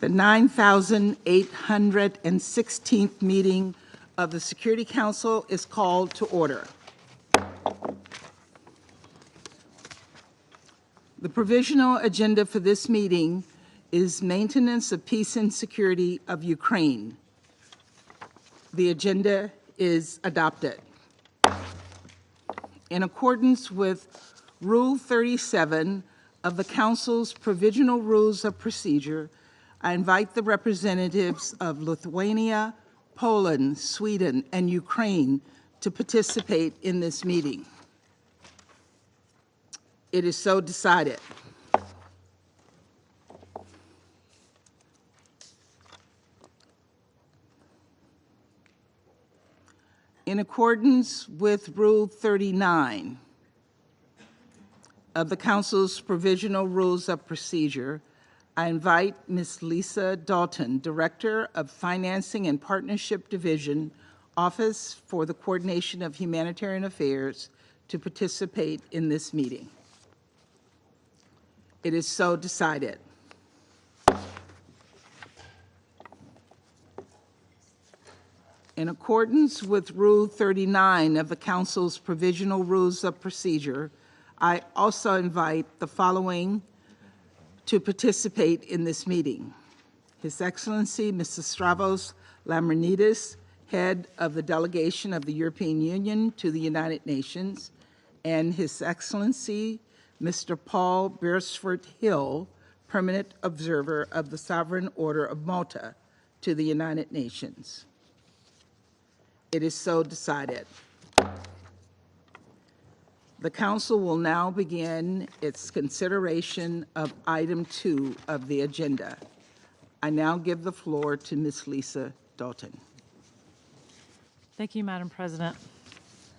The 9,816th meeting of the Security Council is called to order. The provisional agenda for this meeting is maintenance of peace and security of Ukraine. The agenda is adopted. In accordance with Rule 37 of the Council's Provisional Rules of Procedure, I invite the representatives of Lithuania, Poland, Sweden, and Ukraine to participate in this meeting. It is so decided. In accordance with Rule 39 of the Council's Provisional Rules of Procedure, I invite Ms. Lisa Dalton, Director of Financing and Partnership Division, Office for the Coordination of Humanitarian Affairs, to participate in this meeting. It is so decided. In accordance with Rule 39 of the Council's Provisional Rules of Procedure, I also invite the following to participate in this meeting: His Excellency Mr. Stavros Lambrinidis, Head of the Delegation of the European Union to the United Nations, and His Excellency Mr. Paul Beresford-Hill, Permanent Observer of the Sovereign Order of Malta to the United Nations. It is so decided. The Council will now begin its consideration of item 2 of the agenda. I now give the floor to Ms. Lisa Dalton. Thank you, Madam President.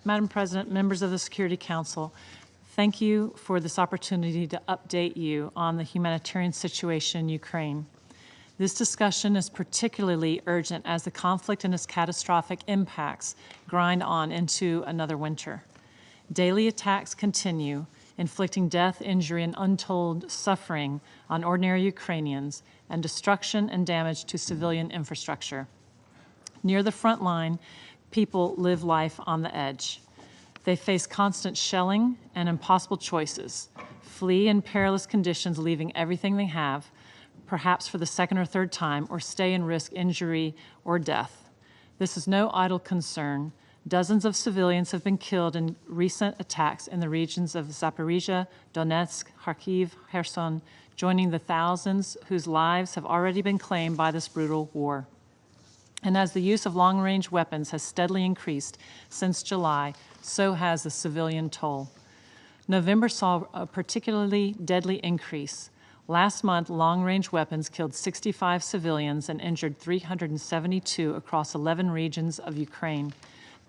Madam President, members of the Security Council, thank you for this opportunity to update you on the humanitarian situation in Ukraine. This discussion is particularly urgent as the conflict and its catastrophic impacts grind on into another winter. Daily attacks continue, inflicting death, injury, and untold suffering on ordinary Ukrainians, and destruction and damage to civilian infrastructure. Near the front line, people live life on the edge. They face constant shelling and impossible choices, flee in perilous conditions, leaving everything they have, perhaps for the second or third time, or stay and risk injury or death. This is no idle concern. Dozens of civilians have been killed in recent attacks in the regions of Zaporizhia, Donetsk, Kharkiv, Kherson, joining the thousands whose lives have already been claimed by this brutal war. And as the use of long-range weapons has steadily increased since July, so has the civilian toll. November saw a particularly deadly increase. Last month, long-range weapons killed 65 civilians and injured 372 across 11 regions of Ukraine,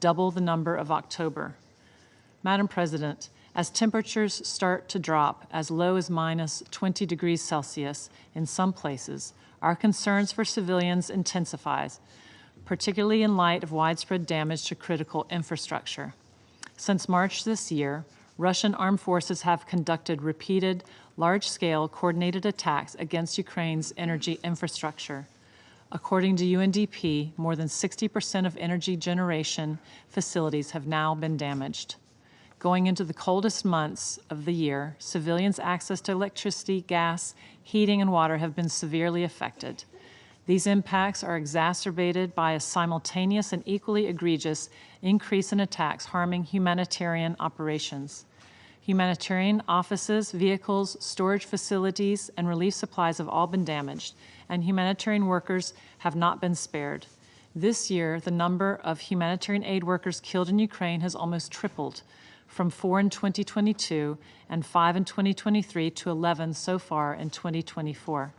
double the number of October. Madam President, as temperatures start to drop as low as -20 degrees Celsius in some places, our concerns for civilians intensifies, particularly in light of widespread damage to critical infrastructure. Since March this year, Russian armed forces have conducted repeated, large-scale, coordinated attacks against Ukraine's energy infrastructure. According to UNDP, more than 60% of energy generation facilities have now been damaged. Going into the coldest months of the year, civilians' access to electricity, gas, heating, and water have been severely affected. These impacts are exacerbated by a simultaneous and equally egregious increase in attacks harming humanitarian operations. Humanitarian offices, vehicles, storage facilities, and relief supplies have all been damaged, and humanitarian workers have not been spared. This year, the number of humanitarian aid workers killed in Ukraine has almost tripled, from 4 in 2022 and 5 in 2023 to 11 so far in 2024.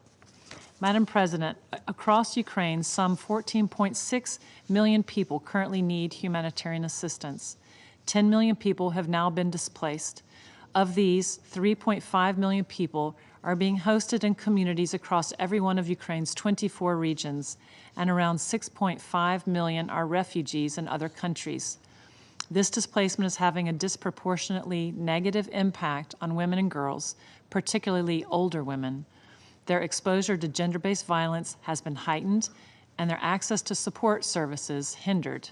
Madam President, across Ukraine, some 14.6 million people currently need humanitarian assistance. 10 million people have now been displaced. Of these, 3.5 million people are being hosted in communities across every one of Ukraine's 24 regions, and around 6.5 million are refugees in other countries. This displacement is having a disproportionately negative impact on women and girls, particularly older women. Their exposure to gender-based violence has been heightened, and their access to support services hindered.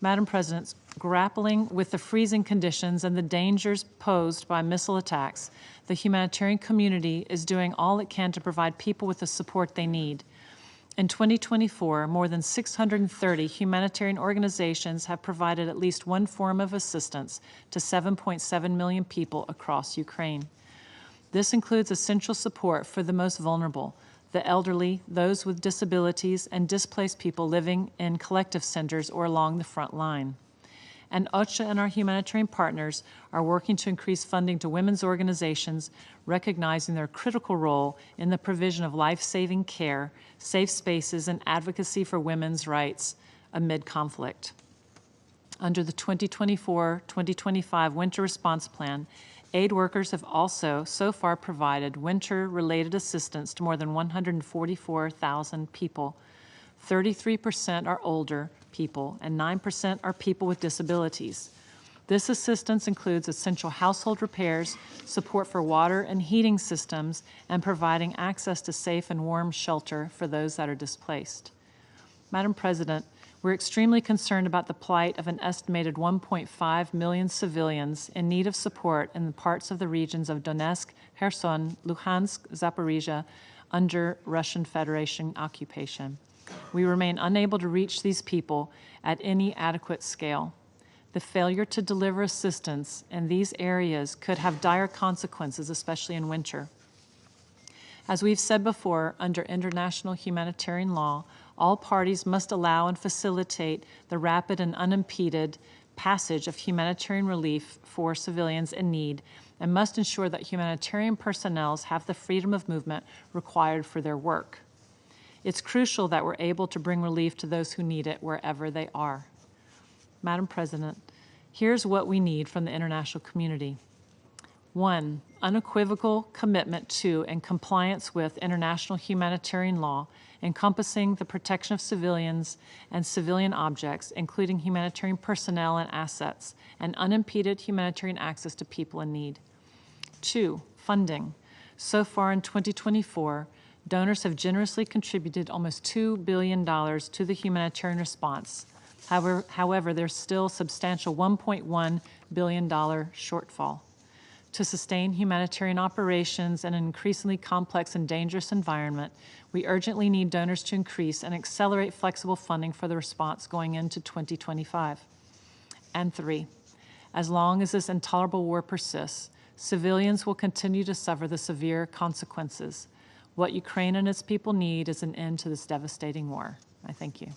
Madam President, grappling with the freezing conditions and the dangers posed by missile attacks, the humanitarian community is doing all it can to provide people with the support they need. In 2024, more than 630 humanitarian organizations have provided at least one form of assistance to 7.7 million people across Ukraine. This includes essential support for the most vulnerable, the elderly, those with disabilities, and displaced people living in collective centers or along the front line. And OCHA and our humanitarian partners are working to increase funding to women's organizations, recognizing their critical role in the provision of life-saving care, safe spaces, and advocacy for women's rights amid conflict. Under the 2024-2025 Winter Response Plan, aid workers have also so far provided winter-related assistance to more than 144,000 people. 33% are older people, and 9% are people with disabilities. This assistance includes essential household repairs, support for water and heating systems, and providing access to safe and warm shelter for those that are displaced. Madam President, we're extremely concerned about the plight of an estimated 1.5 million civilians in need of support in the parts of the regions of Donetsk, Kherson, Luhansk, Zaporizhia under Russian Federation occupation. We remain unable to reach these people at any adequate scale. The failure to deliver assistance in these areas could have dire consequences, especially in winter. As we've said before, under international humanitarian law, all parties must allow and facilitate the rapid and unimpeded passage of humanitarian relief for civilians in need, and must ensure that humanitarian personnel have the freedom of movement required for their work. It's crucial that we're able to bring relief to those who need it wherever they are. Madam President, here's what we need from the international community. 1, unequivocal commitment to and compliance with international humanitarian law, encompassing the protection of civilians and civilian objects, including humanitarian personnel and assets, and unimpeded humanitarian access to people in need. 2, funding. So far in 2024, donors have generously contributed almost $2 billion to the humanitarian response. However, there's still a substantial $1.1 billion shortfall. To sustain humanitarian operations in an increasingly complex and dangerous environment, we urgently need donors to increase and accelerate flexible funding for the response going into 2025. And 3, as long as this intolerable war persists, civilians will continue to suffer the severe consequences. What Ukraine and its people need is an end to this devastating war. I thank you.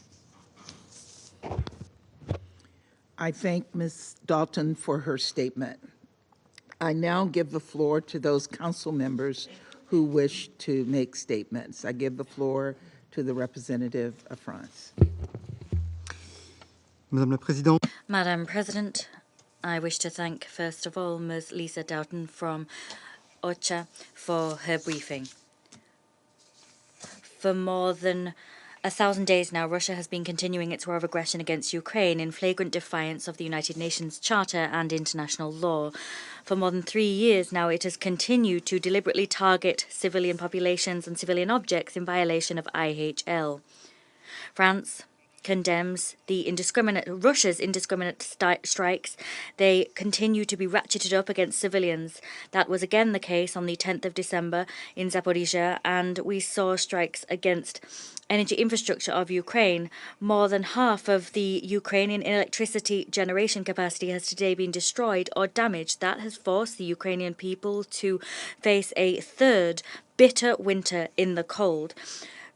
I thank Ms. Dalton for her statement. I now give the floor to those council members who wish to make statements. I give the floor to the representative of France. Madame la Présidente. Madam President, I wish to thank, first of all, Ms. Lisa Doughton from OCHA for her briefing. For more than 1,000 days now, Russia has been continuing its war of aggression against Ukraine in flagrant defiance of the United Nations Charter and international law. For more than 3 years now, it has continued to deliberately target civilian populations and civilian objects in violation of IHL. France condemns Russia's indiscriminate strikes. They continue to be ratcheted up against civilians. That was again the case on the 10th of December in Zaporizhia, and we saw strikes against energy infrastructure of Ukraine. More than half of the Ukrainian electricity generation capacity has today been destroyed or damaged. That has forced the Ukrainian people to face a third bitter winter in the cold.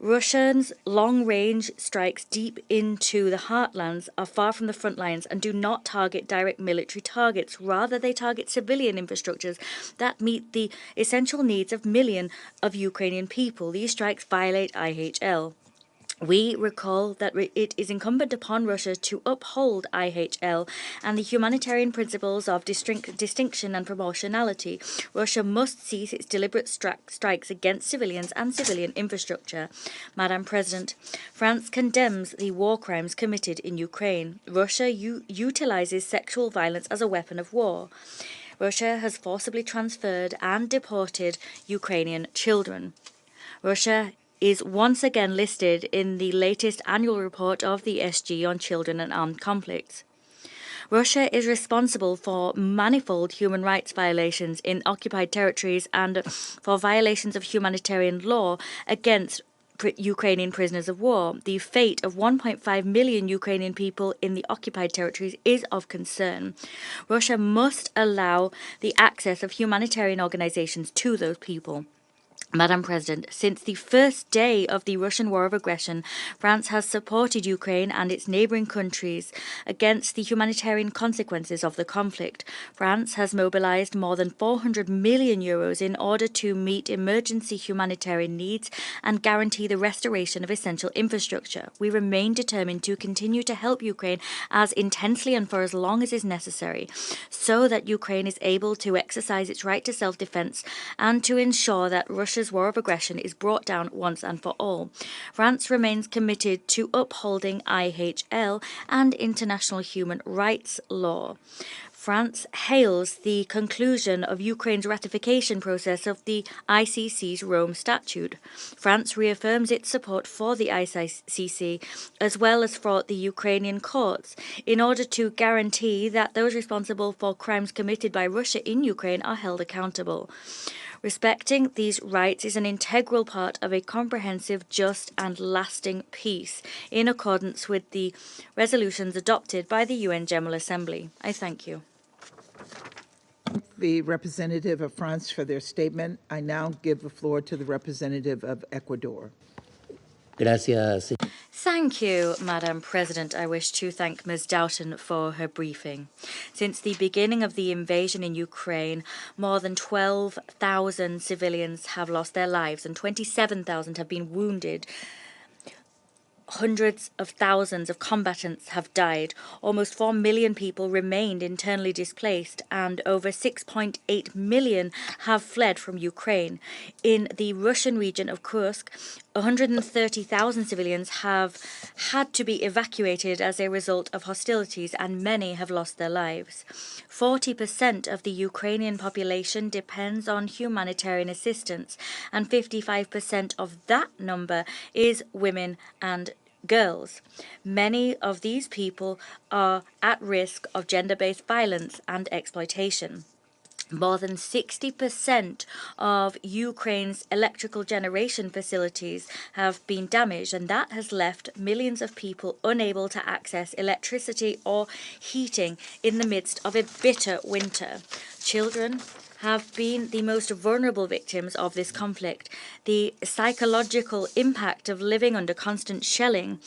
Russians' long-range strikes deep into the heartlands are far from the front lines and do not target direct military targets. Rather, they target civilian infrastructures that meet the essential needs of millions of Ukrainian people. These strikes violate IHL. We recall that it is incumbent upon Russia to uphold IHL and the humanitarian principles of distinction and proportionality. Russia must cease its deliberate strikes against civilians and civilian infrastructure. Madam President, France condemns the war crimes committed in Ukraine. Russia utilizes sexual violence as a weapon of war. Russia has forcibly transferred and deported Ukrainian children. Russia is once again listed in the latest annual report of the SG on children and armed conflicts. Russia is responsible for manifold human rights violations in occupied territories and for violations of humanitarian law against Ukrainian prisoners of war. The fate of 1.5 million Ukrainian people in the occupied territories is of concern. Russia must allow the access of humanitarian organizations to those people. Madam President, since the first day of the Russian war of aggression, France has supported Ukraine and its neighbouring countries against the humanitarian consequences of the conflict. France has mobilised more than 400 million euros in order to meet emergency humanitarian needs and guarantee the restoration of essential infrastructure. We remain determined to continue to help Ukraine as intensely and for as long as is necessary, so that Ukraine is able to exercise its right to self-defence and to ensure that Russia's war of aggression is brought down once and for all. France remains committed to upholding IHL and international human rights law. France hails the conclusion of Ukraine's ratification process of the ICC's Rome Statute. France reaffirms its support for the ICC as well as for the Ukrainian courts in order to guarantee that those responsible for crimes committed by Russia in Ukraine are held accountable. Respecting these rights is an integral part of a comprehensive, just and lasting peace in accordance with the resolutions adopted by the UN General Assembly. I thank you. The representative of France for their statement. I now give the floor to the representative of Ecuador. Gracias. Thank you, Madam President. I wish to thank Ms. Doughton for her briefing. Since the beginning of the invasion in Ukraine, more than 12,000 civilians have lost their lives and 27,000 have been wounded. Hundreds of thousands of combatants have died, almost 4 million people remained internally displaced, and over 6.8 million have fled from Ukraine. In the Russian region of Kursk, 130,000 civilians have had to be evacuated as a result of hostilities, and many have lost their lives. 40% of the Ukrainian population depends on humanitarian assistance, and 55% of that number is women and girls. Many of these people are at risk of gender-based violence and exploitation. More than 60% of Ukraine's electrical generation facilities have been damaged, and that has left millions of people unable to access electricity or heating in the midst of a bitter winter. Children have been the most vulnerable victims of this conflict. The psychological impact of living under constant shelling,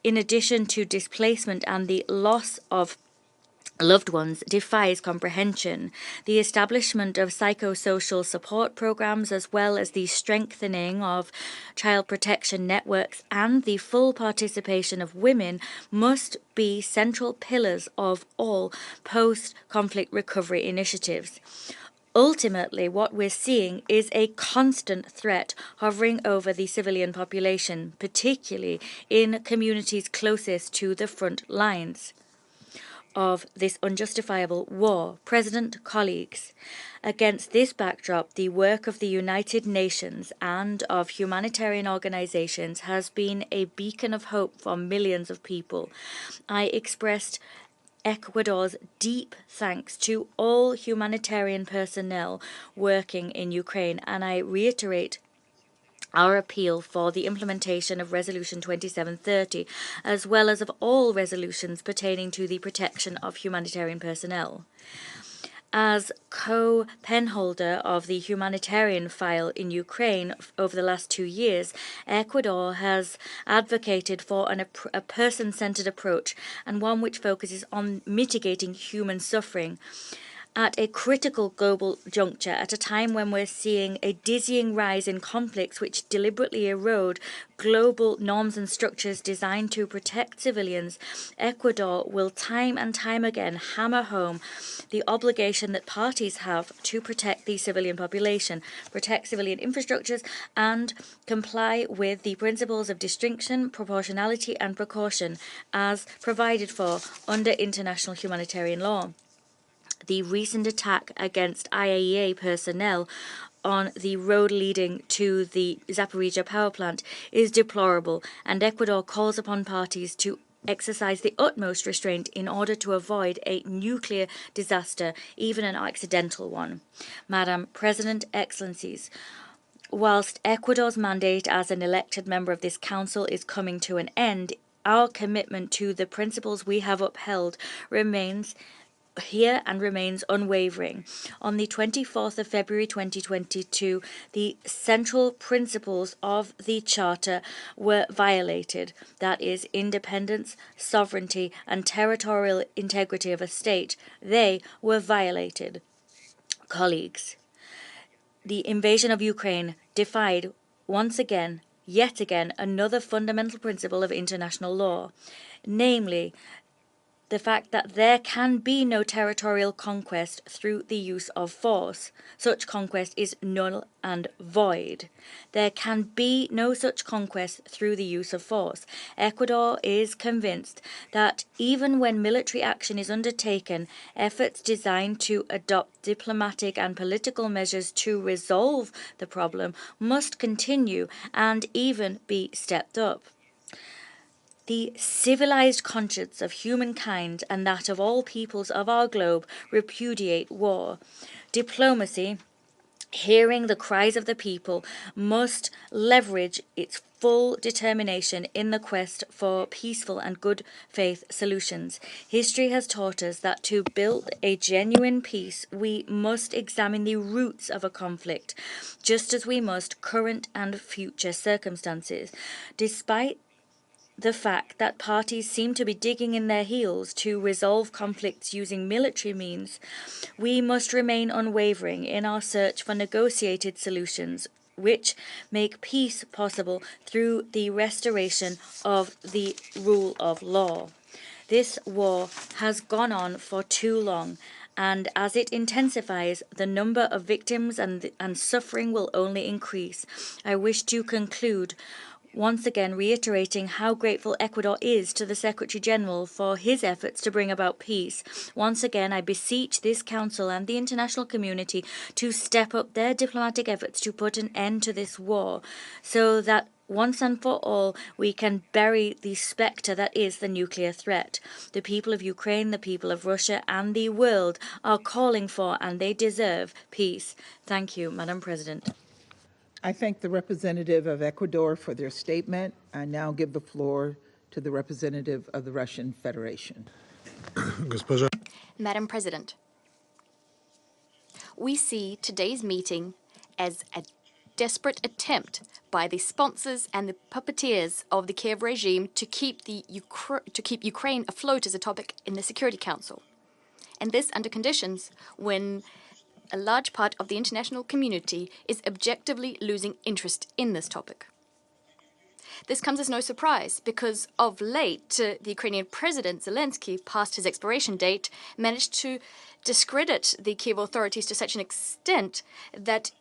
in addition to displacement and the loss of loved ones, defies comprehension. The establishment of psychosocial support programs, as well as the strengthening of child protection networks and the full participation of women, must be central pillars of all post-conflict recovery initiatives. Ultimately, what we're seeing is a constant threat hovering over the civilian population, particularly in communities closest to the front lines of this unjustifiable war. President, colleagues, against this backdrop, the work of the United Nations and of humanitarian organizations has been a beacon of hope for millions of people. I expressed Ecuador's deep thanks to all humanitarian personnel working in Ukraine, and I reiterate our appeal for the implementation of Resolution 2730, as well as of all resolutions pertaining to the protection of humanitarian personnel. As co-penholder of the humanitarian file in Ukraine over the last 2 years, Ecuador has advocated for a person-centered approach, and one which focuses on mitigating human suffering. At a critical global juncture, at a time when we're seeing a dizzying rise in conflicts which deliberately erode global norms and structures designed to protect civilians, Ecuador will time and time again hammer home the obligation that parties have to protect the civilian population, protect civilian infrastructures, and comply with the principles of distinction, proportionality, and precaution as provided for under international humanitarian law. The recent attack against IAEA personnel on the road leading to the Zaporizhzhia power plant is deplorable, and Ecuador calls upon parties to exercise the utmost restraint in order to avoid a nuclear disaster, even an accidental one. Madam President, Excellencies, whilst Ecuador's mandate as an elected member of this council is coming to an end, our commitment to the principles we have upheld remains here and remains unwavering. On the 24th of February 2022, the central principles of the Charter were violated. That is, independence, sovereignty, and territorial integrity of a state. They were violated. Colleagues, the invasion of Ukraine defied once again, yet again, another fundamental principle of international law, namely the fact that there can be no territorial conquest through the use of force. Such conquest is null and void. There can be no such conquest through the use of force. Ecuador is convinced that even when military action is undertaken, efforts designed to adopt diplomatic and political measures to resolve the problem must continue and even be stepped up. The civilized conscience of humankind and that of all peoples of our globe repudiate war. Diplomacy, hearing the cries of the people, must leverage its full determination in the quest for peaceful and good faith solutions. History has taught us that to build a genuine peace, we must examine the roots of a conflict, just as we must current and future circumstances. Despite the fact that parties seem to be digging in their heels to resolve conflicts using military means, we must remain unwavering in our search for negotiated solutions which make peace possible through the restoration of the rule of law. This war has gone on for too long, and as it intensifies, the number of victims and suffering will only increase. I wish to conclude once again reiterating how grateful Ecuador is to the Secretary General for his efforts to bring about peace. Once again, I beseech this Council and the international community to step up their diplomatic efforts to put an end to this war, so that once and for all we can bury the spectre that is the nuclear threat. The people of Ukraine, the people of Russia, and the world are calling for, and they deserve, peace. Thank you, Madam President. I thank the representative of Ecuador for their statement. I now give the floor to the representative of the Russian Federation. Madam President, we see today's meeting as a desperate attempt by the sponsors and the puppeteers of the Kiev regime to keep Ukraine afloat as a topic in the Security Council. And this under conditions when a large part of the international community is objectively losing interest in this topic. This comes as no surprise because of late, the Ukrainian President Zelensky, past his expiration date, managed to discredit the Kiev authorities to such an extent that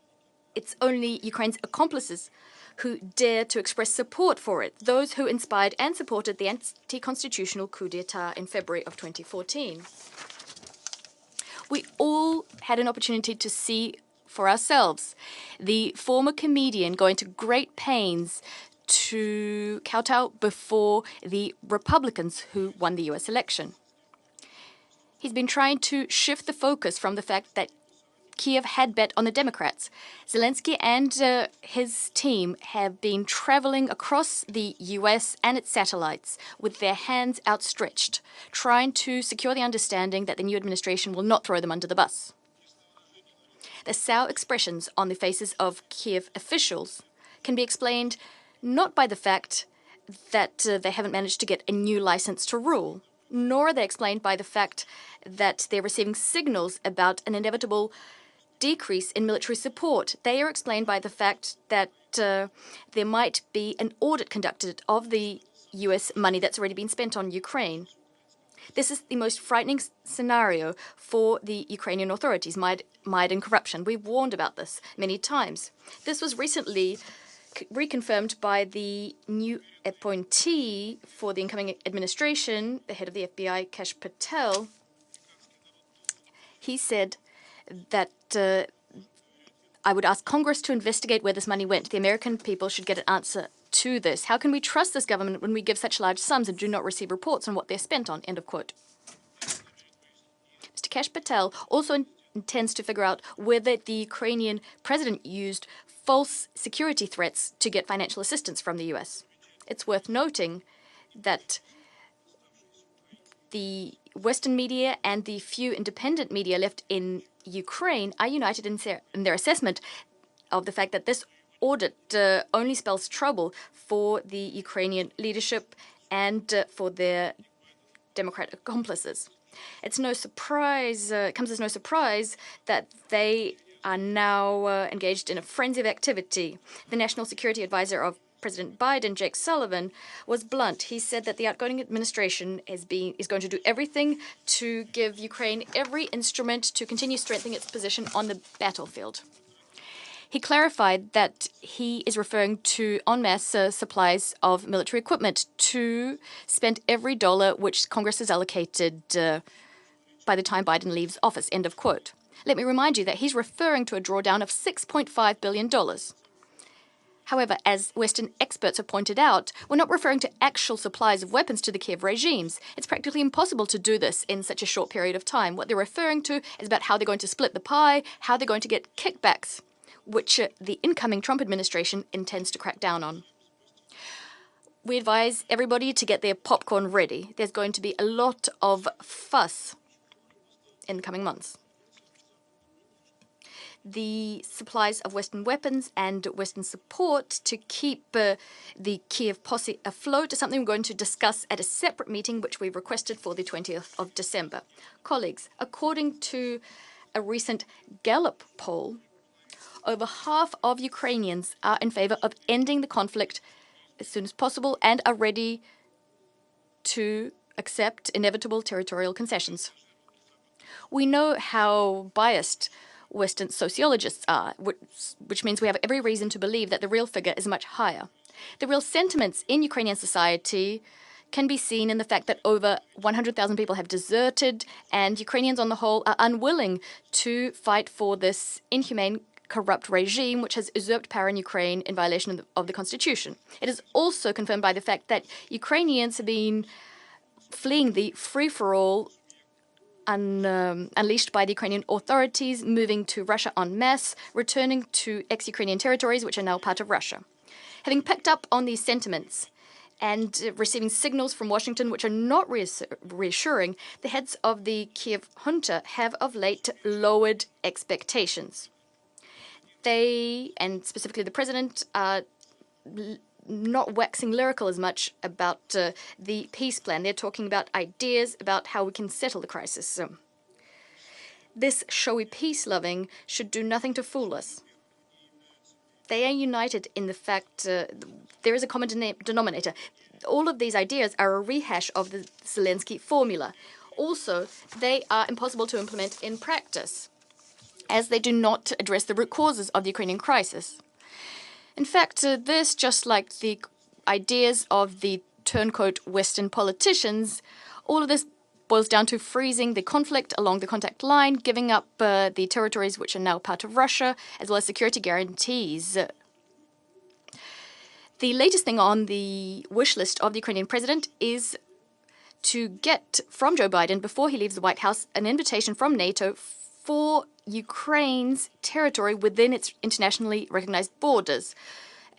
it's only Ukraine's accomplices who dare to express support for it, those who inspired and supported the anti-constitutional coup d'etat in February of 2014. We all had an opportunity to see for ourselves the former comedian going to great pains to kowtow before the Republicans who won the US election. He's been trying to shift the focus from the fact that Kiev had bet on the Democrats. Zelensky and his team have been traveling across the US and its satellites with their hands outstretched, trying to secure the understanding that the new administration will not throw them under the bus. The sour expressions on the faces of Kiev officials can be explained not by the fact that they haven't managed to get a new license to rule, nor are they explained by the fact that they're receiving signals about an inevitable decrease in military support. They are explained by the fact that there might be an audit conducted of the US money that's already been spent on Ukraine. This is the most frightening scenario for the Ukrainian authorities, mired in corruption. We've warned about this many times. This was recently reconfirmed by the new appointee for the incoming administration, the head of the FBI, Kash Patel. He said that I would ask Congress to investigate where this money went. The American people should get an answer to this. How can we trust this government when we give such large sums and do not receive reports on what they're spent on? End of quote. Mr. Kash Patel also intends to figure out whether the Ukrainian president used false security threats to get financial assistance from the US. It's worth noting that the Western media and the few independent media left in Ukraine are united in their assessment of the fact that this audit only spells trouble for the Ukrainian leadership and for their democratic accomplices. It's no surprise, it comes as no surprise that they are now engaged in a frenzy of activity. The National Security Advisor of President Biden, Jake Sullivan, was blunt. He said that the outgoing administration is going to do everything to give Ukraine every instrument to continue strengthening its position on the battlefield. He clarified that he is referring to en masse supplies of military equipment to spend every dollar which Congress has allocated by the time Biden leaves office, end of quote. Let me remind you that he's referring to a drawdown of $6.5 billion. However, as Western experts have pointed out, we're not referring to actual supplies of weapons to the Kiev regimes. It's practically impossible to do this in such a short period of time. What they're referring to is about how they're going to split the pie, how they're going to get kickbacks, which the incoming Trump administration intends to crack down on. We advise everybody to get their popcorn ready. There's going to be a lot of fuss in the coming months. The supplies of Western weapons and Western support to keep the Kiev posse afloat is something we're going to discuss at a separate meeting, which we've requested for the 20th of December. Colleagues, according to a recent Gallup poll, over half of Ukrainians are in favor of ending the conflict as soon as possible and are ready to accept inevitable territorial concessions. We know how biased Western sociologists are, which means we have every reason to believe that the real figure is much higher. The real sentiments in Ukrainian society can be seen in the fact that over 100,000 people have deserted, and Ukrainians on the whole are unwilling to fight for this inhumane, corrupt regime which has usurped power in Ukraine in violation of the constitution. It is also confirmed by the fact that Ukrainians have been fleeing the free-for-all unleashed by the Ukrainian authorities, moving to Russia en masse, returning to ex-Ukrainian territories which are now part of Russia. Having picked up on these sentiments and receiving signals from Washington which are not reassuring, the heads of the Kiev junta have of late lowered expectations. They, and specifically the president, are not waxing lyrical as much about the peace plan. They're talking about ideas about how we can settle the crisis. This showy peace-loving should do nothing to fool us. They are united in the fact there is a common denominator. All of these ideas are a rehash of the Zelensky formula. Also, they are impossible to implement in practice, as they do not address the root causes of the Ukrainian crisis. In fact, this, just like the ideas of the turncoat Western politicians, all of this boils down to freezing the conflict along the contact line, giving up the territories which are now part of Russia, as well as security guarantees. The latest thing on the wish list of the Ukrainian president is to get from Joe Biden, before he leaves the White House, an invitation from NATO for Ukraine's territory within its internationally recognized borders,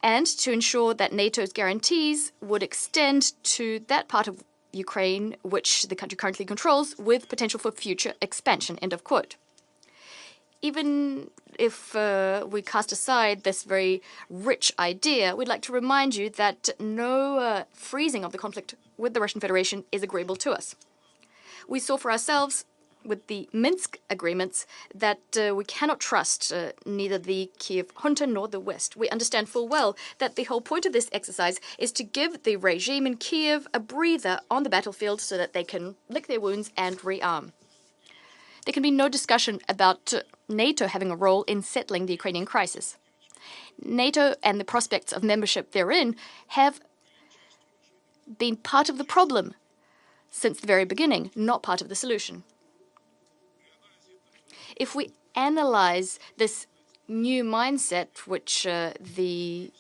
and to ensure that NATO's guarantees would extend to that part of Ukraine which the country currently controls, with potential for future expansion, end of quote. Even if we cast aside this very rich idea, we'd like to remind you that no freezing of the conflict with the Russian Federation is agreeable to us. We saw for ourselves with the Minsk agreements that we cannot trust neither the Kiev junta nor the West. We understand full well that the whole point of this exercise is to give the regime in Kiev a breather on the battlefield so that they can lick their wounds and rearm. There can be no discussion about NATO having a role in settling the Ukrainian crisis. NATO and the prospects of membership therein have been part of the problem since the very beginning, not part of the solution. If we analyze this new mindset which the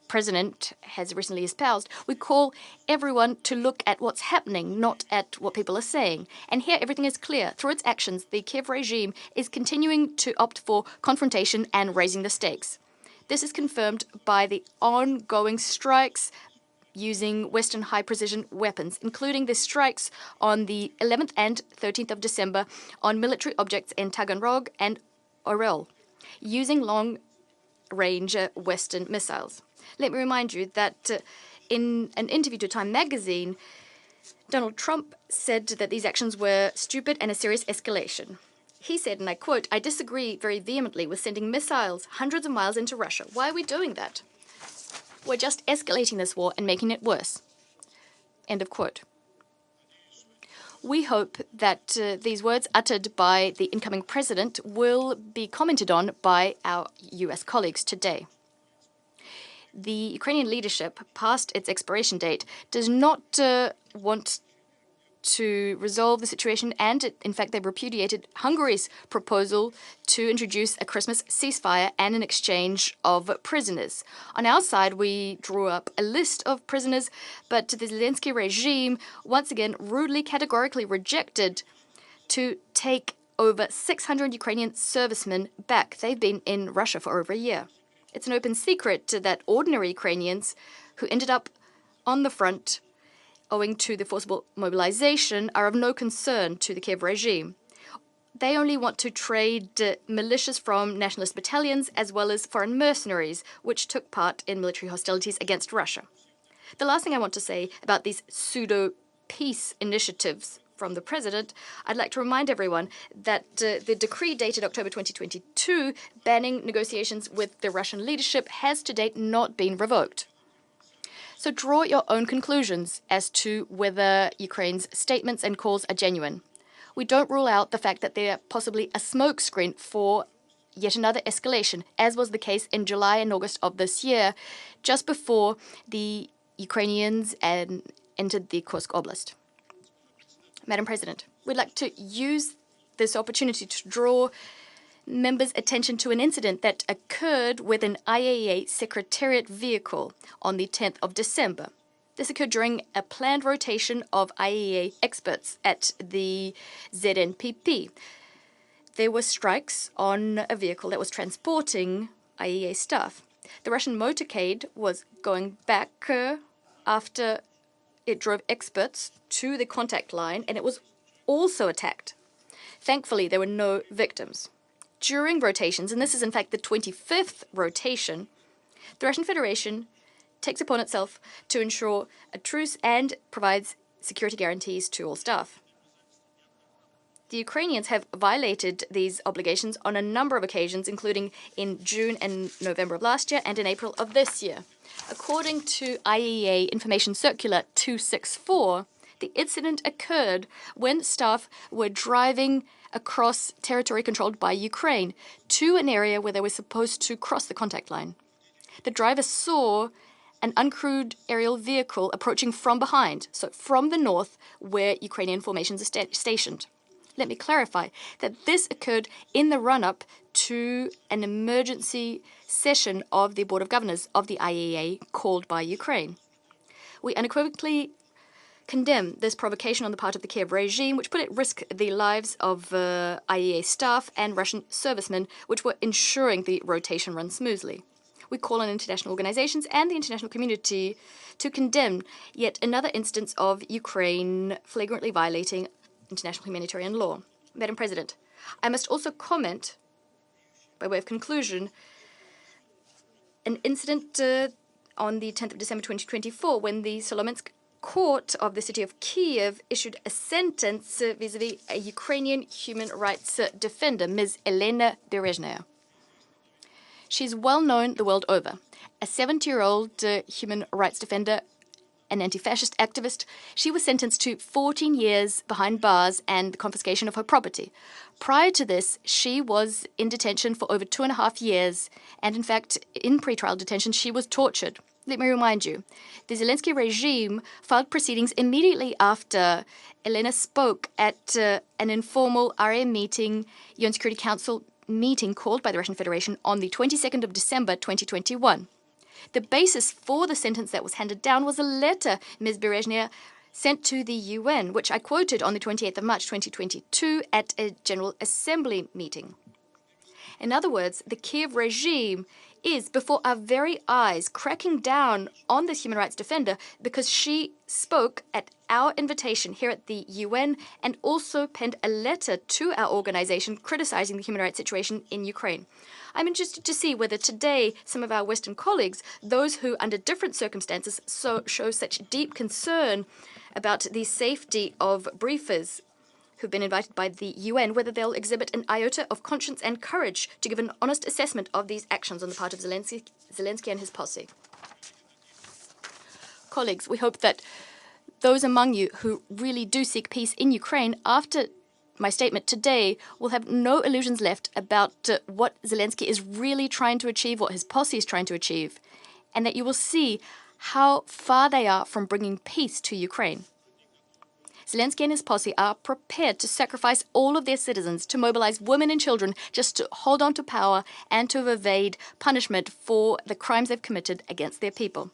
president has recently espoused, we call everyone to look at what's happening, not at what people are saying. And here everything is clear. Through its actions, the Kiev regime is continuing to opt for confrontation and raising the stakes. This is confirmed by the ongoing strikes using Western high-precision weapons, including the strikes on the 11th and 13th of December on military objects in Taganrog and Orel, using long-range Western missiles. Let me remind you that in an interview to Time magazine, Donald Trump said that these actions were stupid and a serious escalation. He said, and I quote, "I disagree very vehemently with sending missiles hundreds of miles into Russia. Why are we doing that? We're just escalating this war and making it worse." End of quote. We hope that these words uttered by the incoming president will be commented on by our US colleagues today. The Ukrainian leadership, past its expiration date, does not want to resolve the situation, and in fact they repudiated Hungary's proposal to introduce a Christmas ceasefire and an exchange of prisoners. On our side, we drew up a list of prisoners, but the Zelensky regime once again rudely, categorically rejected to take over 600 Ukrainian servicemen back. They've been in Russia for over a year. It's an open secret that ordinary Ukrainians who ended up on the front owing to the forcible mobilization, are of no concern to the Kiev regime. They only want to trade militias from nationalist battalions as well as foreign mercenaries, which took part in military hostilities against Russia. The last thing I want to say about these pseudo-peace initiatives from the president, I'd like to remind everyone that the decree dated October 2022 banning negotiations with the Russian leadership has to date not been revoked. So draw your own conclusions as to whether Ukraine's statements and calls are genuine. We don't rule out the fact that they are possibly a smokescreen for yet another escalation, as was the case in July and August of this year, just before the Ukrainians entered the Kursk Oblast. Madam President, we'd like to use this opportunity to draw members' attention to an incident that occurred with an IAEA Secretariat vehicle on the 10th of December. This occurred during a planned rotation of IAEA experts at the ZNPP. There were strikes on a vehicle that was transporting IAEA staff. The Russian motorcade was going back after it drove experts to the contact line, and it was also attacked. Thankfully, there were no victims. During rotations, and this is in fact the 25th rotation, the Russian Federation takes upon itself to ensure a truce and provides security guarantees to all staff. The Ukrainians have violated these obligations on a number of occasions, including in June and November of last year and in April of this year. According to IAEA Information Circular 264, the incident occurred when staff were driving across territory controlled by Ukraine to an area where they were supposed to cross the contact line. The driver saw an uncrewed aerial vehicle approaching from behind, so from the north where Ukrainian formations are stationed. Let me clarify that this occurred in the run-up to an emergency session of the Board of Governors of the IAEA called by Ukraine. We unequivocally condemn this provocation on the part of the Kiev regime, which put at risk the lives of IAEA staff and Russian servicemen, which were ensuring the rotation run smoothly. We call on international organizations and the international community to condemn yet another instance of Ukraine flagrantly violating international humanitarian law. Madam President, I must also comment, by way of conclusion, an incident on the 10th of December 2024 when the Solomensk court of the city of Kiev issued a sentence vis-à-vis a Ukrainian human rights defender, Ms. Elena Berezhnaya. She's well known the world over. A 70-year-old human rights defender, an anti-fascist activist, she was sentenced to 14 years behind bars and the confiscation of her property. Prior to this, she was in detention for over 2.5 years, and in fact, in pretrial detention, she was tortured. Let me remind you, the Zelensky regime filed proceedings immediately after Elena spoke at an informal RA meeting UN Security Council meeting called by the Russian Federation on the 22nd of December 2021. The basis for the sentence that was handed down was a letter Ms. Berezhnev sent to the UN, which I quoted on the 28th of March 2022 at a General Assembly meeting. In other words, the Kiev regime is, before our very eyes, cracking down on this human rights defender because she spoke at our invitation here at the UN and also penned a letter to our organization criticizing the human rights situation in Ukraine. I'm interested to see whether today some of our Western colleagues, those who under different circumstances show such deep concern about the safety of briefers who've been invited by the UN, whether they'll exhibit an iota of conscience and courage to give an honest assessment of these actions on the part of Zelensky and his posse. Colleagues, we hope that those among you who really do seek peace in Ukraine after my statement today will have no illusions left about what Zelensky is really trying to achieve, what his posse is trying to achieve, and that you will see how far they are from bringing peace to Ukraine. Zelensky and his posse are prepared to sacrifice all of their citizens, to mobilize women and children just to hold on to power and to evade punishment for the crimes they've committed against their people.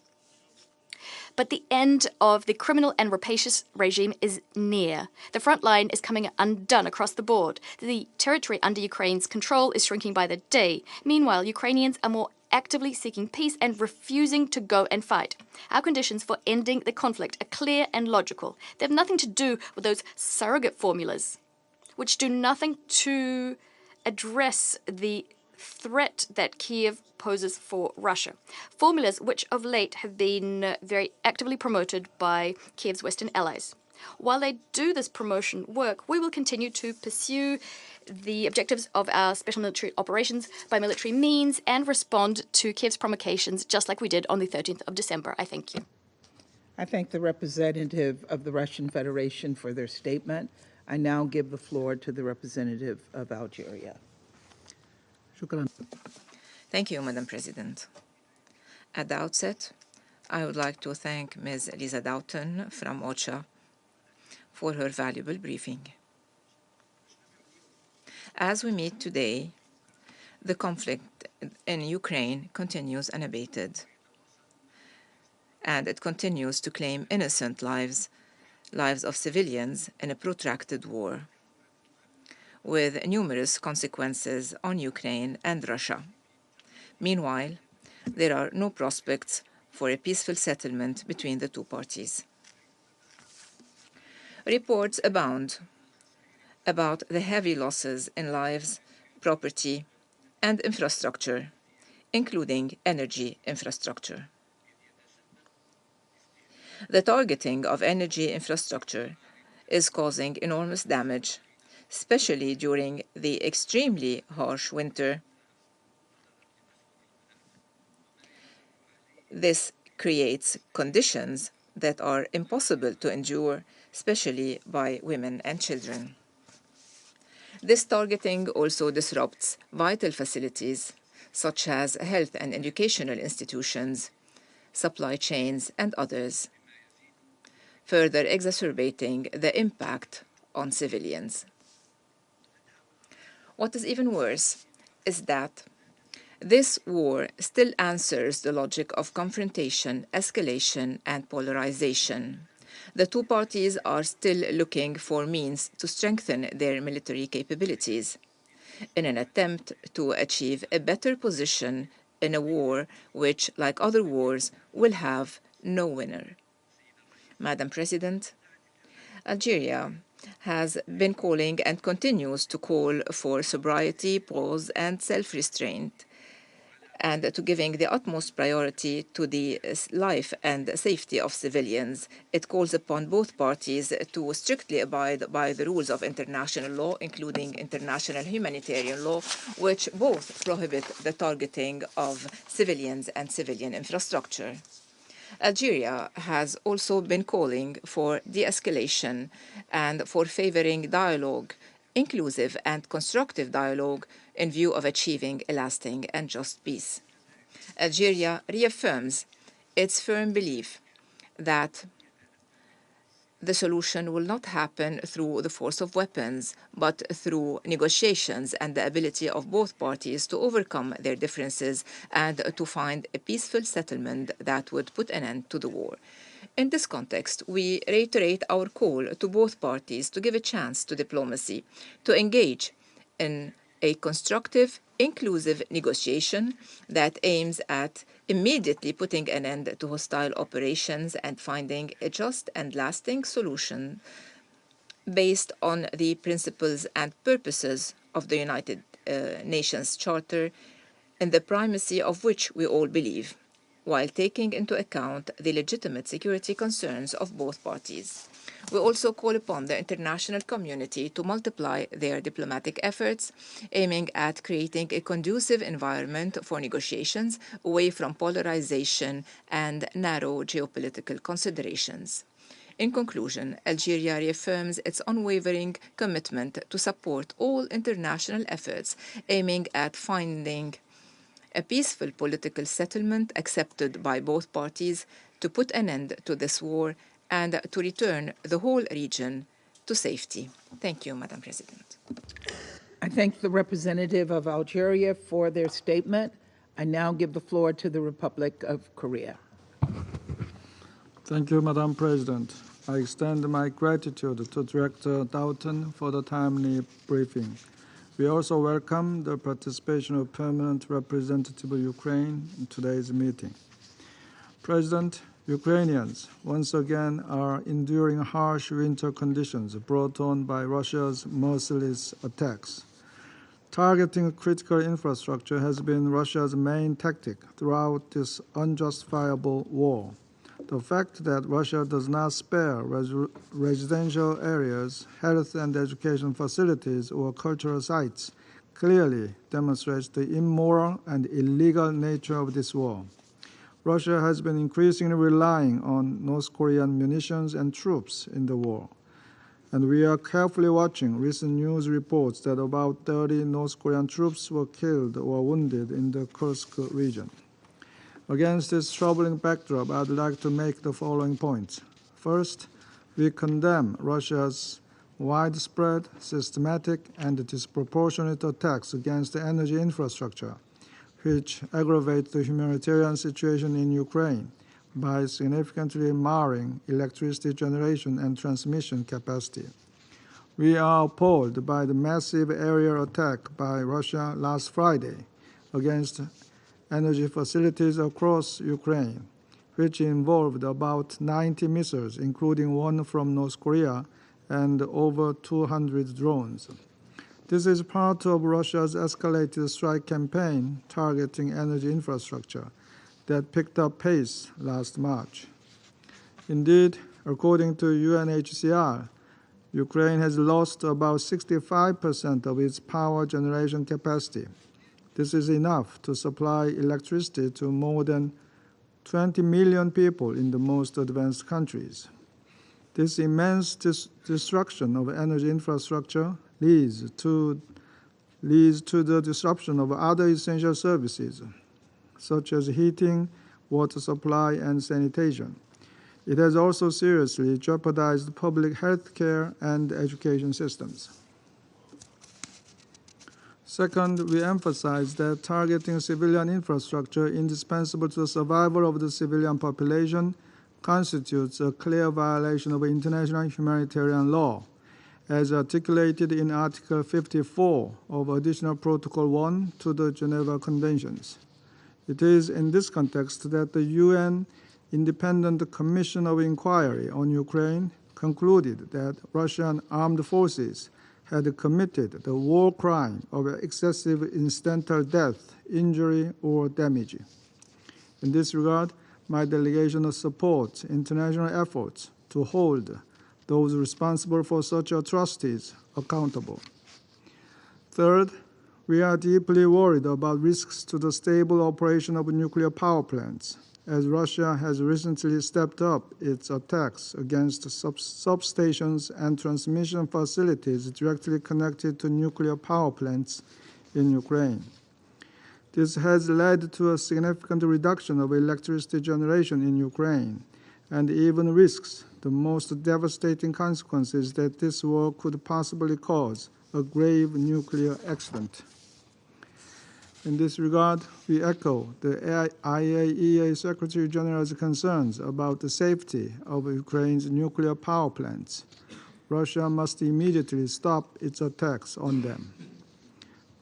But the end of the criminal and rapacious regime is near. The front line is coming undone across the board. The territory under Ukraine's control is shrinking by the day. Meanwhile, Ukrainians are more actively seeking peace and refusing to go and fight. Our conditions for ending the conflict are clear and logical. They have nothing to do with those surrogate formulas, which do nothing to address the threat that Kiev poses for Russia. Formulas which of late have been very actively promoted by Kiev's Western allies. While they do this promotion work, we will continue to pursue the objectives of our special military operations by military means and respond to Kiev's provocations just like we did on the 13th of December. I thank you. I thank the representative of the Russian Federation for their statement. I now give the floor to the representative of Algeria. Thank you, Madam President. At the outset, I would like to thank Ms. Lisa Doughton from OCHA for her valuable briefing. As we meet today, the conflict in Ukraine continues unabated, and it continues to claim innocent lives of civilians in a protracted war, with numerous consequences on Ukraine and Russia. Meanwhile, there are no prospects for a peaceful settlement between the two parties. Reports abound about the heavy losses in lives, property, and infrastructure, including energy infrastructure. The targeting of energy infrastructure is causing enormous damage, especially during the extremely harsh winter. This creates conditions that are impossible to endure, especially by women and children. This targeting also disrupts vital facilities, such as health and educational institutions, supply chains, and others, further exacerbating the impact on civilians. What is even worse is that this war still answers the logic of confrontation, escalation, and polarization. The two parties are still looking for means to strengthen their military capabilities in an attempt to achieve a better position in a war which, like other wars, will have no winner. Madam President, Algeria has been calling and continues to call for sobriety, pause, and self-restraint, and to giving the utmost priority to the life and safety of civilians. It calls upon both parties to strictly abide by the rules of international law, including international humanitarian law, which both prohibit the targeting of civilians and civilian infrastructure. Algeria has also been calling for de-escalation and for favoring dialogue, inclusive and constructive dialogue, in view of achieving a lasting and just peace. Algeria reaffirms its firm belief that the solution will not happen through the force of weapons, but through negotiations and the ability of both parties to overcome their differences and to find a peaceful settlement that would put an end to the war. In this context, we reiterate our call to both parties to give a chance to diplomacy, to engage in a constructive, inclusive negotiation that aims at immediately putting an end to hostile operations and finding a just and lasting solution based on the principles and purposes of the United Nations Charter, in the primacy of which we all believe, while taking into account the legitimate security concerns of both parties. We also call upon the international community to multiply their diplomatic efforts, aiming at creating a conducive environment for negotiations away from polarization and narrow geopolitical considerations. In conclusion, Algeria reaffirms its unwavering commitment to support all international efforts aiming at finding a peaceful political settlement accepted by both parties to put an end to this war and to return the whole region to safety. Thank you, Madam President. I thank the representative of Algeria for their statement. I now give the floor to the Republic of Korea. Thank you, Madam President. I extend my gratitude to Director Doughton for the timely briefing. We also welcome the participation of Permanent Representative of Ukraine in today's meeting. President, Ukrainians once again are enduring harsh winter conditions brought on by Russia's merciless attacks. Targeting critical infrastructure has been Russia's main tactic throughout this unjustifiable war. The fact that Russia does not spare residential areas, health and education facilities, or cultural sites clearly demonstrates the immoral and illegal nature of this war. Russia has been increasingly relying on North Korean munitions and troops in the war, and we are carefully watching recent news reports that about 30 North Korean troops were killed or wounded in the Kursk region. Against this troubling backdrop, I'd like to make the following points. First, we condemn Russia's widespread, systematic, and disproportionate attacks against the energy infrastructure, which aggravate the humanitarian situation in Ukraine by significantly marring electricity generation and transmission capacity. We are appalled by the massive aerial attack by Russia last Friday against energy facilities across Ukraine, which involved about 90 missiles, including one from North Korea, and over 200 drones. This is part of Russia's escalated strike campaign targeting energy infrastructure that picked up pace last March. Indeed, according to UNHCR, Ukraine has lost about 65% of its power generation capacity. This is enough to supply electricity to more than 20 million people in the most advanced countries. This immense destruction of energy infrastructure leads to the disruption of other essential services, such as heating, water supply, and sanitation. It has also seriously jeopardized public health care and education systems. Second, we emphasize that targeting civilian infrastructure indispensable to the survival of the civilian population constitutes a clear violation of international humanitarian law, as articulated in Article 54 of Additional Protocol 1 to the Geneva Conventions. It is in this context that the UN Independent Commission of Inquiry on Ukraine concluded that Russian armed forces had committed the war crime of excessive incidental death, injury, or damage. In this regard, my delegation supports international efforts to hold those responsible for such atrocities accountable. Third, we are deeply worried about risks to the stable operation of nuclear power plants, as Russia has recently stepped up its attacks against substations and transmission facilities directly connected to nuclear power plants in Ukraine. This has led to a significant reduction of electricity generation in Ukraine and even risks the most devastating consequence is that this war could possibly cause a grave nuclear accident. In this regard, we echo the IAEA Secretary General's concerns about the safety of Ukraine's nuclear power plants. Russia must immediately stop its attacks on them.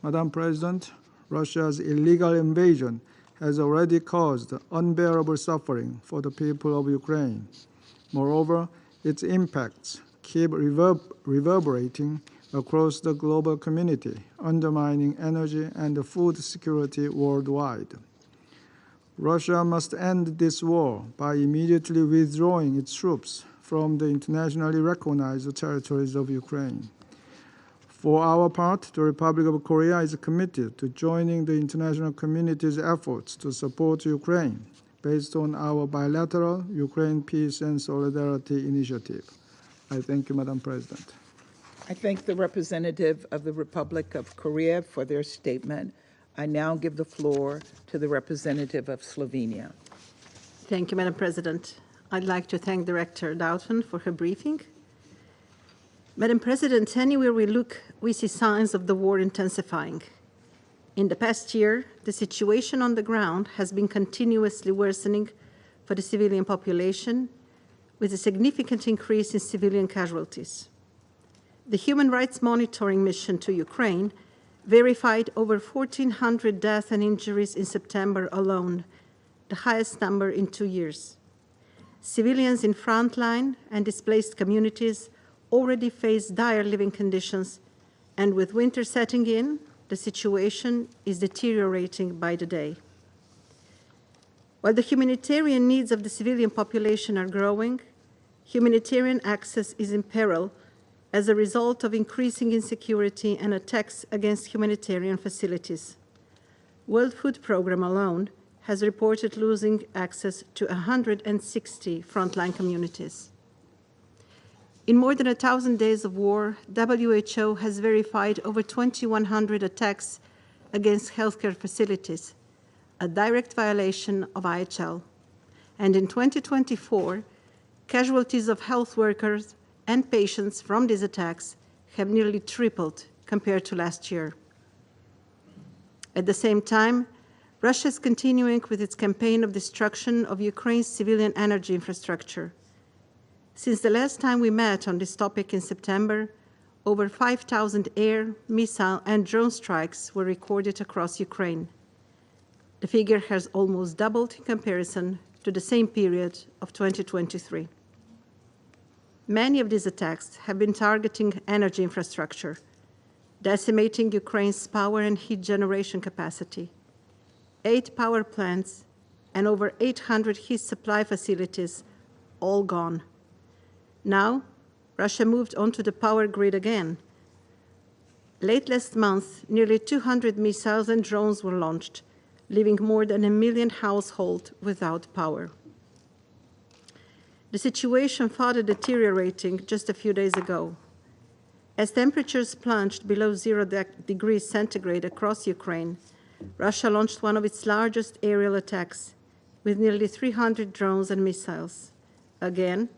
Madam President, Russia's illegal invasion has already caused unbearable suffering for the people of Ukraine. Moreover, its impacts keep reverberating across the global community, undermining energy and food security worldwide. Russia must end this war by immediately withdrawing its troops from the internationally recognized territories of Ukraine. For our part, the Republic of Korea is committed to joining the international community's efforts to support Ukraine based on our bilateral Ukraine Peace and Solidarity Initiative. I thank you, Madam President. I thank the representative of the Republic of Korea for their statement. I now give the floor to the representative of Slovenia. Thank you, Madam President. I'd like to thank Director Doughton for her briefing. Madam President, anywhere we look, we see signs of the war intensifying. In the past year, the situation on the ground has been continuously worsening for the civilian population, with a significant increase in civilian casualties. The Human Rights Monitoring Mission to Ukraine verified over 1,400 deaths and injuries in September alone, the highest number in 2 years. Civilians in frontline and displaced communities already face dire living conditions, and with winter setting in, the situation is deteriorating by the day. While the humanitarian needs of the civilian population are growing, humanitarian access is in peril as a result of increasing insecurity and attacks against humanitarian facilities. World Food Programme alone has reported losing access to 160 frontline communities. In more than 1,000 days of war, WHO has verified over 2,100 attacks against healthcare facilities, a direct violation of IHL. And in 2024, casualties of health workers and patients from these attacks have nearly tripled compared to last year. At the same time, Russia is continuing with its campaign of destruction of Ukraine's civilian energy infrastructure. Since the last time we met on this topic in September, over 5,000 air, missile, and drone strikes were recorded across Ukraine. The figure has almost doubled in comparison to the same period of 2023. Many of these attacks have been targeting energy infrastructure, decimating Ukraine's power and heat generation capacity. 8 power plants and over 800 heat supply facilities, all gone. Now, Russia moved onto the power grid again. Late last month, nearly 200 missiles and drones were launched, leaving more than 1 million households without power. The situation further deteriorating just a few days ago. As temperatures plunged below 0 degrees centigrade across Ukraine, Russia launched one of its largest aerial attacks, with nearly 300 drones and missiles, again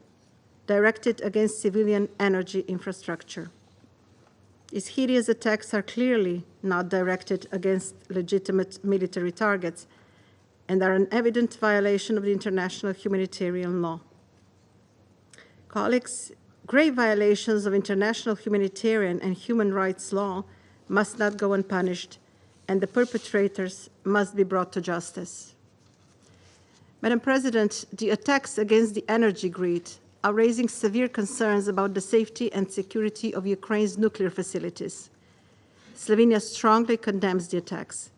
directed against civilian energy infrastructure. These hideous attacks are clearly not directed against legitimate military targets and are an evident violation of the international humanitarian law. Colleagues, grave violations of international humanitarian and human rights law must not go unpunished, and the perpetrators must be brought to justice. Madam President, the attacks against the energy grid are raising severe concerns about the safety and security of Ukraine's nuclear facilities. Slovenia strongly condemns the attacks.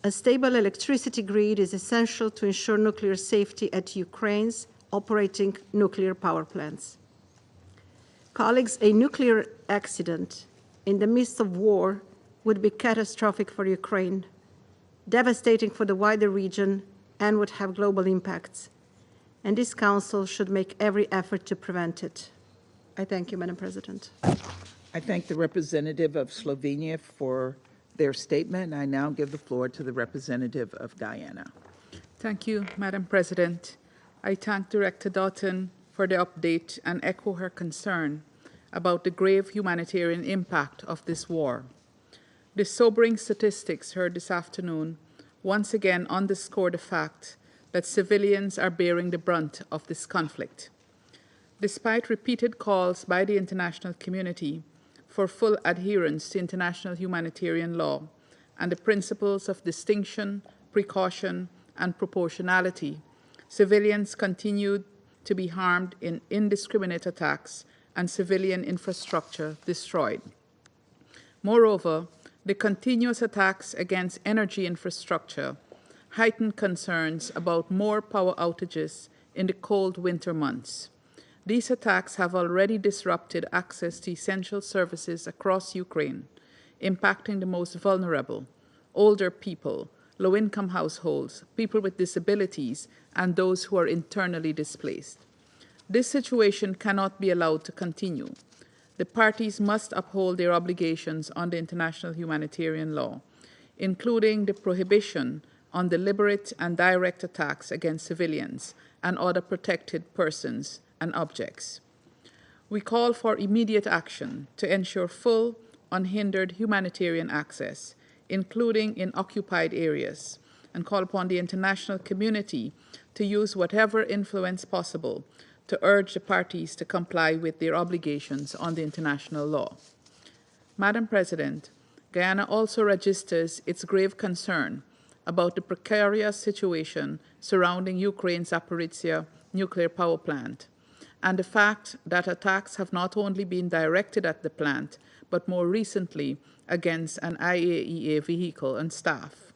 A stable electricity grid is essential to ensure nuclear safety at Ukraine's operating nuclear power plants. Colleagues, a nuclear accident in the midst of war would be catastrophic for Ukraine, devastating for the wider region, and would have global impacts. And this Council should make every effort to prevent it. I thank you, Madam President. I thank the representative of Slovenia for their statement. I now give the floor to the representative of Guyana. Thank you, Madam President. I thank Director Doughton for the update and echo her concern about the grave humanitarian impact of this war. The sobering statistics heard this afternoon once again underscore the fact that civilians are bearing the brunt of this conflict. Despite repeated calls by the international community for full adherence to international humanitarian law and the principles of distinction, precaution, and proportionality, civilians continued to be harmed in indiscriminate attacks and civilian infrastructure destroyed. Moreover, the continuous attacks against energy infrastructure heightened concerns about more power outages in the cold winter months. These attacks have already disrupted access to essential services across Ukraine, impacting the most vulnerable, older people, low-income households, people with disabilities, and those who are internally displaced. This situation cannot be allowed to continue. The parties must uphold their obligations under international humanitarian law, including the prohibition on deliberate and direct attacks against civilians and other protected persons and objects. We call for immediate action to ensure full, unhindered humanitarian access, including in occupied areas, and call upon the international community to use whatever influence possible to urge the parties to comply with their obligations under international law. Madam President, Guyana also registers its grave concern about the precarious situation surrounding Ukraine's Zaporizhzhia nuclear power plant, and the fact that attacks have not only been directed at the plant, but more recently against an IAEA vehicle and staff.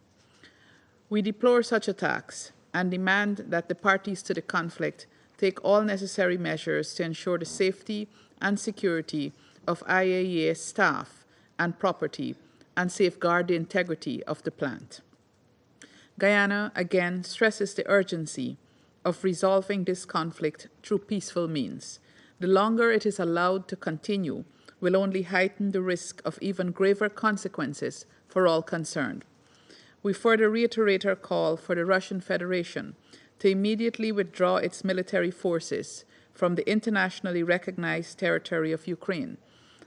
We deplore such attacks and demand that the parties to the conflict take all necessary measures to ensure the safety and security of IAEA staff and property and safeguard the integrity of the plant. Guyana again stresses the urgency of resolving this conflict through peaceful means. The longer it is allowed to continue will only heighten the risk of even graver consequences for all concerned. We further reiterate our call for the Russian Federation to immediately withdraw its military forces from the internationally recognized territory of Ukraine,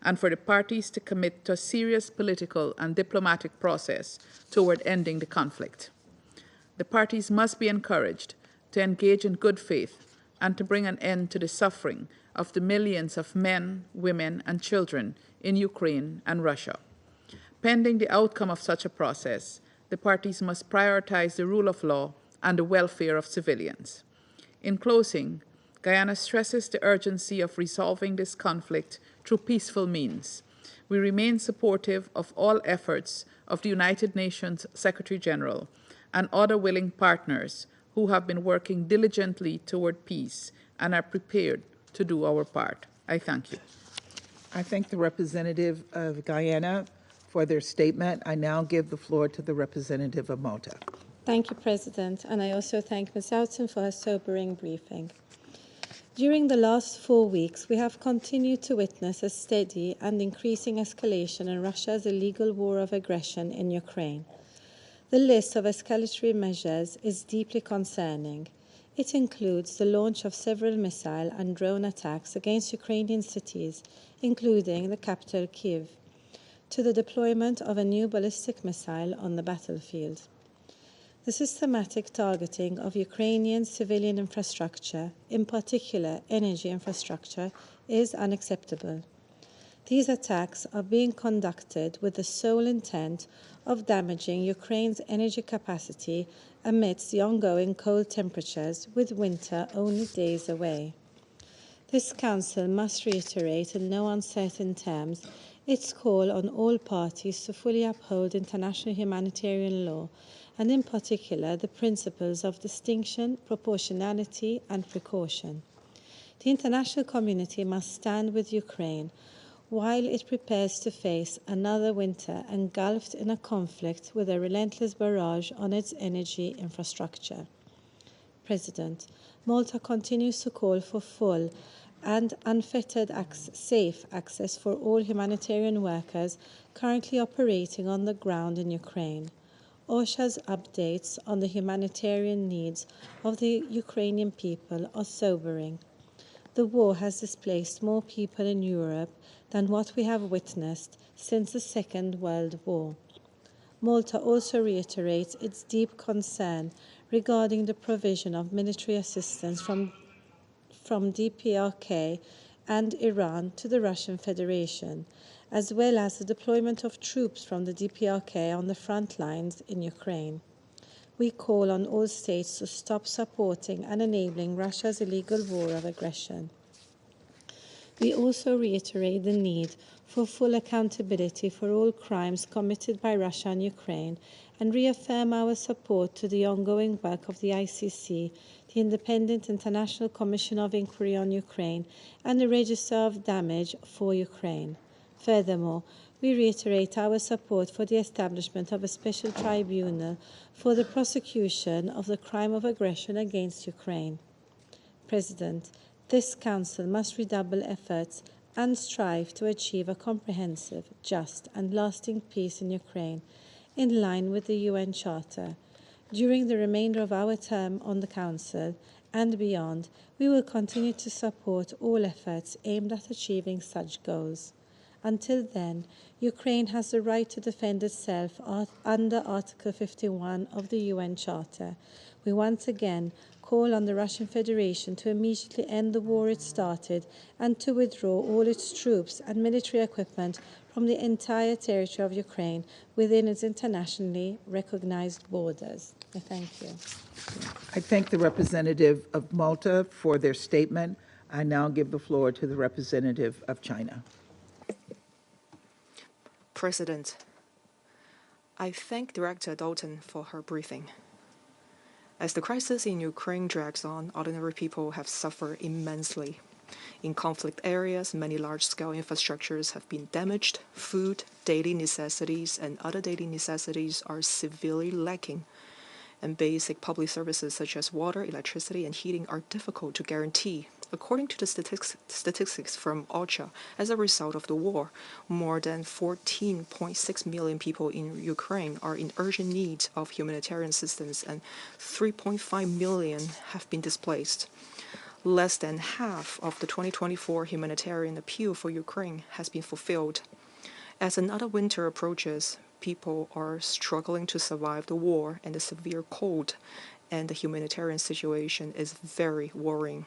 and for the parties to commit to a serious political and diplomatic process toward ending the conflict. The parties must be encouraged to engage in good faith and to bring an end to the suffering of the millions of men, women, and children in Ukraine and Russia. Pending the outcome of such a process, the parties must prioritize the rule of law and the welfare of civilians. In closing, Guyana stresses the urgency of resolving this conflict through peaceful means. We remain supportive of all efforts of the United Nations Secretary General and other willing partners who have been working diligently toward peace and are prepared to do our part. I thank you. I thank the representative of Guyana for their statement. I now give the floor to the representative of Malta. Thank you, President, and I also thank Ms. Houghton for her sobering briefing. During the last 4 weeks, we have continued to witness a steady and increasing escalation in Russia's illegal war of aggression in Ukraine. The list of escalatory measures is deeply concerning. It includes the launch of several missile and drone attacks against Ukrainian cities, including the capital Kyiv, to the deployment of a new ballistic missile on the battlefield. The systematic targeting of Ukrainian civilian infrastructure, in particular energy infrastructure, is unacceptable. These attacks are being conducted with the sole intent of damaging Ukraine's energy capacity amidst the ongoing cold temperatures, with winter only days away. This Council must reiterate in no uncertain terms its call on all parties to fully uphold international humanitarian law, and in particular the principles of distinction, proportionality, and precaution. The international community must stand with Ukraine while it prepares to face another winter engulfed in a conflict with a relentless barrage on its energy infrastructure. President, Malta continues to call for full and unfettered safe access for all humanitarian workers currently operating on the ground in Ukraine. OSHA's updates on the humanitarian needs of the Ukrainian people are sobering. the war has displaced more people in Europe than what we have witnessed since the Second World War. Malta also reiterates its deep concern regarding the provision of military assistance from DPRK and Iran to the Russian Federation, as well as the deployment of troops from the DPRK on the front lines in Ukraine. We call on all states to stop supporting and enabling Russia's illegal war of aggression. We also reiterate the need for full accountability for all crimes committed by Russia and Ukraine and reaffirm our support to the ongoing work of the ICC, the Independent International Commission of Inquiry on Ukraine, and the Register of Damage for Ukraine. Furthermore, we reiterate our support for the establishment of a special tribunal for the prosecution of the crime of aggression against Ukraine. President, this Council must redouble efforts and strive to achieve a comprehensive, just and lasting peace in Ukraine, in line with the UN Charter. During the remainder of our term on the Council and beyond, we will continue to support all efforts aimed at achieving such goals. Until then, Ukraine has the right to defend itself under Article 51 of the UN Charter. We once again call on the Russian Federation to immediately end the war it started and to withdraw all its troops and military equipment from the entire territory of Ukraine within its internationally recognized borders. I thank you. I thank the representative of Malta for their statement. I now give the floor to the representative of China. President, I thank Director Dalton for her briefing. As the crisis in Ukraine drags on, ordinary people have suffered immensely. In conflict areas, many large-scale infrastructures have been damaged. Food, daily necessities, and other daily necessities are severely lacking. And basic public services such as water, electricity, and heating are difficult to guarantee. According to the statistics from OCHA, as a result of the war, more than 14.6 million people in Ukraine are in urgent need of humanitarian assistance and 3.5 million have been displaced. Less than half of the 2024 humanitarian appeal for Ukraine has been fulfilled. As another winter approaches, people are struggling to survive the war and the severe cold, and the humanitarian situation is very worrying.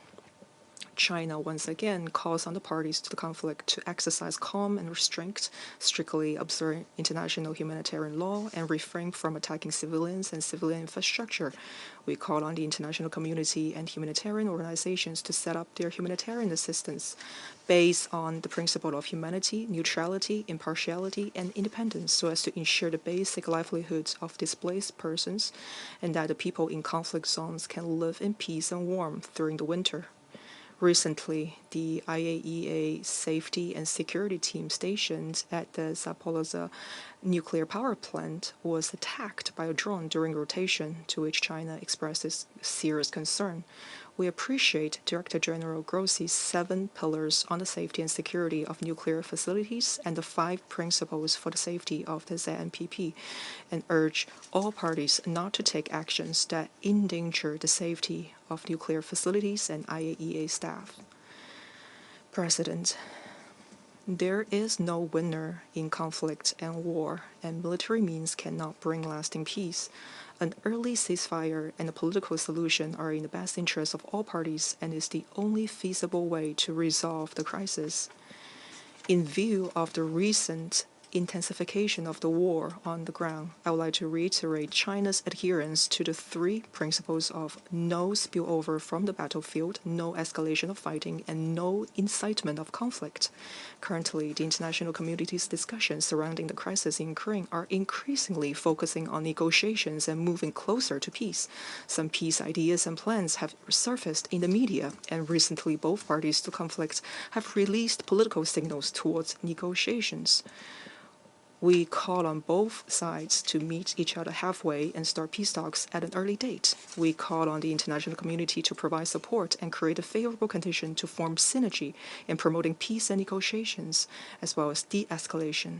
China once again calls on the parties to the conflict to exercise calm and restraint, strictly observe international humanitarian law, and refrain from attacking civilians and civilian infrastructure. We call on the international community and humanitarian organizations to set up their humanitarian assistance based on the principle of humanity, neutrality, impartiality, and independence so as to ensure the basic livelihoods of displaced persons and that the people in conflict zones can live in peace and warmth during the winter. Recently, the IAEA safety and security team stationed at the Zaporizhzhia nuclear power plant was attacked by a drone during rotation, to which China expresses serious concern. We appreciate Director General Grossi's 7 pillars on the safety and security of nuclear facilities and the 5 principles for the safety of the ZNPP, and urge all parties not to take actions that endanger the safety of nuclear facilities and IAEA staff. President, there is no winner in conflict and war, and military means cannot bring lasting peace. An early ceasefire and a political solution are in the best interest of all parties and is the only feasible way to resolve the crisis. In view of the recent intensification of the war on the ground, I would like to reiterate China's adherence to the 3 principles of no spillover from the battlefield, no escalation of fighting, and no incitement of conflict. Currently, the international community's discussions surrounding the crisis in Ukraine are increasingly focusing on negotiations and moving closer to peace. Some peace ideas and plans have surfaced in the media, and recently both parties to conflict have released political signals towards negotiations. We call on both sides to meet each other halfway and start peace talks at an early date. We call on the international community to provide support and create a favorable condition to form synergy in promoting peace and negotiations, as well as de-escalation.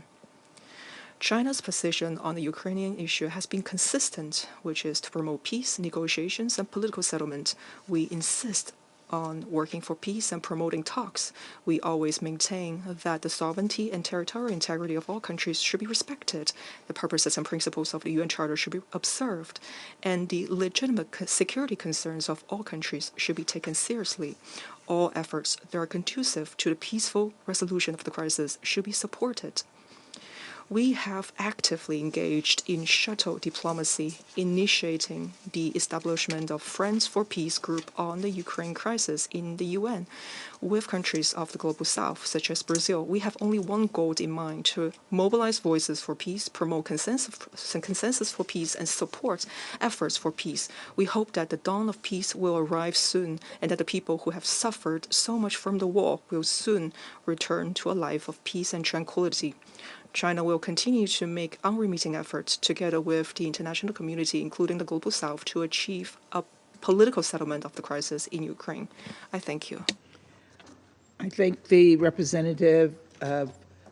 China's position on the Ukrainian issue has been consistent, which is to promote peace, negotiations, and political settlement. We insist on working for peace and promoting talks. We always maintain that the sovereignty and territorial integrity of all countries should be respected, the purposes and principles of the UN Charter should be observed, and the legitimate security concerns of all countries should be taken seriously. All efforts that are conducive to the peaceful resolution of the crisis should be supported. We have actively engaged in shuttle diplomacy, initiating the establishment of Friends for Peace group on the Ukraine crisis in the UN. With countries of the global south, such as Brazil, we have only one goal in mind: to mobilize voices for peace, promote consensus for peace, and support efforts for peace. We hope that the dawn of peace will arrive soon, and that the people who have suffered so much from the war will soon return to a life of peace and tranquility. China will continue to make unremitting efforts together with the international community, including the global south, to achieve a political settlement of the crisis in Ukraine. I thank you. I thank the representative of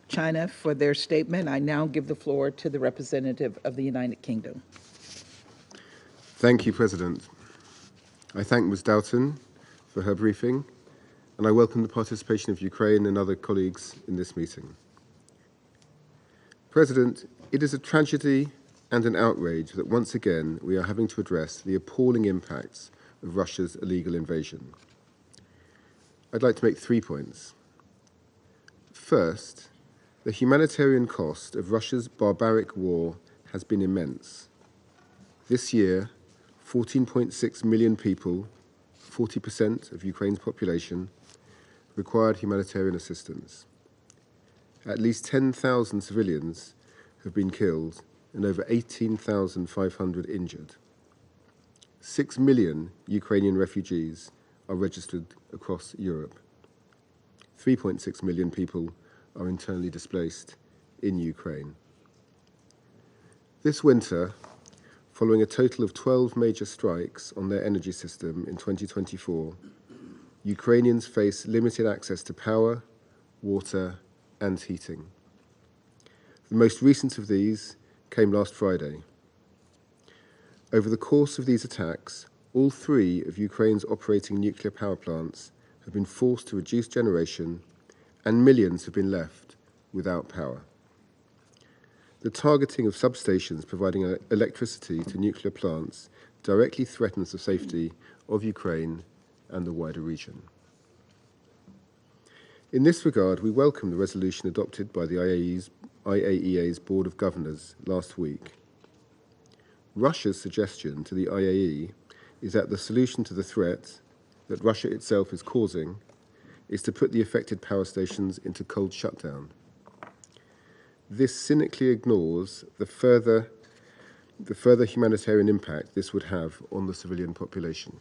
China for their statement. I now give the floor to the representative of the United Kingdom. Thank you, President. I thank Ms. Doughton for her briefing, and I welcome the participation of Ukraine and other colleagues in this meeting. President, it is a tragedy and an outrage that once again we are having to address the appalling impacts of Russia's illegal invasion. I'd like to make 3 points. First, the humanitarian cost of Russia's barbaric war has been immense. This year, 14.6 million people, 40% of Ukraine's population, required humanitarian assistance. At least 10,000 civilians have been killed and over 18,500 injured. 6 million Ukrainian refugees are registered across Europe. 3.6 million people are internally displaced in Ukraine. This winter, following a total of 12 major strikes on their energy system in 2024, Ukrainians face limited access to power, water, and heating. The most recent of these came last Friday. Over the course of these attacks, all 3 of Ukraine's operating nuclear power plants have been forced to reduce generation, and millions have been left without power. The targeting of substations providing electricity to nuclear plants directly threatens the safety of Ukraine and the wider region. In this regard, we welcome the resolution adopted by the IAEA's Board of Governors last week. Russia's suggestion to the IAEA is that the solution to the threat that Russia itself is causing is to put the affected power stations into cold shutdown. This cynically ignores the further humanitarian impact this would have on the civilian population.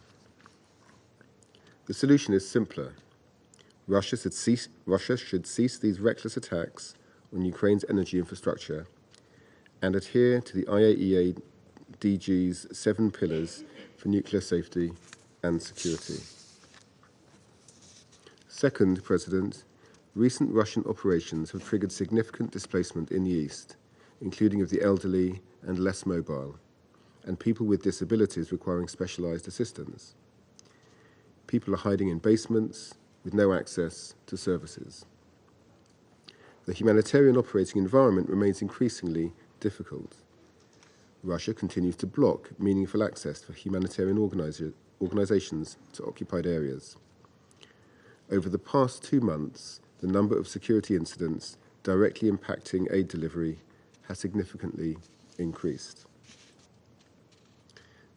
The solution is simpler. Russia should cease these reckless attacks on Ukraine's energy infrastructure and adhere to the IAEA DG's 7 pillars for nuclear safety and security. Second, President, recent Russian operations have triggered significant displacement in the east, including of the elderly and less mobile, and people with disabilities requiring specialized assistance. People are hiding in basements with no access to services. The humanitarian operating environment remains increasingly difficult. Russia continues to block meaningful access for humanitarian organizations to occupied areas. Over the past 2 months, the number of security incidents directly impacting aid delivery has significantly increased.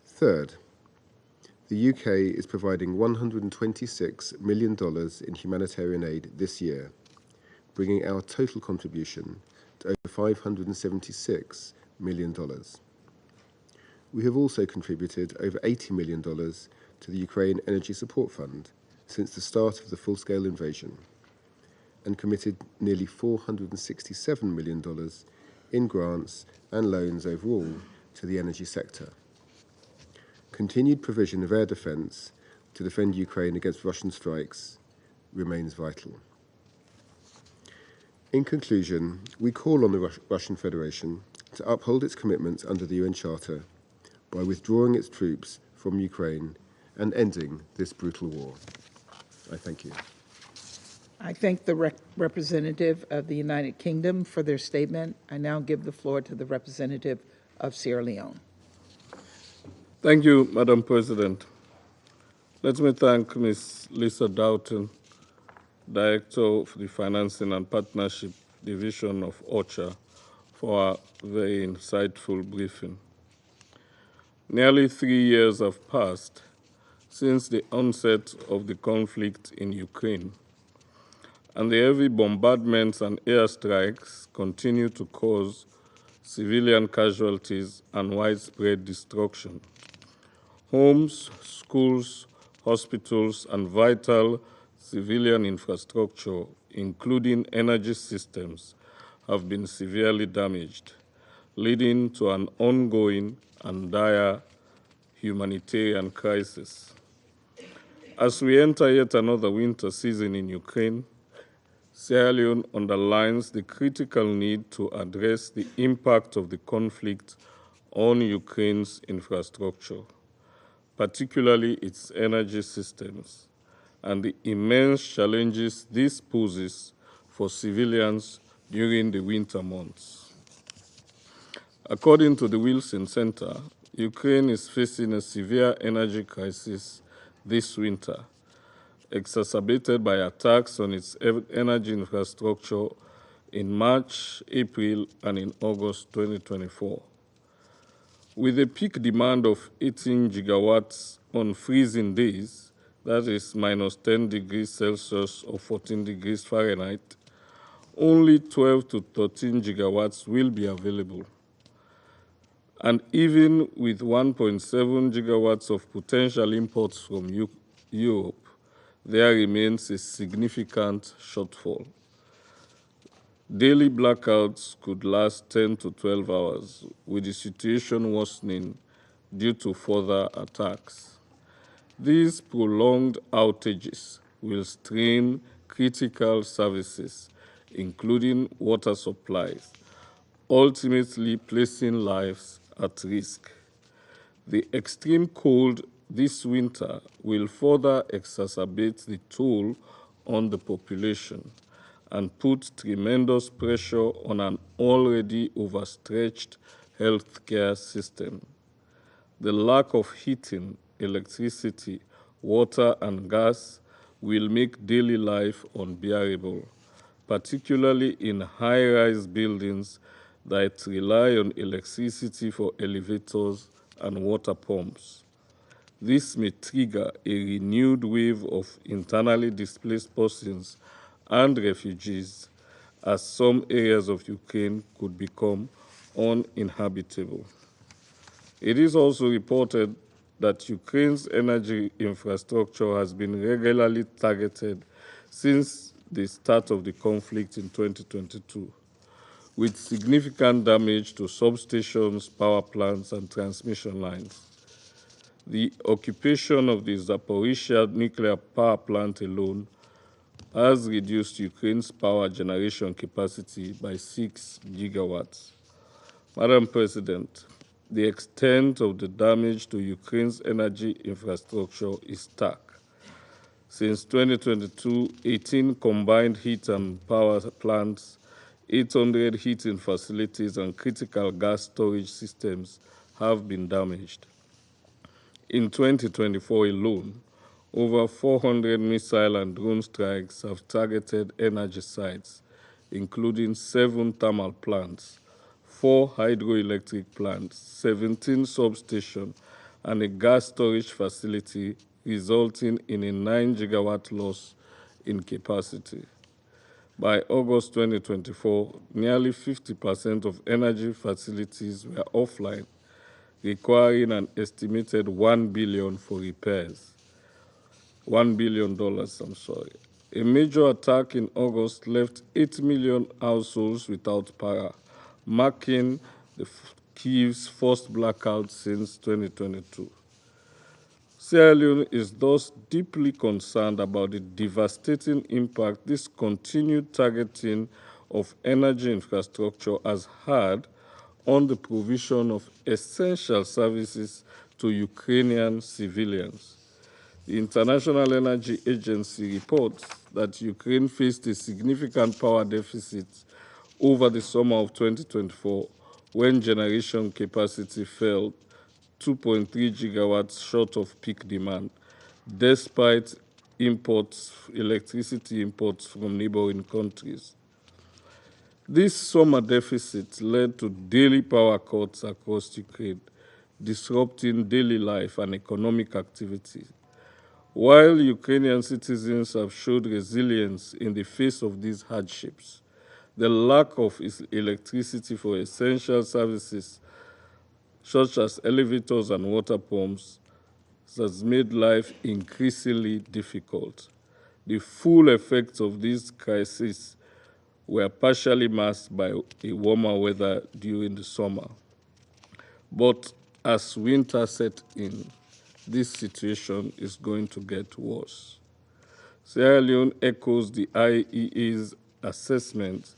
Third, the UK is providing $126 million in humanitarian aid this year, bringing our total contribution to over $576 million. We have also contributed over $80 million to the Ukraine Energy Support Fund since the start of the full-scale invasion, and committed nearly $467 million in grants and loans overall to the energy sector. Continued provision of air defence to defend Ukraine against Russian strikes remains vital. In conclusion, we call on the Russian Federation to uphold its commitments under the UN Charter by withdrawing its troops from Ukraine and ending this brutal war. I thank you. I thank the representative of the United Kingdom for their statement. I now give the floor to the representative of Sierra Leone. Thank you, Madam President. Let me thank Ms. Lisa Doughton, Director of the Financing and Partnership Division of OCHA, for a very insightful briefing. Nearly 3 years have passed since the onset of the conflict in Ukraine, and the heavy bombardments and airstrikes continue to cause civilian casualties and widespread destruction. Homes, schools, hospitals, and vital civilian infrastructure, including energy systems, have been severely damaged, leading to an ongoing and dire humanitarian crisis. As we enter yet another winter season in Ukraine, Sierra Leone underlines the critical need to address the impact of the conflict on Ukraine's infrastructure, particularly its energy systems, and the immense challenges this poses for civilians during the winter months. According to the Wilson Center, Ukraine is facing a severe energy crisis this winter, exacerbated by attacks on its energy infrastructure in March, April, and in August 2024. With a peak demand of 18 gigawatts on freezing days, that is minus 10 degrees Celsius or 14 degrees Fahrenheit, only 12 to 13 gigawatts will be available. And even with 1.7 gigawatts of potential imports from Europe, there remains a significant shortfall. Daily blackouts could last 10 to 12 hours, with the situation worsening due to further attacks. These prolonged outages will strain critical services, including water supplies, ultimately placing lives at risk. The extreme cold this winter will further exacerbate the toll on the population and put tremendous pressure on an already overstretched healthcare system. The lack of heating, electricity, water, and gas will make daily life unbearable, particularly in high-rise buildings that rely on electricity for elevators and water pumps. This may trigger a renewed wave of internally displaced persons and refugees, as some areas of Ukraine could become uninhabitable. It is also reported that Ukraine's energy infrastructure has been regularly targeted since the start of the conflict in 2022, with significant damage to substations, power plants, and transmission lines. The occupation of the Zaporizhzhia nuclear power plant alone has reduced Ukraine's power generation capacity by 6 gigawatts. Madam President, the extent of the damage to Ukraine's energy infrastructure is stark. Since 2022, 18 combined heat and power plants, 800 heating facilities, and critical gas storage systems have been damaged. In 2024 alone, over 400 missile and drone strikes have targeted energy sites, including 7 thermal plants, 4 hydroelectric plants, 17 substations, and a gas storage facility, resulting in a 9-gigawatt loss in capacity. By August 2024, nearly 50% of energy facilities were offline, requiring an estimated $1 billion for repairs. $1 billion, I'm sorry. A major attack in August left 8 million households without power, marking Kyiv's first blackout since 2022. Sierra Leone is thus deeply concerned about the devastating impact this continued targeting of energy infrastructure has had on the provision of essential services to Ukrainian civilians. The International Energy Agency reports that Ukraine faced a significant power deficit over the summer of 2024 when generation capacity fell 2.3 gigawatts short of peak demand, despite electricity imports from neighboring countries. This summer deficit led to daily power cuts across Ukraine, disrupting daily life and economic activity. While Ukrainian citizens have showed resilience in the face of these hardships, the lack of electricity for essential services such as elevators and water pumps has made life increasingly difficult. The full effects of this crisis were partially masked by a warmer weather during the summer. But as winter set in, this situation is going to get worse. Sierra Leone echoes the IEA's assessment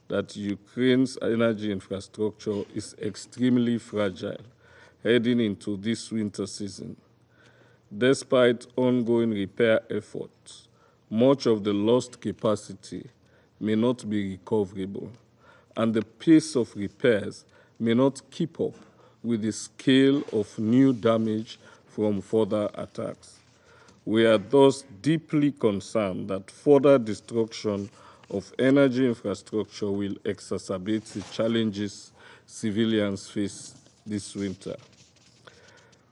that Ukraine's energy infrastructure is extremely fragile heading into this winter season. Despite ongoing repair efforts, much of the lost capacity may not be recoverable, and the pace of repairs may not keep up with the scale of new damage from further attacks. We are thus deeply concerned that further destruction of energy infrastructure will exacerbate the challenges civilians face this winter.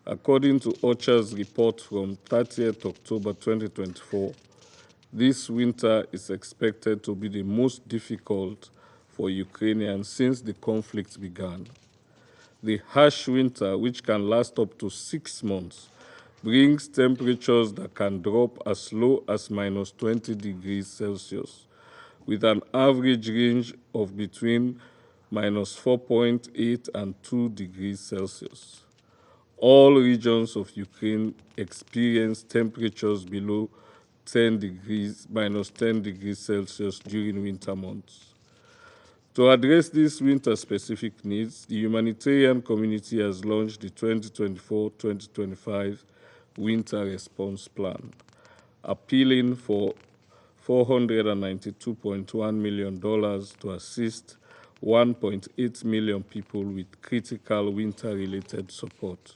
According to OCHA's report from 30th October 2024, this winter is expected to be the most difficult for Ukrainians since the conflict began. The harsh winter, which can last up to 6 months, brings temperatures that can drop as low as minus 20 degrees Celsius, with an average range of between minus 4.8 and 2 degrees Celsius. All regions of Ukraine experience temperatures below minus 10 degrees Celsius during winter months. To address these winter-specific needs, the humanitarian community has launched the 2024-2025 Winter Response Plan, appealing for $492.1 million to assist 1.8 million people with critical winter-related support.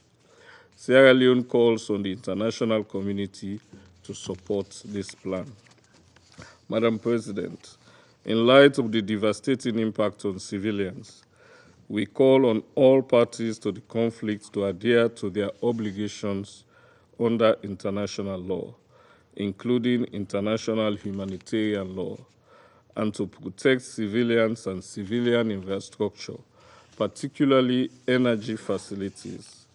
Sierra Leone calls on the international community to support this plan. Madam President, in light of the devastating impact on civilians, we call on all parties to the conflict to adhere to their obligations under international law, including international humanitarian law, and to protect civilians and civilian infrastructure, particularly energy facilities.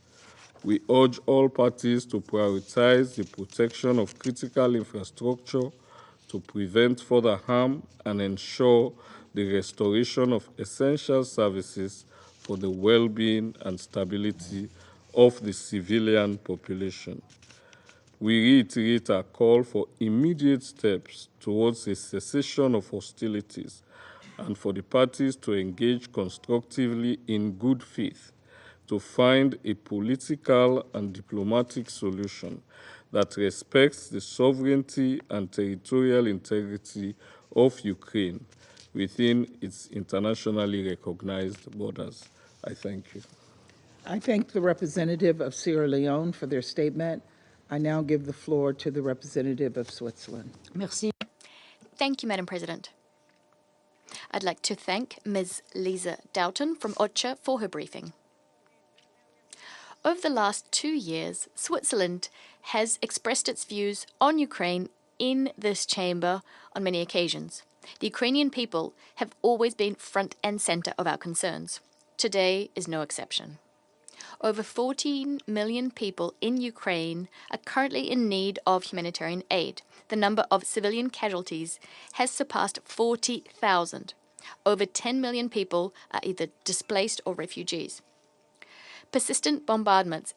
We urge all parties to prioritize the protection of critical infrastructure to prevent further harm and ensure the restoration of essential services for the well-being and stability of the civilian population. We reiterate our call for immediate steps towards a cessation of hostilities and for the parties to engage constructively in good faith to find a political and diplomatic solution that respects the sovereignty and territorial integrity of Ukraine within its internationally recognized borders. I thank you. I thank the representative of Sierra Leone for their statement. I now give the floor to the representative of Switzerland. Merci. Thank you, Madam President. I'd like to thank Ms. Lisa Doughton from OCHA for her briefing. Over the last 2 years, Switzerland has expressed its views on Ukraine in this chamber on many occasions. The Ukrainian people have always been front and center of our concerns. Today is no exception. Over 14 million people in Ukraine are currently in need of humanitarian aid. The number of civilian casualties has surpassed 40,000. Over 10 million people are either displaced or refugees. Persistent bombardments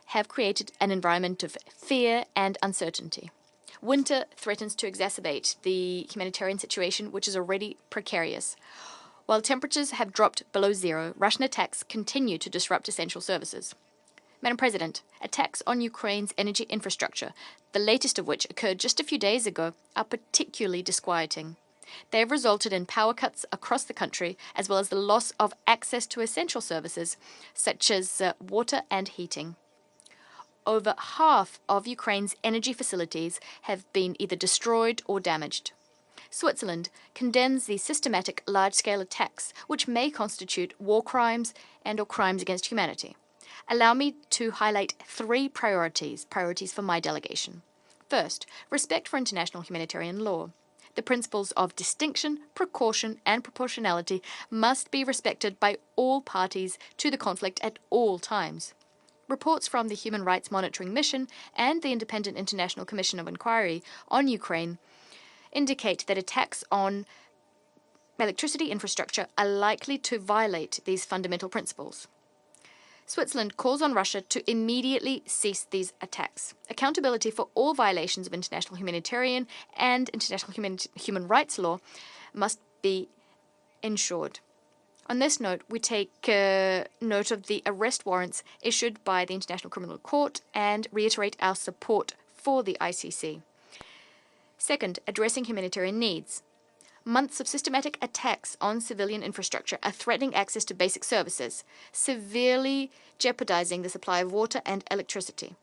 have created an environment of fear and uncertainty. Winter threatens to exacerbate the humanitarian situation, which is already precarious. While temperatures have dropped below zero, Russian attacks continue to disrupt essential services. Madam President, attacks on Ukraine's energy infrastructure, the latest of which occurred just a few days ago, are particularly disquieting. They have resulted in power cuts across the country, as well as the loss of access to essential services, such as water and heating. Over half of Ukraine's energy facilities have been either destroyed or damaged. Switzerland condemns these systematic large-scale attacks, which may constitute war crimes and/or crimes against humanity. Allow me to highlight three priorities for my delegation. First, respect for international humanitarian law. The principles of distinction, precaution, and proportionality must be respected by all parties to the conflict at all times. Reports from the Human Rights Monitoring Mission and the Independent International Commission of Inquiry on Ukraine indicate that attacks on electricity infrastructure are likely to violate these fundamental principles. Switzerland calls on Russia to immediately cease these attacks. Accountability for all violations of international humanitarian and international human rights law must be ensured. On this note, we take note of the arrest warrants issued by the International Criminal Court and reiterate our support for the ICC. Second, addressing humanitarian needs. Months of systematic attacks on civilian infrastructure are threatening access to basic services, severely jeopardizing the supply of water and electricity.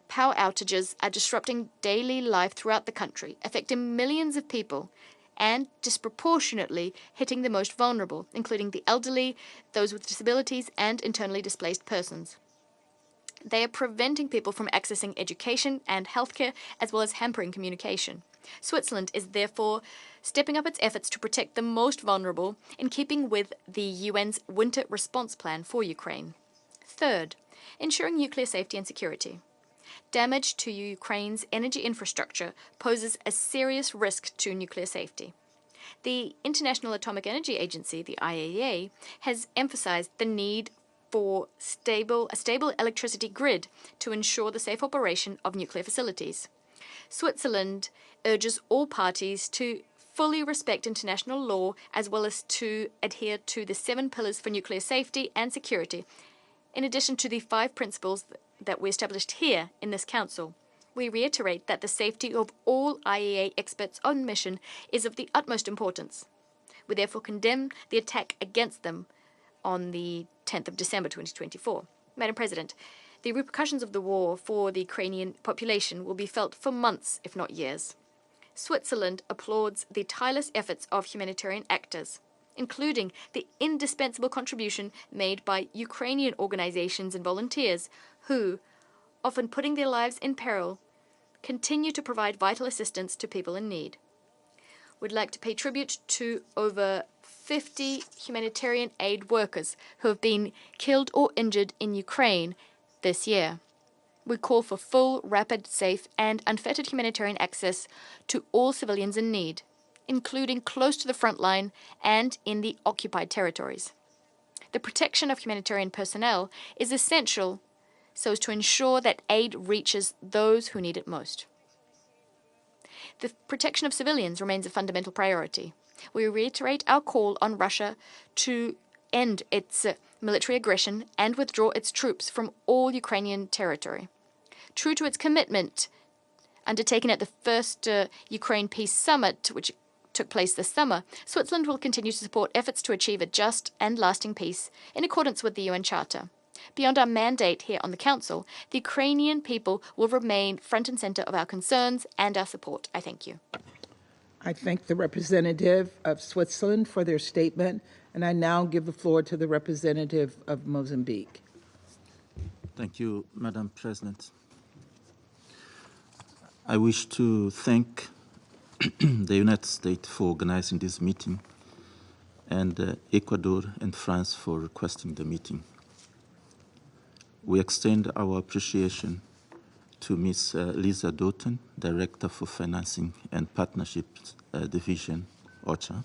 Power outages are disrupting daily life throughout the country, affecting millions of people, and disproportionately hitting the most vulnerable, including the elderly, those with disabilities, and internally displaced persons. They are preventing people from accessing education and healthcare, as well as hampering communication. Switzerland is therefore stepping up its efforts to protect the most vulnerable in keeping with the UN's Winter Response Plan for Ukraine. Third, ensuring nuclear safety and security. Damage to Ukraine's energy infrastructure poses a serious risk to nuclear safety. The International Atomic Energy Agency, the IAEA, has emphasized the need for a stable electricity grid to ensure the safe operation of nuclear facilities. Switzerland urges all parties to fully respect international law as well as to adhere to the 7 pillars for nuclear safety and security, in addition to the 5 principles that we established here in this Council. We reiterate that the safety of all IAEA experts on mission is of the utmost importance. We therefore condemn the attack against them on the 10th of December 2024. Madam President, the repercussions of the war for the Ukrainian population will be felt for months, if not years. Switzerland applauds the tireless efforts of humanitarian actors, including the indispensable contribution made by Ukrainian organizations and volunteers who, often putting their lives in peril, continue to provide vital assistance to people in need. We'd like to pay tribute to over 50 humanitarian aid workers who have been killed or injured in Ukraine this year. We call for full, rapid, safe, and unfettered humanitarian access to all civilians in need, including close to the front line and in the occupied territories. The protection of humanitarian personnel is essential so as to ensure that aid reaches those who need it most. The protection of civilians remains a fundamental priority. We reiterate our call on Russia to end its military aggression and withdraw its troops from all Ukrainian territory. True to its commitment undertaken at the first Ukraine Peace Summit, which took place this summer, Switzerland will continue to support efforts to achieve a just and lasting peace in accordance with the UN Charter. Beyond our mandate here on the Council, the Ukrainian people will remain front and center of our concerns and our support. I thank you. I thank the representative of Switzerland for their statement, and I now give the floor to the representative of Mozambique. Thank you, Madam President. I wish to thank the United States for organizing this meeting and Ecuador and France for requesting the meeting. We extend our appreciation to Ms. Lisa Doughton, Director for Financing and Partnerships Division, OCHA,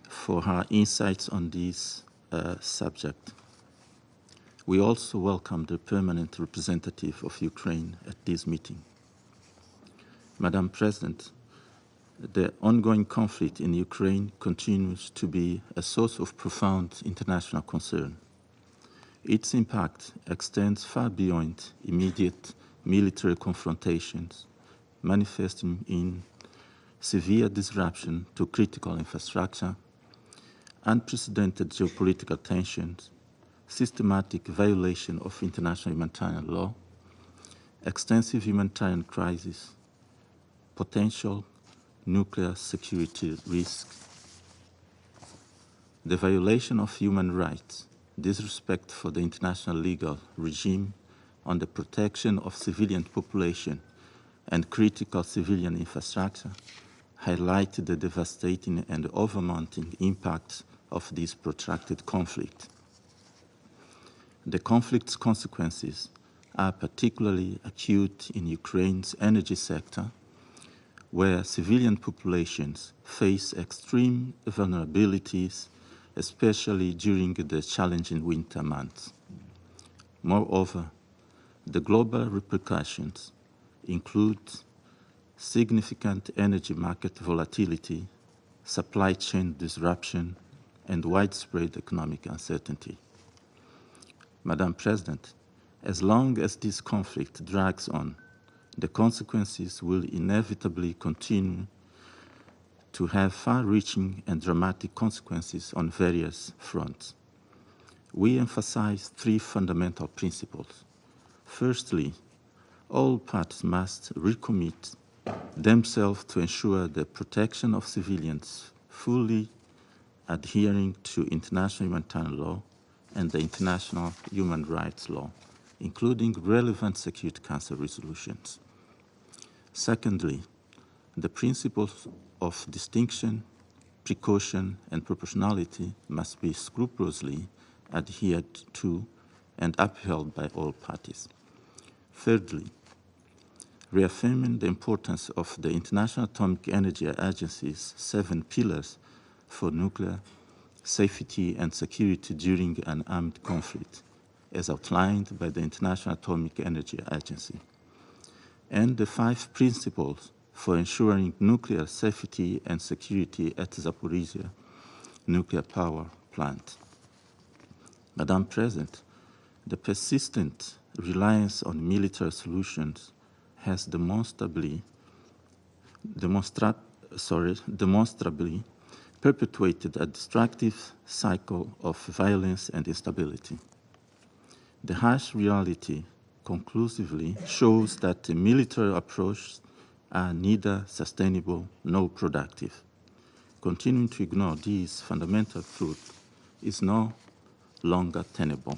for her insights on this subject. We also welcome the permanent representative of Ukraine at this meeting. Madam President, the ongoing conflict in Ukraine continues to be a source of profound international concern. Its impact extends far beyond immediate military confrontations, manifesting in severe disruption to critical infrastructure, unprecedented geopolitical tensions, systematic violation of international humanitarian law, extensive humanitarian crisis, potential nuclear security risk, the violation of human rights, disrespect for the international legal regime on the protection of civilian population and critical civilian infrastructure highlight the devastating and overmounting impacts of this protracted conflict. The conflict's consequences are particularly acute in Ukraine's energy sector, where civilian populations face extreme vulnerabilities, especially during the challenging winter months. Moreover, the global repercussions include significant energy market volatility, supply chain disruption, and widespread economic uncertainty. Madam President, as long as this conflict drags on, the consequences will inevitably continue to have far-reaching and dramatic consequences on various fronts. We emphasize three fundamental principles. Firstly, all parties must recommit themselves to ensure the protection of civilians, fully adhering to international humanitarian law and the international human rights law, including relevant Security Council resolutions. Secondly, the principles of distinction, precaution, and proportionality must be scrupulously adhered to and upheld by all parties. Thirdly, reaffirming the importance of the International Atomic Energy Agency's 7 pillars for nuclear safety and security during an armed conflict, as outlined by the International Atomic Energy Agency, and the 5 principles for ensuring nuclear safety and security at Zaporizhzhia nuclear power plant. Madam President, the persistent reliance on military solutions has demonstrably perpetuated a destructive cycle of violence and instability. The harsh reality conclusively shows that the military approaches are neither sustainable nor productive. Continuing to ignore these fundamental truths is no longer tenable.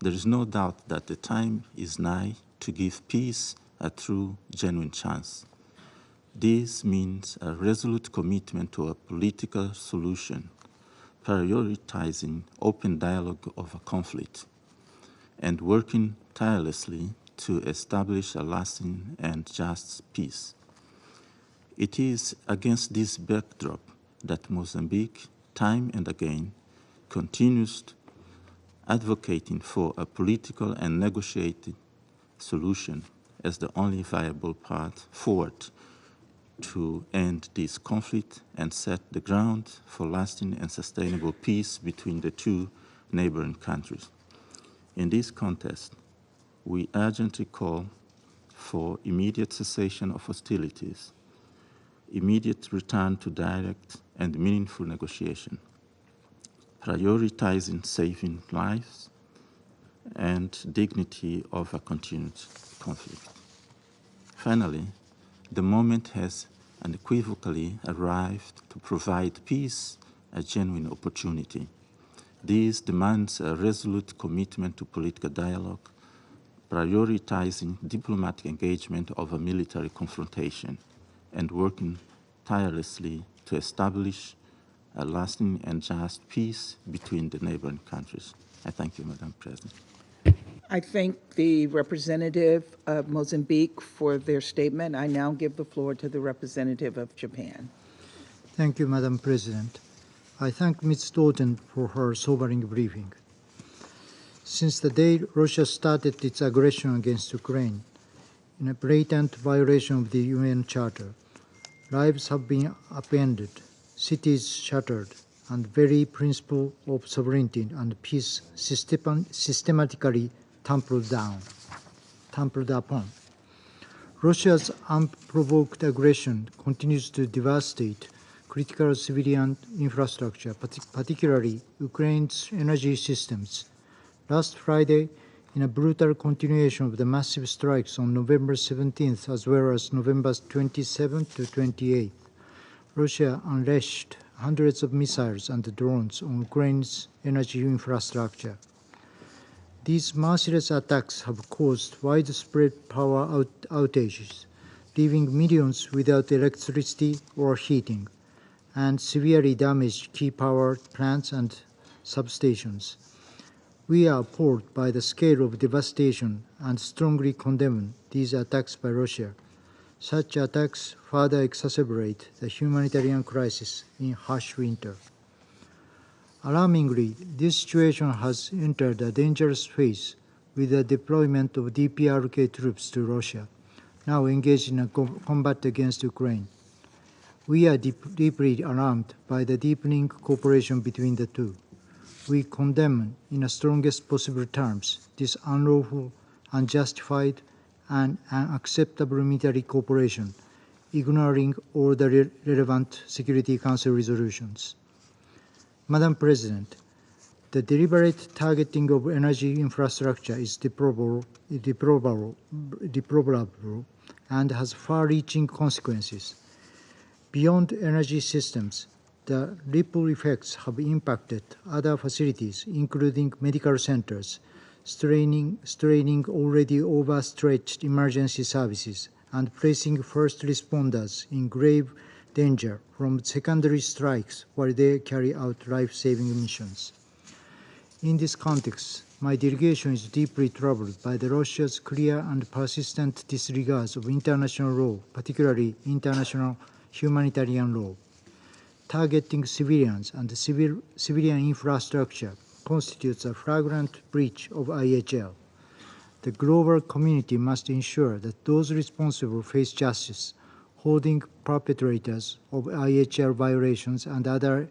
There is no doubt that the time is nigh to give peace a true, genuine chance. This means a resolute commitment to a political solution, prioritizing open dialogue over conflict, and working tirelessly to establish a lasting and just peace. It is against this backdrop that Mozambique, time and again, continues advocating for a political and negotiated solution as the only viable path forward to end this conflict and set the ground for lasting and sustainable peace between the two neighboring countries. In this context, we urgently call for immediate cessation of hostilities, immediate return to direct and meaningful negotiation, prioritizing saving lives and dignity over continued conflict. Finally, the moment has unequivocally arrived to provide peace a genuine opportunity. This demands a resolute commitment to political dialogue, prioritizing diplomatic engagement over military confrontation, and working tirelessly to establish a lasting and just peace between the neighboring countries. I thank you, Madam President. I thank the representative of Mozambique for their statement. I now give the floor to the representative of Japan. Thank you, Madam President. I thank Ms. Stoughton for her sobering briefing. Since the day Russia started its aggression against Ukraine, in a blatant violation of the UN Charter, lives have been upended, cities shattered, and very principle of sovereignty and peace systematically trampled upon. Russia's unprovoked aggression continues to devastate critical civilian infrastructure, particularly Ukraine's energy systems. Last Friday, in a brutal continuation of the massive strikes on November 17th as well as November 27th to 28th, Russia unleashed hundreds of missiles and drones on Ukraine's energy infrastructure. These merciless attacks have caused widespread power outages, leaving millions without electricity or heating, and severely damaged key power plants and substations. We are appalled by the scale of devastation and strongly condemn these attacks by Russia. Such attacks further exacerbate the humanitarian crisis in harsh winter. Alarmingly, this situation has entered a dangerous phase with the deployment of DPRK troops to Russia, now engaged in a combat against Ukraine. We are deeply alarmed by the deepening cooperation between the two. We condemn in the strongest possible terms this unlawful, unjustified, and unacceptable military cooperation, ignoring all the relevant Security Council resolutions. Madam President, the deliberate targeting of energy infrastructure is deplorable and has far-reaching consequences. Beyond energy systems, the ripple effects have impacted other facilities, including medical centers, straining already overstretched emergency services and placing first responders in grave danger from secondary strikes while they carry out life-saving missions. In this context, my delegation is deeply troubled by Russia's clear and persistent disregards of international law, particularly international humanitarian law. Targeting civilians and civilian infrastructure constitutes a flagrant breach of IHL. The global community must ensure that those responsible face justice, holding perpetrators of IHL violations and other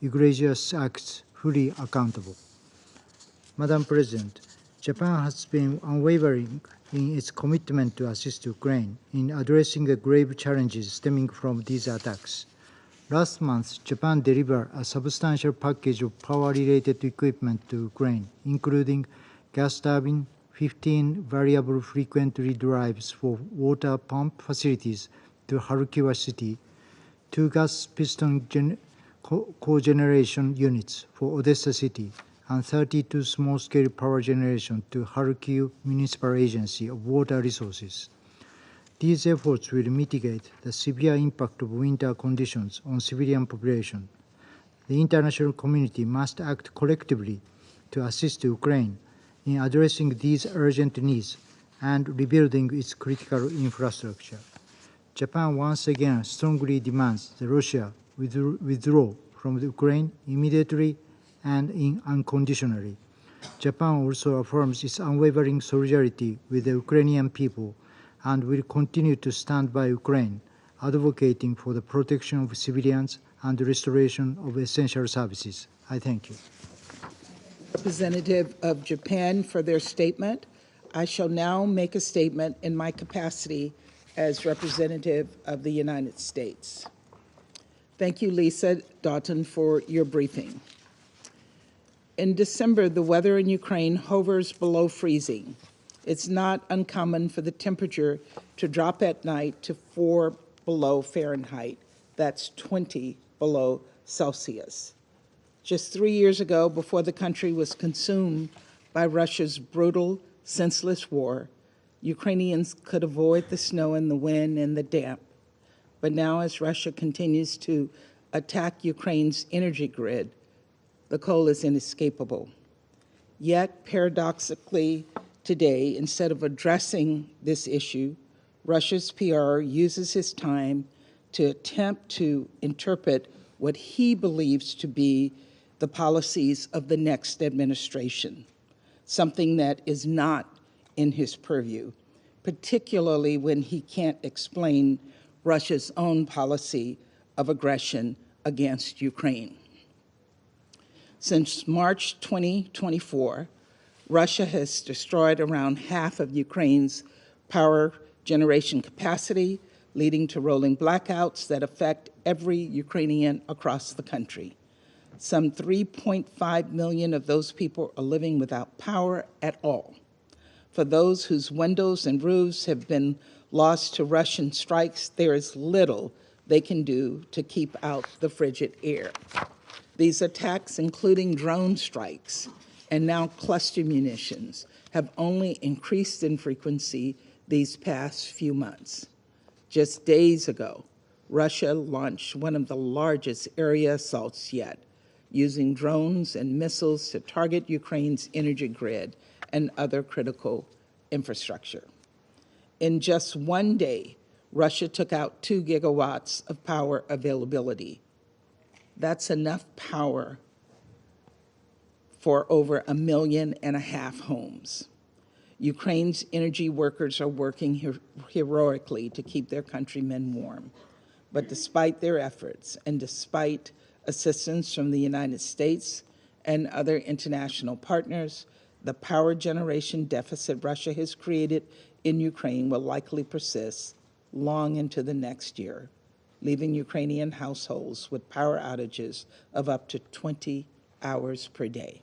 egregious acts fully accountable. Madam President, Japan has been unwavering in its commitment to assist Ukraine in addressing the grave challenges stemming from these attacks. Last month, Japan delivered a substantial package of power-related equipment to Ukraine, including gas turbine, 15 variable frequency drives for water pump facilities to Kharkiv city, 2 gas piston cogeneration units for Odessa city, and 32 small-scale power generation to Kharkiv Municipal Agency of Water Resources. These efforts will mitigate the severe impact of winter conditions on civilian population. The international community must act collectively to assist Ukraine in addressing these urgent needs and rebuilding its critical infrastructure. Japan once again strongly demands that Russia withdraw from Ukraine immediately and unconditionally. Japan also affirms its unwavering solidarity with the Ukrainian people and will continue to stand by Ukraine, advocating for the protection of civilians and the restoration of essential services. I thank you. Representative of Japan for their statement. I shall now make a statement in my capacity as representative of the United States. Thank you, Lisa Doughton, for your briefing. In December, the weather in Ukraine hovers below freezing. It's not uncommon for the temperature to drop at night to 4 below Fahrenheit. That's 20 below Celsius. Just 3 years ago, before the country was consumed by Russia's brutal, senseless war, Ukrainians could avoid the snow and the wind and the damp. But now, as Russia continues to attack Ukraine's energy grid, the cold is inescapable. Yet, paradoxically, today, instead of addressing this issue, Russia's PR uses his time to attempt to interpret what he believes to be the policies of the next administration, something that is not in his purview, particularly when he can't explain Russia's own policy of aggression against Ukraine. Since March 2024, Russia has destroyed around half of Ukraine's power generation capacity, leading to rolling blackouts that affect every Ukrainian across the country. Some 3.5 million of those people are living without power at all. For those whose windows and roofs have been lost to Russian strikes, there is little they can do to keep out the frigid air. These attacks, including drone strikes and now cluster munitions, have only increased in frequency these past few months. Just days ago, Russia launched one of the largest area assaults yet, using drones and missiles to target Ukraine's energy grid and other critical infrastructure. In just one day, Russia took out 2 gigawatts of power availability. That's enough power for over 1.5 million homes. Ukraine's energy workers are working heroically to keep their countrymen warm. But despite their efforts and despite assistance from the United States and other international partners, the power generation deficit Russia has created in Ukraine will likely persist long into the next year, leaving Ukrainian households with power outages of up to 20 hours per day.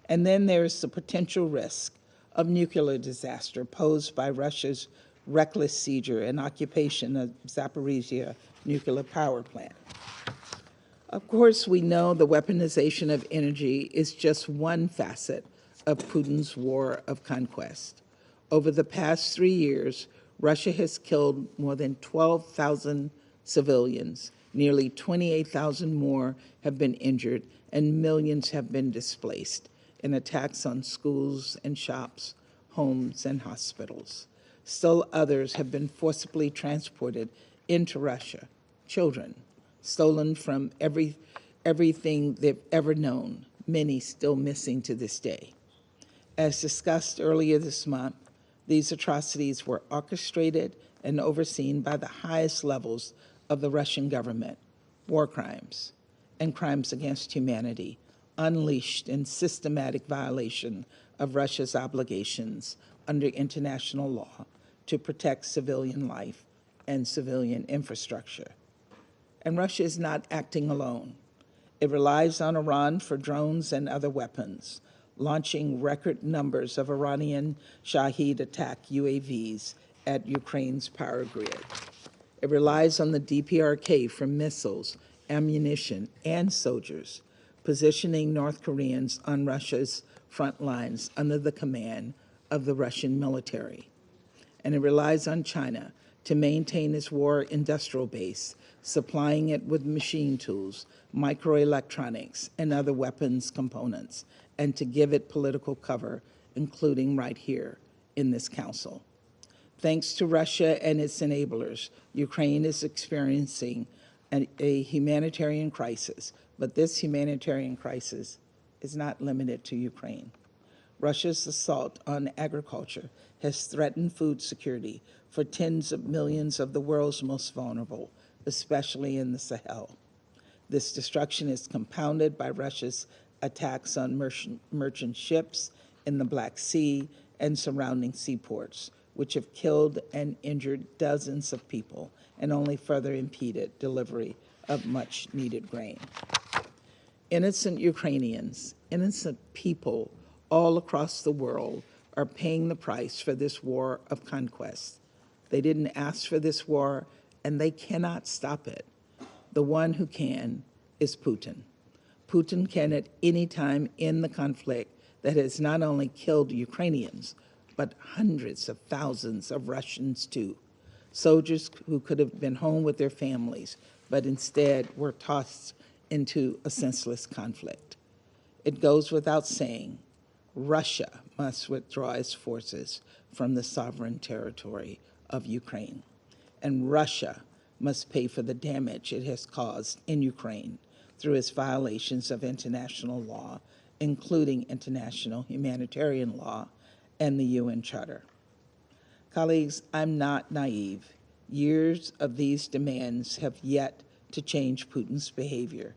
And then there is the potential risk of nuclear disaster posed by Russia's reckless seizure and occupation of Zaporizhia nuclear power plant. Of course, we know the weaponization of energy is just one facet of Putin's war of conquest. Over the past 3 years, Russia has killed more than 12,000 civilians, nearly 28,000 more have been injured, and millions have been displaced in attacks on schools and shops, homes and hospitals. Still others have been forcibly transported into Russia, children, stolen from everything they've ever known, many still missing to this day. As discussed earlier this month, these atrocities were orchestrated and overseen by the highest levels of the Russian government, war crimes and crimes against humanity, unleashed in systematic violation of Russia's obligations under international law to protect civilian life and civilian infrastructure. And Russia is not acting alone. It relies on Iran for drones and other weapons, launching record numbers of Iranian Shahed attack UAVs at Ukraine's power grid. It relies on the DPRK for missiles, ammunition, and soldiers, positioning North Koreans on Russia's front lines under the command of the Russian military. And it relies on China to maintain its war industrial base, supplying it with machine tools, microelectronics, and other weapons components, and to give it political cover, including right here in this council. Thanks to Russia and its enablers, Ukraine is experiencing a humanitarian crisis, but this humanitarian crisis is not limited to Ukraine. Russia's assault on agriculture has threatened food security for tens of millions of the world's most vulnerable, especially in the Sahel. This destruction is compounded by Russia's attacks on merchant ships in the Black Sea and surrounding seaports, which have killed and injured dozens of people and only further impeded delivery of much-needed grain. Innocent Ukrainians, innocent people all across the world are paying the price for this war of conquest. They didn't ask for this war, and they cannot stop it. The one who can is Putin. Putin can at any time end the conflict that has not only killed Ukrainians, but hundreds of thousands of Russians too. Soldiers who could have been home with their families, but instead were tossed into a senseless conflict. It goes without saying, Russia must withdraw its forces from the sovereign territory of Ukraine, and Russia must pay for the damage it has caused in Ukraine through its violations of international law, including international humanitarian law and the UN Charter. Colleagues, I'm not naive. Years of these demands have yet to change Putin's behavior.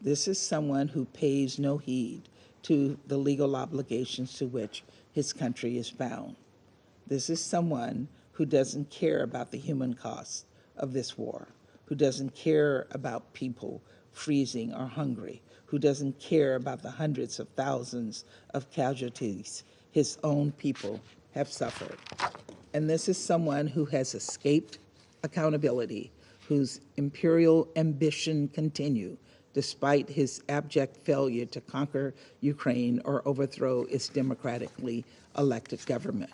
This is someone who pays no heed to the legal obligations to which his country is bound. This is someone who doesn't care about the human cost of this war, who doesn't care about people freezing or hungry, who doesn't care about the hundreds of thousands of casualties his own people have suffered. And this is someone who has escaped accountability, whose imperial ambition continue despite his abject failure to conquer Ukraine or overthrow its democratically elected government.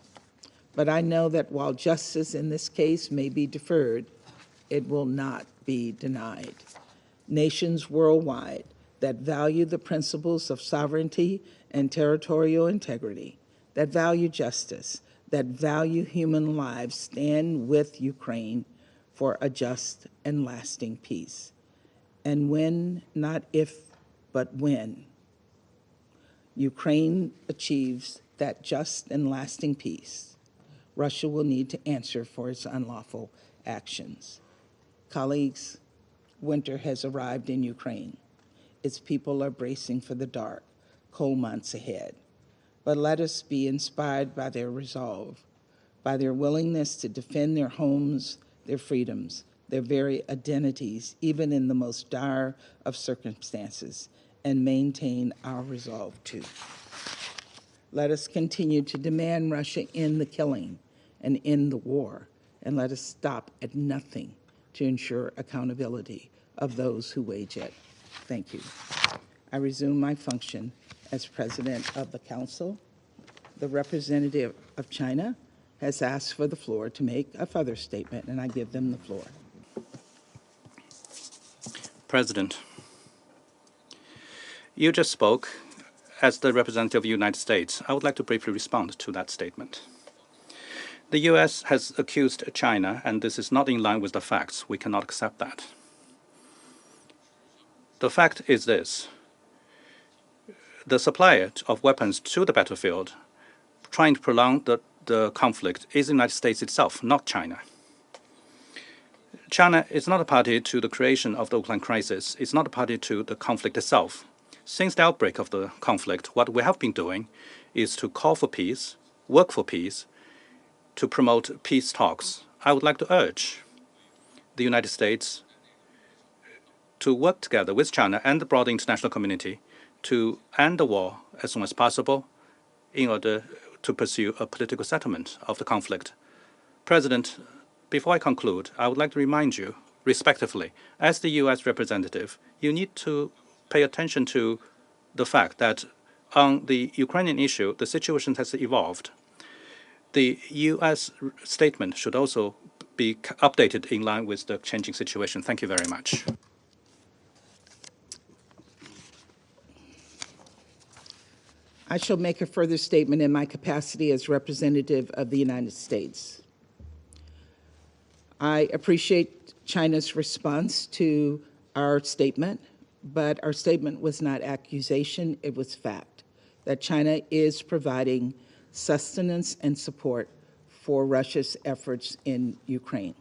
But I know that while justice in this case may be deferred, it will not be denied. Nations worldwide that value the principles of sovereignty and territorial integrity, that value justice, that value human lives, stand with Ukraine for a just and lasting peace. And when, not if, but when, Ukraine achieves that just and lasting peace, Russia will need to answer for its unlawful actions. Colleagues, winter has arrived in Ukraine. Its people are bracing for the dark, cold months ahead. But let us be inspired by their resolve, by their willingness to defend their homes, their freedoms, their very identities, even in the most dire of circumstances, and maintain our resolve too. Let us continue to demand Russia end the killing and end the war, and let us stop at nothing to ensure accountability of those who wage it. Thank you. I resume my function as President of the Council. The representative of China has asked for the floor to make a further statement, and I give them the floor. President, you just spoke as the representative of the United States. I would like to briefly respond to that statement. The U.S. has accused China, and this is not in line with the facts. We cannot accept that. The fact is this. The supplier of weapons to the battlefield, trying to prolong the conflict, is the United States itself, not China. China is not a party to the creation of the Ukraine crisis. It's not a party to the conflict itself. Since the outbreak of the conflict, what we have been doing is to call for peace, work for peace, to promote peace talks. I would like to urge the United States to work together with China and the broader international community to end the war as soon as possible in order to pursue a political settlement of the conflict. President, before I conclude, I would like to remind you, respectively, as the U.S. representative, you need to pay attention to the fact that on the Ukrainian issue, the situation has evolved. The U.S. statement should also be updated in line with the changing situation. Thank you very much. I shall make a further statement in my capacity as representative of the United States. I appreciate China's response to our statement, but our statement was not accusation, it was fact, that China is providing sustenance and support for Russia's efforts in Ukraine.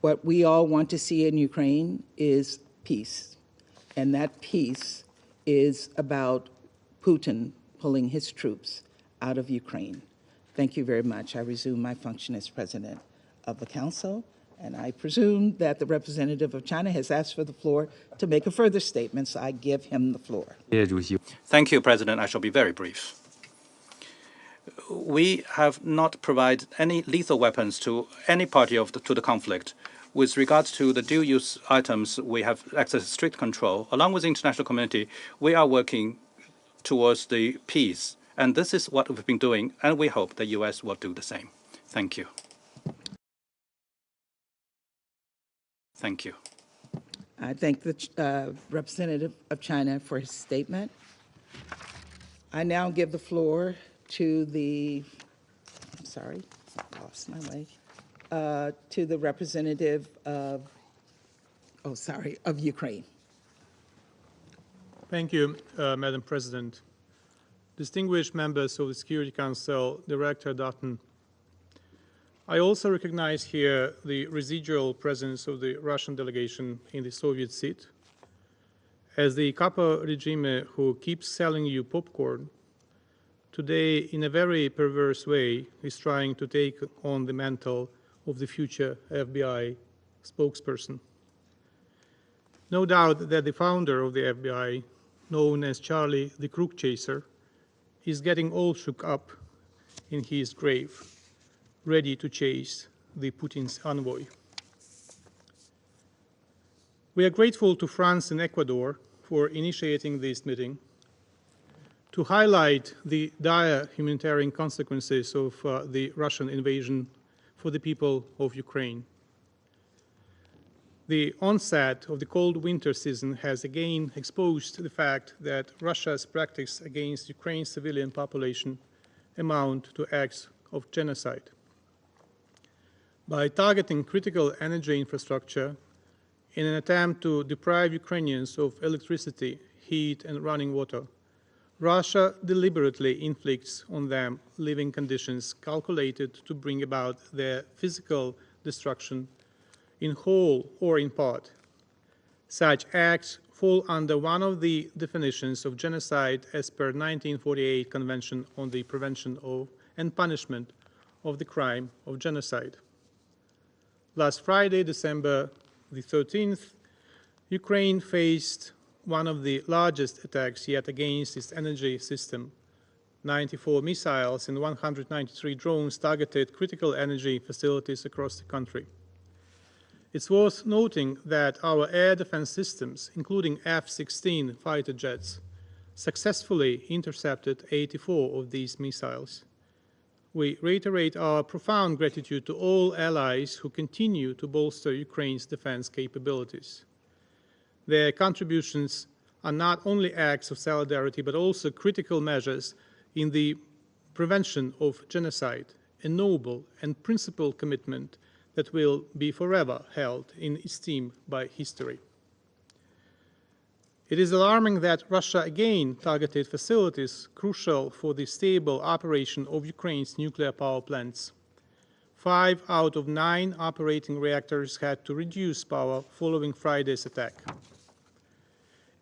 What we all want to see in Ukraine is peace, and that peace is about Putin pulling his troops out of Ukraine. Thank you very much. I resume my function as President of the Council, and I presume that the representative of China has asked for the floor to make a further statement, so I give him the floor. Thank you, President. I shall be very brief. We have not provided any lethal weapons to any party to the conflict. With regards to the dual-use items, we have exercised strict control. Along with the international community, we are working towards the peace, and this is what we've been doing, and we hope the U.S. will do the same. Thank you. Thank you. I thank the representative of China for his statement. I now give the floor to the, lost my way, to the representative of, of Ukraine. Thank you, Madam President. Distinguished members of the Security Council, Director Dutton, I also recognize here the residual presence of the Russian delegation in the Soviet seat. as the capo regime who keeps selling you popcorn, today, in a very perverse way, is trying to take on the mantle of the future FBI spokesperson. No doubt that the founder of the FBI, known as Charlie the Crook Chaser, is getting all shook up in his grave, ready to chase the Putin's envoy. We are grateful to France and Ecuador for initiating this meeting to highlight the dire humanitarian consequences of the Russian invasion for the people of Ukraine. The onset of the cold winter season has again exposed the fact that Russia's practice against Ukraine's civilian population amount to acts of genocide. By targeting critical energy infrastructure in an attempt to deprive Ukrainians of electricity, heat, and running water, Russia deliberately inflicts on them living conditions calculated to bring about their physical destruction in whole or in part. Such acts fall under one of the definitions of genocide as per 1948 Convention on the Prevention of and Punishment of the Crime of Genocide. Last Friday, December the 13th, Ukraine faced one of the largest attacks yet against its energy system. 94 missiles and 193 drones targeted critical energy facilities across the country. It's worth noting that our air defense systems, including F-16 fighter jets, successfully intercepted 84 of these missiles. We reiterate our profound gratitude to all allies who continue to bolster Ukraine's defense capabilities. Their contributions are not only acts of solidarity, but also critical measures in the prevention of genocide, a noble and principled commitment that will be forever held in esteem by history. It is alarming that Russia again targeted facilities crucial for the stable operation of Ukraine's nuclear power plants. 5 out of 9 operating reactors had to reduce power following Friday's attack.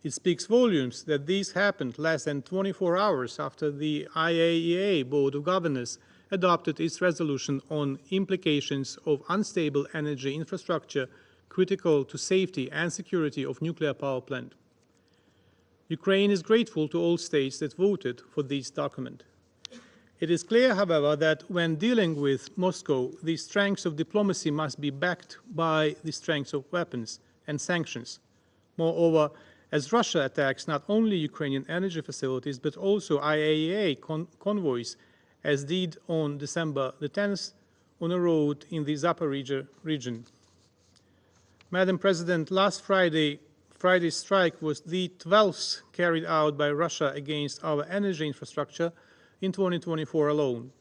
It speaks volumes that this happened less than 24 hours after the IAEA Board of Governors adopted its resolution on implications of unstable energy infrastructure critical to safety and security of nuclear power plant. Ukraine is grateful to all states that voted for this document. It is clear, however, that when dealing with Moscow, the strengths of diplomacy must be backed by the strengths of weapons and sanctions. Moreover, as Russia attacks not only Ukrainian energy facilities, but also IAEA convoys, as did on December the 10th on a road in the Zaporizhzhia region. Madam President, last Friday's strike was the 12th carried out by Russia against our energy infrastructure in 2024 alone.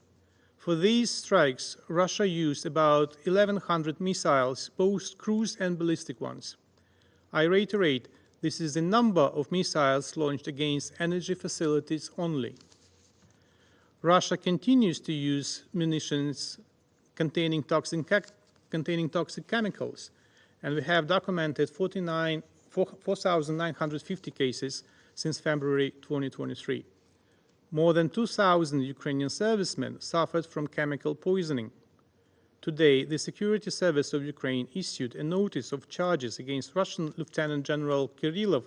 For these strikes, Russia used about 1,100 missiles, both cruise and ballistic ones. I reiterate, this is the number of missiles launched against energy facilities only. Russia continues to use munitions containing toxic chemicals, and we have documented 4,950 cases since February 2023. More than 2,000 Ukrainian servicemen suffered from chemical poisoning. Today, the Security Service of Ukraine issued a notice of charges against Russian Lieutenant General Kirillov,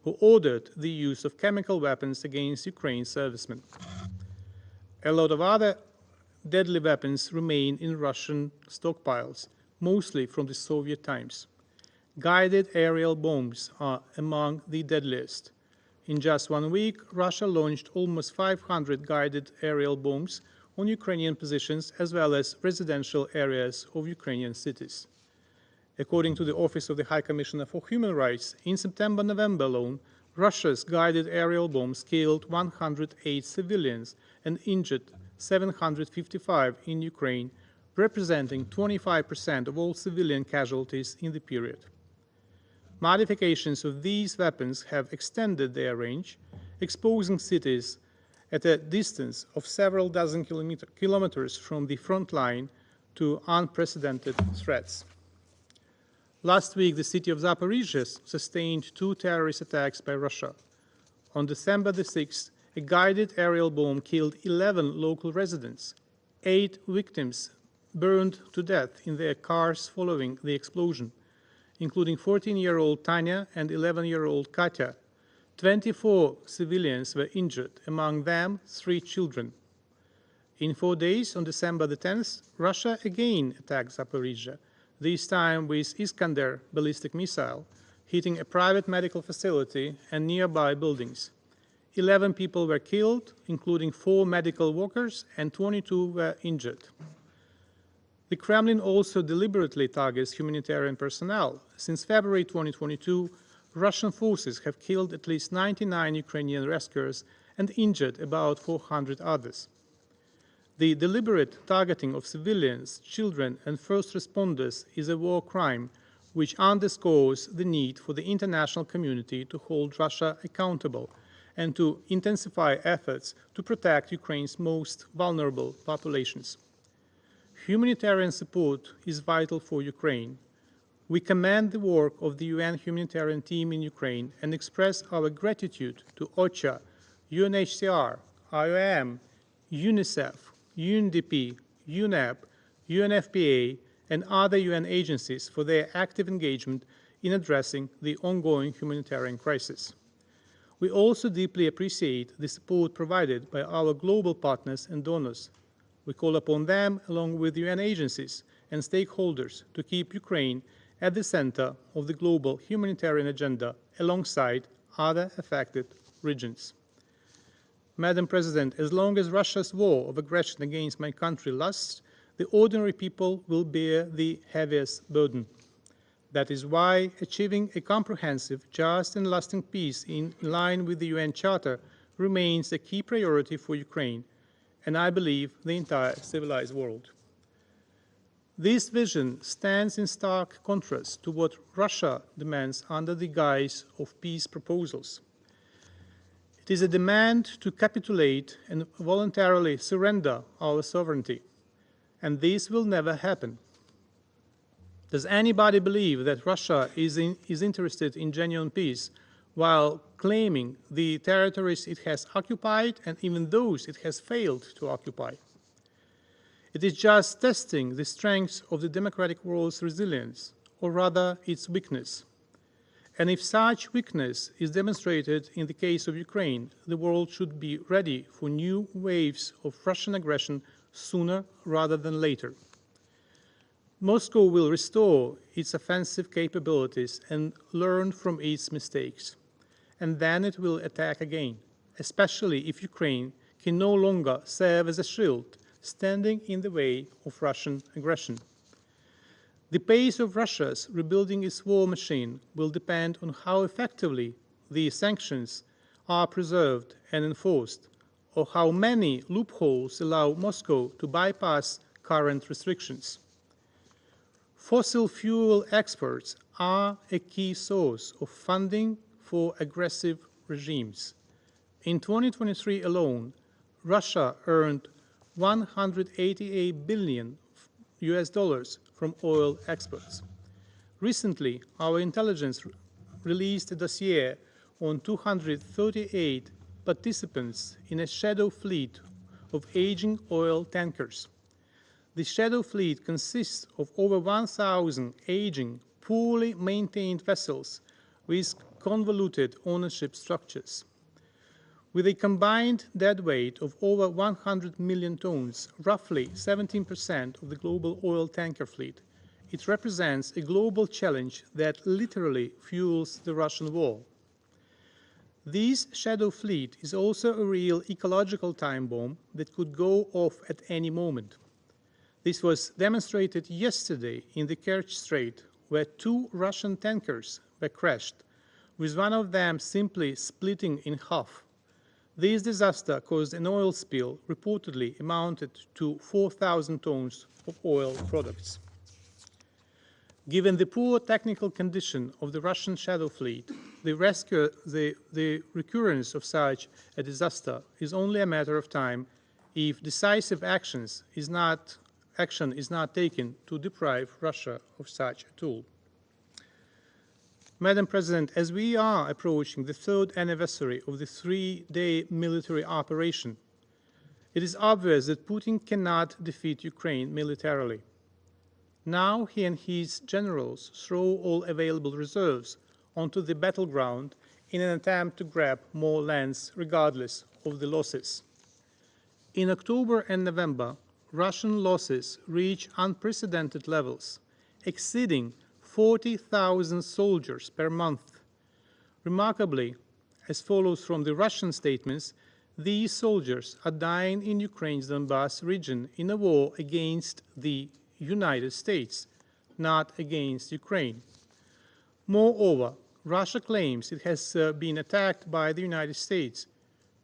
who ordered the use of chemical weapons against Ukraine servicemen. A lot of other deadly weapons remain in Russian stockpiles, mostly from the Soviet times. Guided aerial bombs are among the deadliest. In just 1 week, Russia launched almost 500 guided aerial bombs on Ukrainian positions as well as residential areas of Ukrainian cities. According to the Office of the High Commissioner for Human Rights, in September-November alone, Russia's guided aerial bombs killed 108 civilians and injured 755 in Ukraine, representing 25% of all civilian casualties in the period. Modifications of these weapons have extended their range, exposing cities at a distance of several dozen kilometers from the front line to unprecedented threats. Last week, the city of Zaporizhzhia sustained 2 terrorist attacks by Russia. On December the 6th, a guided aerial bomb killed 11 local residents. 8 victims burned to death in their cars following the explosion, including 14-year-old Tanya and 11-year-old Katya. 24 civilians were injured, among them 3 children. In 4 days, on December the 10th, Russia again attacked Zaporizhzhia, this time with Iskander ballistic missile, hitting a private medical facility and nearby buildings. 11 people were killed, including 4 medical workers, and 22 were injured. The Kremlin also deliberately targets humanitarian personnel. Since February 2022, Russian forces have killed at least 99 Ukrainian rescuers and injured about 400 others. The deliberate targeting of civilians, children, and first responders is a war crime, which underscores the need for the international community to hold Russia accountable and to intensify efforts to protect Ukraine's most vulnerable populations. Humanitarian support is vital for Ukraine. We commend the work of the UN humanitarian team in Ukraine and express our gratitude to OCHA, UNHCR, IOM, UNICEF, UNDP, UNEP, UNFPA, and other UN agencies for their active engagement in addressing the ongoing humanitarian crisis. We also deeply appreciate the support provided by our global partners and donors. We call upon them, along with UN agencies and stakeholders, to keep Ukraine at the center of the global humanitarian agenda alongside other affected regions. Madam President, as long as Russia's war of aggression against my country lasts, the ordinary people will bear the heaviest burden. That is why achieving a comprehensive, just and lasting peace in line with the UN Charter remains a key priority for Ukraine, and I believe the entire civilized world. This vision stands in stark contrast to what Russia demands under the guise of peace proposals. It is a demand to capitulate and voluntarily surrender our sovereignty, and this will never happen. Does anybody believe that Russia is interested in genuine peace while claiming the territories it has occupied and even those it has failed to occupy? It is just testing the strength of the democratic world's resilience, or rather its weakness. And if such weakness is demonstrated in the case of Ukraine, the world should be ready for new waves of Russian aggression sooner rather than later. Moscow will restore its offensive capabilities and learn from its mistakes. And then it will attack again, especially if Ukraine can no longer serve as a shield standing in the way of Russian aggression. The pace of Russia's rebuilding its war machine will depend on how effectively the sanctions are preserved and enforced, or how many loopholes allow Moscow to bypass current restrictions. Fossil fuel exports are a key source of funding for aggressive regimes. In 2023 alone, Russia earned $188 billion from oil exports. Recently, our intelligence released a dossier on 238 participants in a shadow fleet of aging oil tankers. The shadow fleet consists of over 1,000 aging, poorly maintained vessels with convoluted ownership structures. With a combined deadweight of over 100 million tons, roughly 17% of the global oil tanker fleet, it represents a global challenge that literally fuels the Russian war. This shadow fleet is also a real ecological time bomb that could go off at any moment. This was demonstrated yesterday in the Kerch Strait, where 2 Russian tankers were crashed, with one of them simply splitting in half. This disaster caused an oil spill reportedly amounted to 4,000 tons of oil products. Given the poor technical condition of the Russian shadow fleet, the recurrence of such a disaster is only a matter of time if decisive action is not taken to deprive Russia of such a tool. Madam President, as we are approaching the 3rd anniversary of the 3-day military operation, it is obvious that Putin cannot defeat Ukraine militarily. Now he and his generals throw all available reserves onto the battleground in an attempt to grab more lands regardless of the losses. In October and November, Russian losses reach unprecedented levels, exceeding 40,000 soldiers per month. Remarkably, as follows from the Russian statements, these soldiers are dying in Ukraine's Donbass region in a war against the United States, not against Ukraine. Moreover, Russia claims it has been attacked by the United States.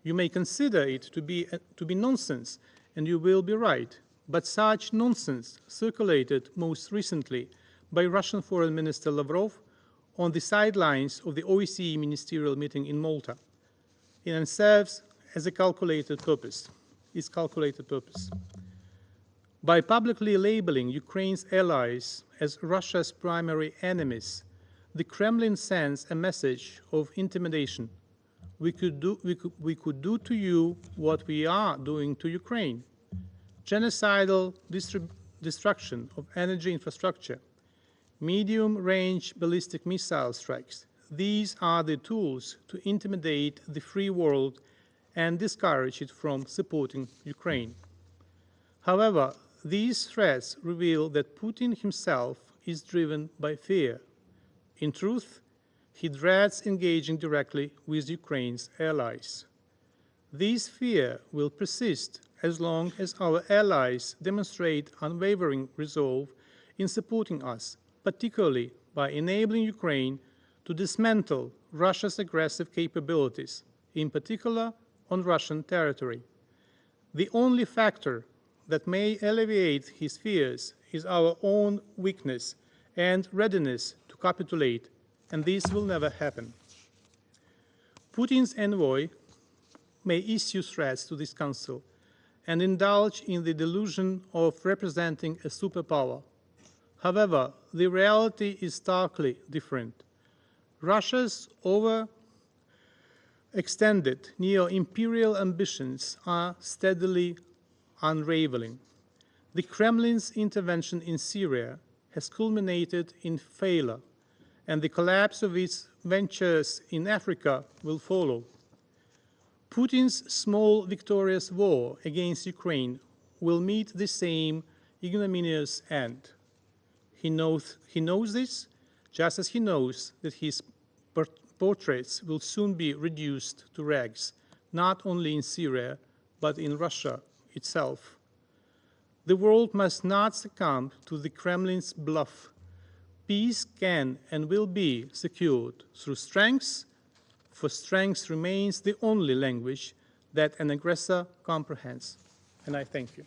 You may consider it to be nonsense, and you will be right, but such nonsense circulated most recently by Russian Foreign Minister Lavrov on the sidelines of the OSCE ministerial meeting in Malta, and serves as a calculated purpose. By publicly labeling Ukraine's allies as Russia's primary enemies, the Kremlin sends a message of intimidation. We could do to you what we are doing to Ukraine: genocidal destruction of energy infrastructure, medium-range ballistic missile strikes. These are the tools to intimidate the free world and discourage it from supporting Ukraine. However, these threats reveal that Putin himself is driven by fear. In truth, he dreads engaging directly with Ukraine's allies. This fear will persist as long as our allies demonstrate unwavering resolve in supporting us, particularly by enabling Ukraine to dismantle Russia's aggressive capabilities, in particular on Russian territory. The only factor that may alleviate his fears is our own weakness and readiness to capitulate, and this will never happen. Putin's envoy may issue threats to this Council and indulge in the delusion of representing a superpower. However, the reality is starkly different. Russia's overextended neo-imperial ambitions are steadily unraveling. The Kremlin's intervention in Syria has culminated in failure, and the collapse of its ventures in Africa will follow. Putin's small victorious war against Ukraine will meet the same ignominious end. He knows this, just as he knows that his portraits will soon be reduced to rags, not only in Syria, but in Russia itself. The world must not succumb to the Kremlin's bluff. Peace can and will be secured through strength, for strength remains the only language that an aggressor comprehends. And I thank you.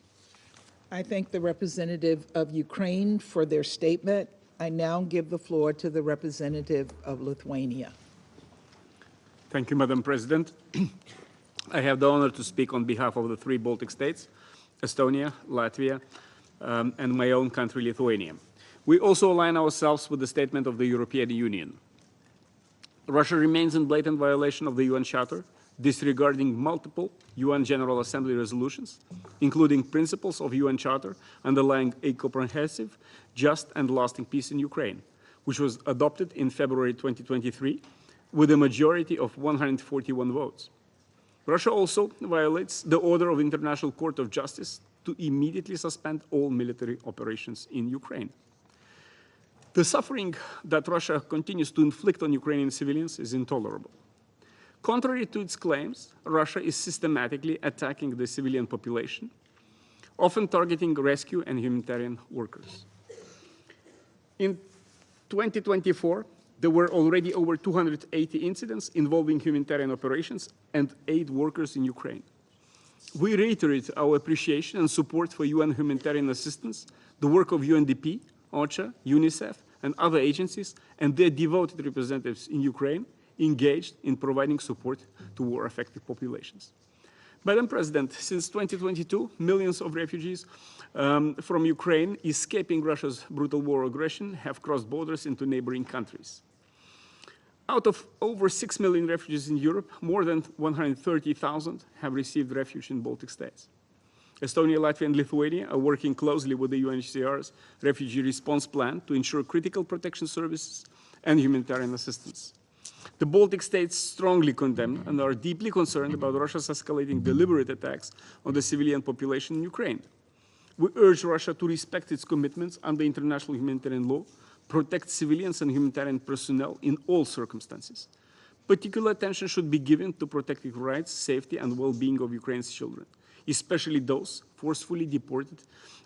I thank the representative of Ukraine for their statement. I now give the floor to the representative of Lithuania. Thank you, Madam President. I have the honor to speak on behalf of the 3 Baltic states, Estonia, Latvia, and my own country, Lithuania. We also align ourselves with the statement of the European Union. Russia remains in blatant violation of the UN Charter, disregarding multiple UN General Assembly resolutions, including principles of UN Charter underlying a comprehensive, just and lasting peace in Ukraine, which was adopted in February 2023 with a majority of 141 votes. Russia also violates the order of the International Court of Justice to immediately suspend all military operations in Ukraine. The suffering that Russia continues to inflict on Ukrainian civilians is intolerable. Contrary to its claims, Russia is systematically attacking the civilian population, often targeting rescue and humanitarian workers. In 2024, there were already over 280 incidents involving humanitarian operations and aid workers in Ukraine. We reiterate our appreciation and support for UN humanitarian assistance, the work of UNDP, OCHA, UNICEF, and other agencies, and their devoted representatives in Ukraine engaged in providing support to war-affected populations. Madam President, since 2022, millions of refugees from Ukraine escaping Russia's brutal war aggression have crossed borders into neighboring countries. Out of over 6 million refugees in Europe, more than 130,000 have received refuge in Baltic states. Estonia, Latvia, and Lithuania are working closely with the UNHCR's refugee response plan to ensure critical protection services and humanitarian assistance. The Baltic states strongly condemn and are deeply concerned about Russia's escalating deliberate attacks on the civilian population in Ukraine. We urge Russia to respect its commitments under international humanitarian law, protect civilians and humanitarian personnel in all circumstances. Particular attention should be given to protecting rights, safety, and well-being of Ukraine's children, especially those forcefully deported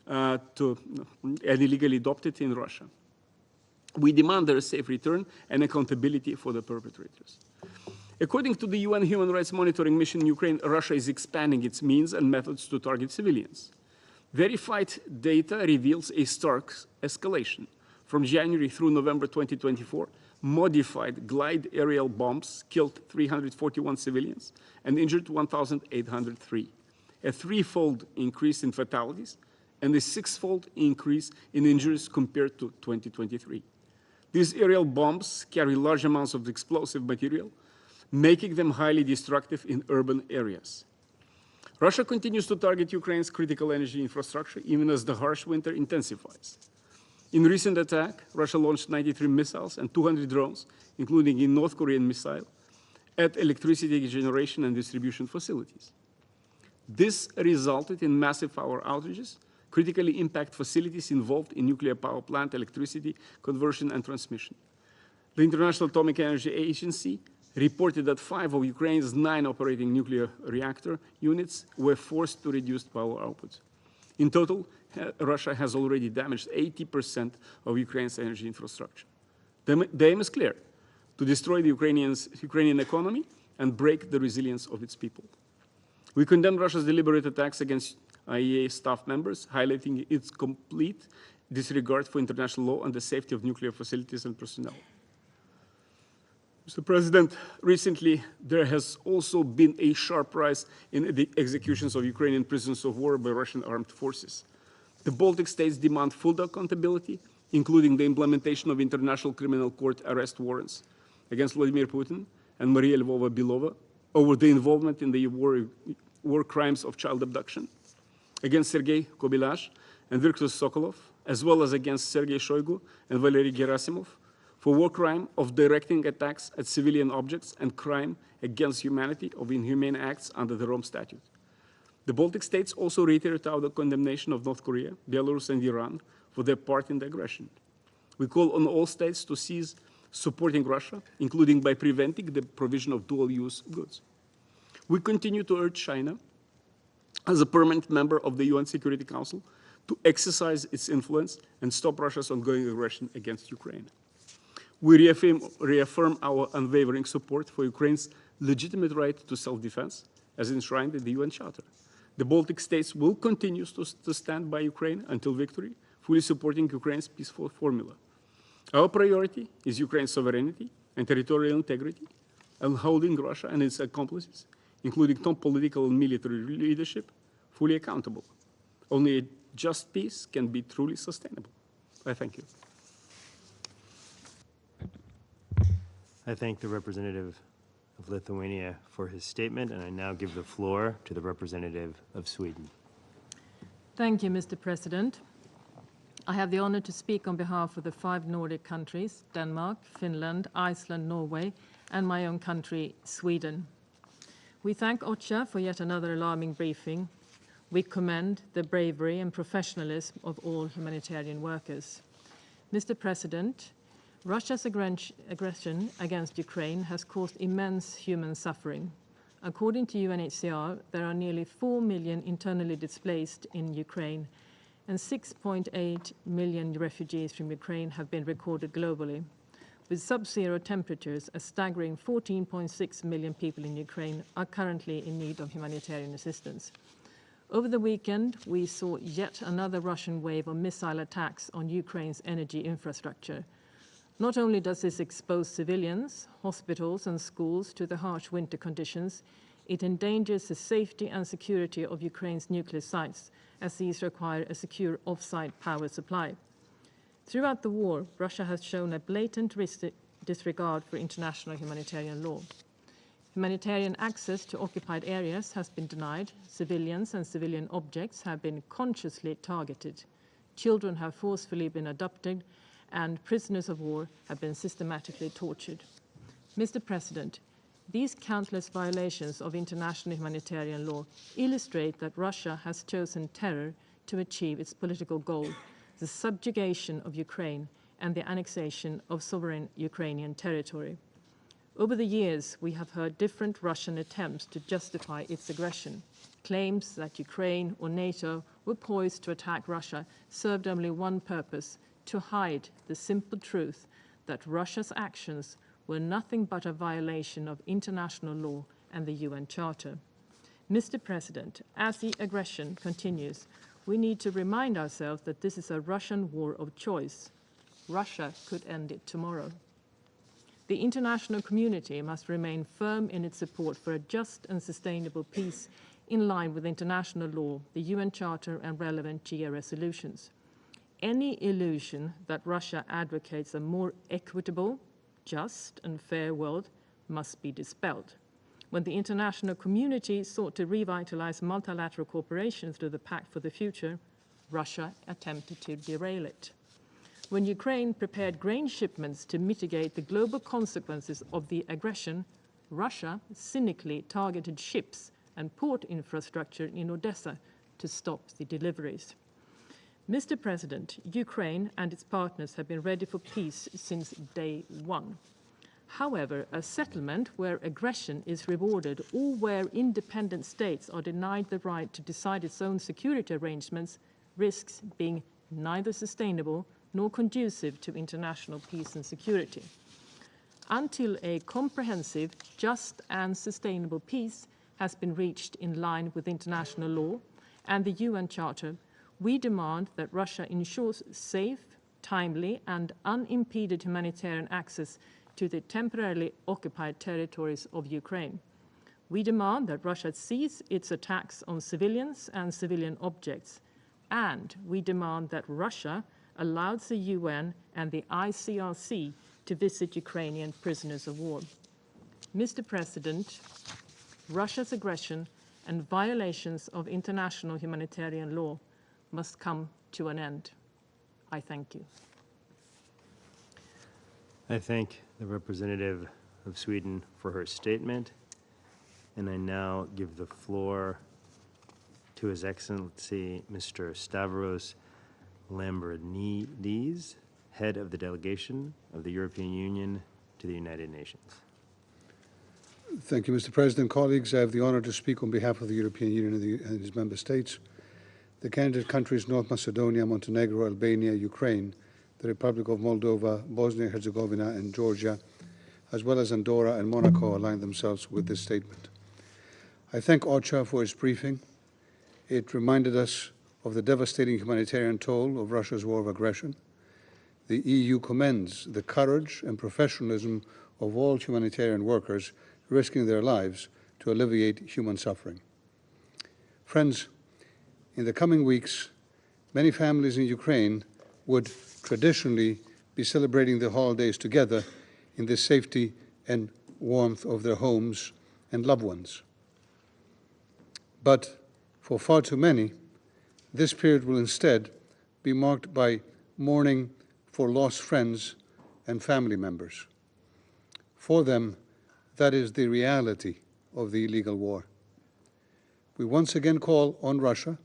and illegally adopted in Russia. We demand their safe return and accountability for the perpetrators. According to the UN Human Rights Monitoring Mission in Ukraine, Russia is expanding its means and methods to target civilians. Verified data reveals a stark escalation. From January through November 2024, modified glide aerial bombs killed 341 civilians and injured 1,803, a threefold increase in fatalities and a sixfold increase in injuries compared to 2023. These aerial bombs carry large amounts of explosive material, making them highly destructive in urban areas. Russia continues to target Ukraine's critical energy infrastructure, even as the harsh winter intensifies. In recent attack, Russia launched 93 missiles and 200 drones, including a North Korean missile, at electricity generation and distribution facilities. This resulted in massive power outages, critically impact facilities involved in nuclear power plant electricity conversion and transmission. The International Atomic Energy Agency reported that 5 of Ukraine's 9 operating nuclear reactor units were forced to reduce power output. In total, Russia has already damaged 80% of Ukraine's energy infrastructure. The aim is clear: to destroy the Ukrainian economy and break the resilience of its people. We condemn Russia's deliberate attacks against IAEA staff members, highlighting its complete disregard for international law and the safety of nuclear facilities and personnel. Mr. President, recently there has also been a sharp rise in the executions of Ukrainian prisoners of war by Russian armed forces. The Baltic states demand full accountability, including the implementation of International Criminal Court arrest warrants against Vladimir Putin and Maria Lvova-Belova over the involvement in the war crimes of child abduction, against Sergei Kobylash and Viktor Sokolov, as well as against Sergei Shoigu and Valery Gerasimov, for war crime of directing attacks at civilian objects and crime against humanity of inhumane acts under the Rome Statute. The Baltic states also reiterate our condemnation of North Korea, Belarus, and Iran for their part in the aggression. We call on all states to cease supporting Russia, including by preventing the provision of dual-use goods. We continue to urge China, as a permanent member of the UN Security Council, to exercise its influence and stop Russia's ongoing aggression against Ukraine. We reaffirm our unwavering support for Ukraine's legitimate right to self-defense, as enshrined in the UN Charter. The Baltic states will continue to stand by Ukraine until victory, fully supporting Ukraine's peaceful formula. Our priority is Ukraine's sovereignty and territorial integrity, and holding Russia and its accomplices, including top political and military leadership, fully accountable. Only a just peace can be truly sustainable. I thank you. I thank the representative of Lithuania for his statement, and I now give the floor to the representative of Sweden. Thank you, Mr. President. I have the honor to speak on behalf of the 5 Nordic countries, Denmark, Finland, Iceland, Norway, and my own country, Sweden. We thank OCHA for yet another alarming briefing. We commend the bravery and professionalism of all humanitarian workers. Mr. President, Russia's aggression against Ukraine has caused immense human suffering. According to UNHCR, there are nearly 4 million internally displaced in Ukraine, and 6.8 million refugees from Ukraine have been recorded globally. With sub-zero temperatures, a staggering 14.6 million people in Ukraine are currently in need of humanitarian assistance. Over the weekend, we saw yet another Russian wave of missile attacks on Ukraine's energy infrastructure. Not only does this expose civilians, hospitals, and schools to the harsh winter conditions, it endangers the safety and security of Ukraine's nuclear sites, as these require a secure off-site power supply. Throughout the war, Russia has shown a blatant disregard for international humanitarian law. Humanitarian access to occupied areas has been denied, civilians and civilian objects have been consciously targeted, children have forcefully been abducted, and prisoners of war have been systematically tortured. Mr. President, these countless violations of international humanitarian law illustrate that Russia has chosen terror to achieve its political goal, the subjugation of Ukraine and the annexation of sovereign Ukrainian territory. Over the years, we have heard different Russian attempts to justify its aggression. Claims that Ukraine or NATO were poised to attack Russia served only one purpose: to hide the simple truth that Russia's actions were nothing but a violation of international law and the UN Charter. Mr. President, as the aggression continues, we need to remind ourselves that this is a Russian war of choice. Russia could end it tomorrow. The international community must remain firm in its support for a just and sustainable peace in line with international law, the UN Charter, and relevant GA resolutions. Any illusion that Russia advocates a more equitable, just, and fair world must be dispelled. When the international community sought to revitalize multilateral cooperation through the Pact for the Future, Russia attempted to derail it. When Ukraine prepared grain shipments to mitigate the global consequences of the aggression, Russia cynically targeted ships and port infrastructure in Odessa to stop the deliveries. Mr. President, Ukraine and its partners have been ready for peace since day one. However, a settlement where aggression is rewarded or where independent states are denied the right to decide its own security arrangements risks being neither sustainable nor conducive to international peace and security. Until a comprehensive, just and sustainable peace has been reached in line with international law and the UN Charter, we demand that Russia ensures safe, timely, and unimpeded humanitarian access to the temporarily occupied territories of Ukraine. We demand that Russia cease its attacks on civilians and civilian objects, and we demand that Russia allows the UN and the ICRC to visit Ukrainian prisoners of war. Mr. President, Russia's aggression and violations of international humanitarian law must come to an end. I thank you. I thank the representative of Sweden for her statement, and I now give the floor to His Excellency Mr. Stavros Lambrinidis, head of the delegation of the European Union to the United Nations. Thank you, Mr. President. Colleagues, I have the honor to speak on behalf of the European Union and its member states. The candidate countries North Macedonia, Montenegro, Albania, Ukraine, the Republic of Moldova, Bosnia-Herzegovina, and Georgia, as well as Andorra and Monaco, align themselves with this statement. I thank OCHA for its briefing. It reminded us of the devastating humanitarian toll of Russia's war of aggression. The EU commends the courage and professionalism of all humanitarian workers risking their lives to alleviate human suffering. Friends, in the coming weeks, many families in Ukraine would traditionally be celebrating the holidays together in the safety and warmth of their homes and loved ones. But for far too many, this period will instead be marked by mourning for lost friends and family members. For them, that is the reality of the illegal war. We once again call on Russia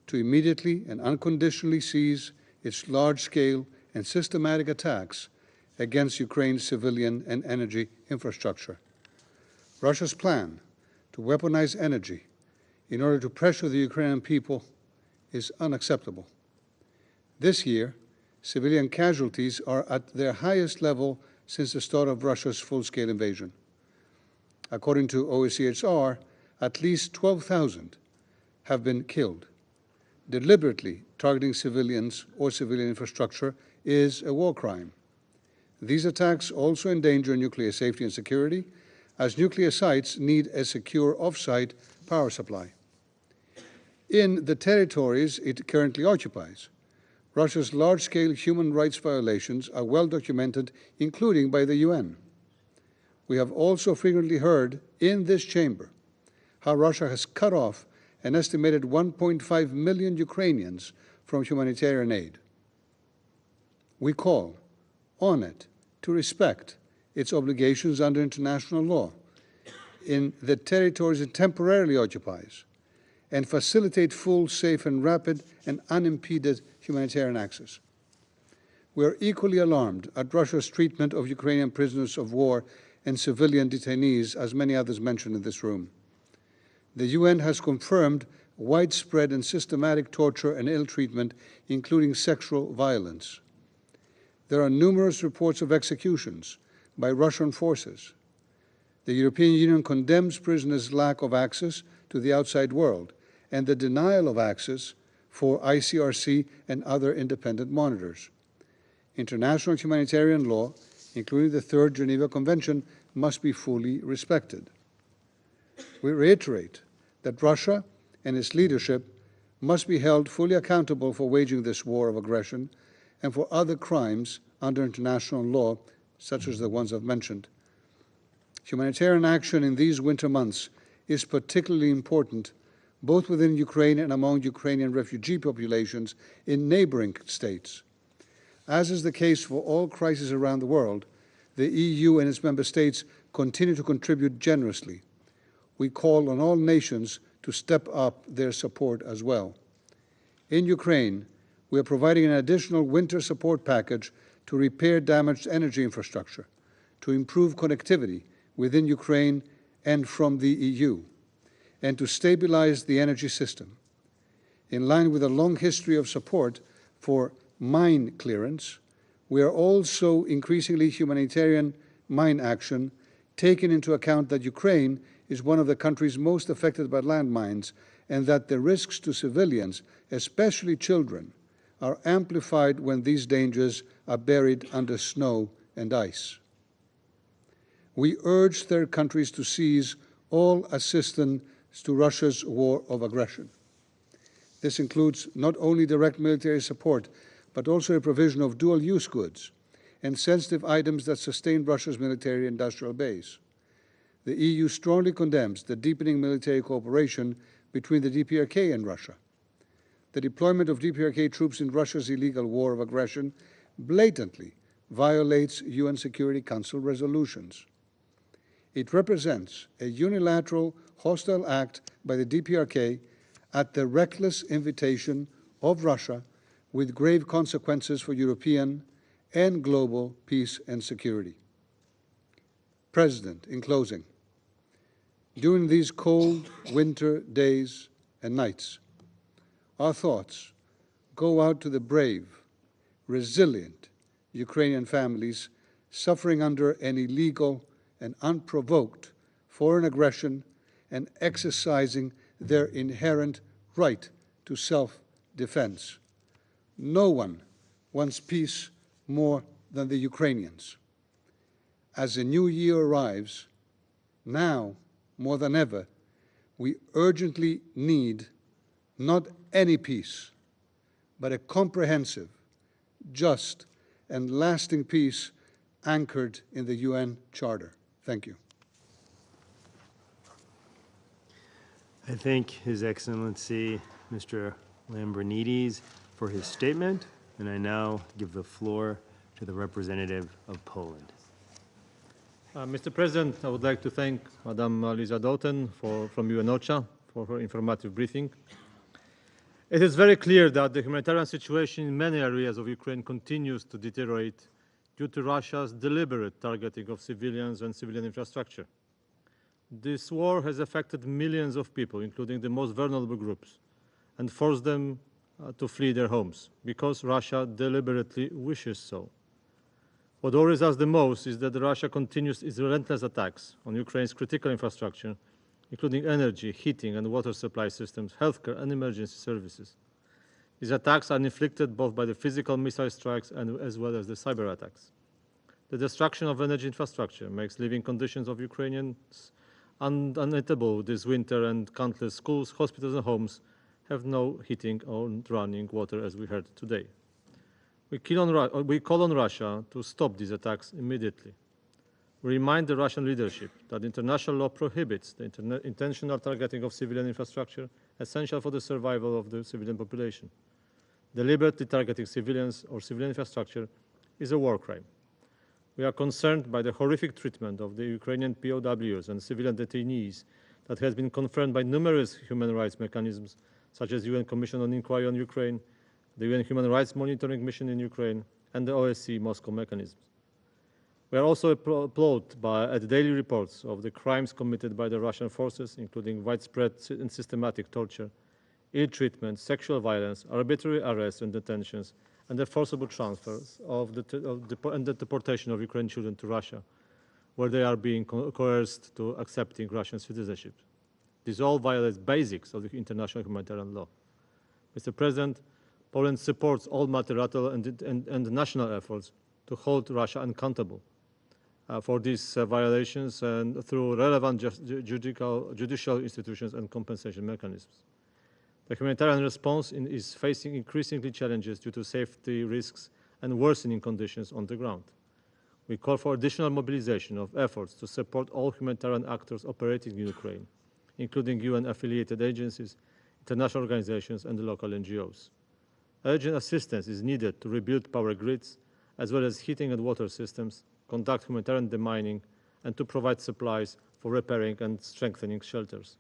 to immediately and unconditionally cease its large-scale and systematic attacks against Ukraine's civilian and energy infrastructure. Russia's plan to weaponize energy in order to pressure the Ukrainian people is unacceptable. This year, civilian casualties are at their highest level since the start of Russia's full-scale invasion. According to OHCHR, at least 12,000 have been killed. Deliberately targeting civilians or civilian infrastructure is a war crime. These attacks also endanger nuclear safety and security, as nuclear sites need a secure off-site power supply. In the territories it currently occupies, Russia's large-scale human rights violations are well documented, including by the UN. We have also frequently heard in this chamber how Russia has cut off an estimated 1.5 million Ukrainians from humanitarian aid. We call on it to respect its obligations under international law in the territories it temporarily occupies and facilitate full, safe, and rapid and unimpeded humanitarian access. We are equally alarmed at Russia's treatment of Ukrainian prisoners of war and civilian detainees, as many others mentioned in this room. The UN has confirmed widespread and systematic torture and ill treatment, including sexual violence. There are numerous reports of executions by Russian forces. The European Union condemns prisoners' lack of access to the outside world and the denial of access for ICRC and other independent monitors. International humanitarian law, including the Third Geneva Convention, must be fully respected. We reiterate that Russia and its leadership must be held fully accountable for waging this war of aggression and for other crimes under international law, such as the ones I've mentioned. Humanitarian action in these winter months is particularly important, both within Ukraine and among Ukrainian refugee populations in neighboring states. As is the case for all crises around the world, the EU and its member states continue to contribute generously. We call on all nations to step up their support as well. In Ukraine, we are providing an additional winter support package to repair damaged energy infrastructure, to improve connectivity within Ukraine and from the EU, and to stabilize the energy system. In line with a long history of support for mine clearance, we are also increasingly humanitarian mine action, taking into account that Ukraine is one of the countries most affected by landmines and that the risks to civilians, especially children, are amplified when these dangers are buried under snow and ice. We urge third countries to cease all assistance to Russia's war of aggression. This includes not only direct military support, but also a provision of dual-use goods and sensitive items that sustain Russia's military-industrial base. The EU strongly condemns the deepening military cooperation between the DPRK and Russia. The deployment of DPRK troops in Russia's illegal war of aggression blatantly violates UN Security Council resolutions. It represents a unilateral hostile act by the DPRK at the reckless invitation of Russia, with grave consequences for European and global peace and security. President, in closing, during these cold winter days and nights, our thoughts go out to the brave, resilient Ukrainian families suffering an illegal and unprovoked foreign aggression and exercising their inherent right to self-defense. No one wants peace more than the Ukrainians. As the new year arrives, now more than ever, we urgently need not any peace, but a comprehensive, just, and lasting peace anchored in the UN Charter. Thank you. I thank His Excellency Mr. Lambrinidis for his statement, and I now give the floor to the representative of Poland. Mr. President, I would like to thank Madam Lisa Doughton from UNOCHA for her informative briefing. It is very clear that the humanitarian situation in many areas of Ukraine continues to deteriorate due to Russia's deliberate targeting of civilians and civilian infrastructure. This war has affected millions of people, including the most vulnerable groups, and forced them to flee their homes because Russia deliberately wishes so. What worries us the most is that Russia continues its relentless attacks on Ukraine's critical infrastructure, including energy, heating and water supply systems, healthcare and emergency services. These attacks are inflicted both by the physical missile strikes and as well as the cyber attacks. The destruction of energy infrastructure makes living conditions of Ukrainians uneatable this winter, and countless schools, hospitals and homes have no heating or running water, as we heard today. We call on Russia to stop these attacks immediately. We remind the Russian leadership that international law prohibits the intentional targeting of civilian infrastructure essential for the survival of the civilian population. Deliberately targeting civilians or civilian infrastructure is a war crime. We are concerned by the horrific treatment of the Ukrainian POWs and civilian detainees that has been confirmed by numerous human rights mechanisms, such as the UN Commission on Inquiry on Ukraine, the UN Human Rights Monitoring Mission in Ukraine, and the OSCE Moscow mechanisms. We are also appalled at the daily reports of the crimes committed by the Russian forces, including widespread and systematic torture, ill treatment, sexual violence, arbitrary arrests and detentions, and the forcible transfers and the deportation of Ukrainian children to Russia, where they are being coerced to accepting Russian citizenship. This all violates basics of the international humanitarian law. Mr. President, Poland supports all multilateral and national efforts to hold Russia accountable for these violations and through relevant judicial institutions and compensation mechanisms. The humanitarian response is facing increasingly challenges due to safety risks and worsening conditions on the ground. We call for additional mobilization of efforts to support all humanitarian actors operating in Ukraine, including UN-affiliated agencies, international organizations, and the local NGOs. Urgent assistance is needed to rebuild power grids, as well as heating and water systems, conduct humanitarian demining, and to provide supplies for repairing and strengthening shelters.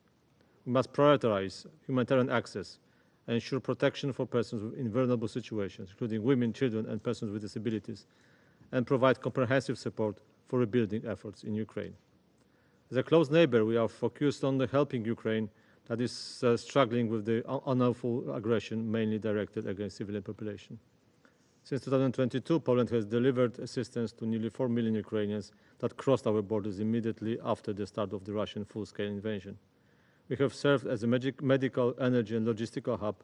We must prioritize humanitarian access and ensure protection for persons in vulnerable situations, including women, children, and persons with disabilities, and provide comprehensive support for rebuilding efforts in Ukraine. As a close neighbor, we are focused on helping Ukraine that is struggling with the unlawful aggression mainly directed against civilian population. Since 2022, Poland has delivered assistance to nearly 4 million Ukrainians that crossed our borders immediately after the start of the Russian full-scale invasion. We have served as a medical, energy, and logistical hub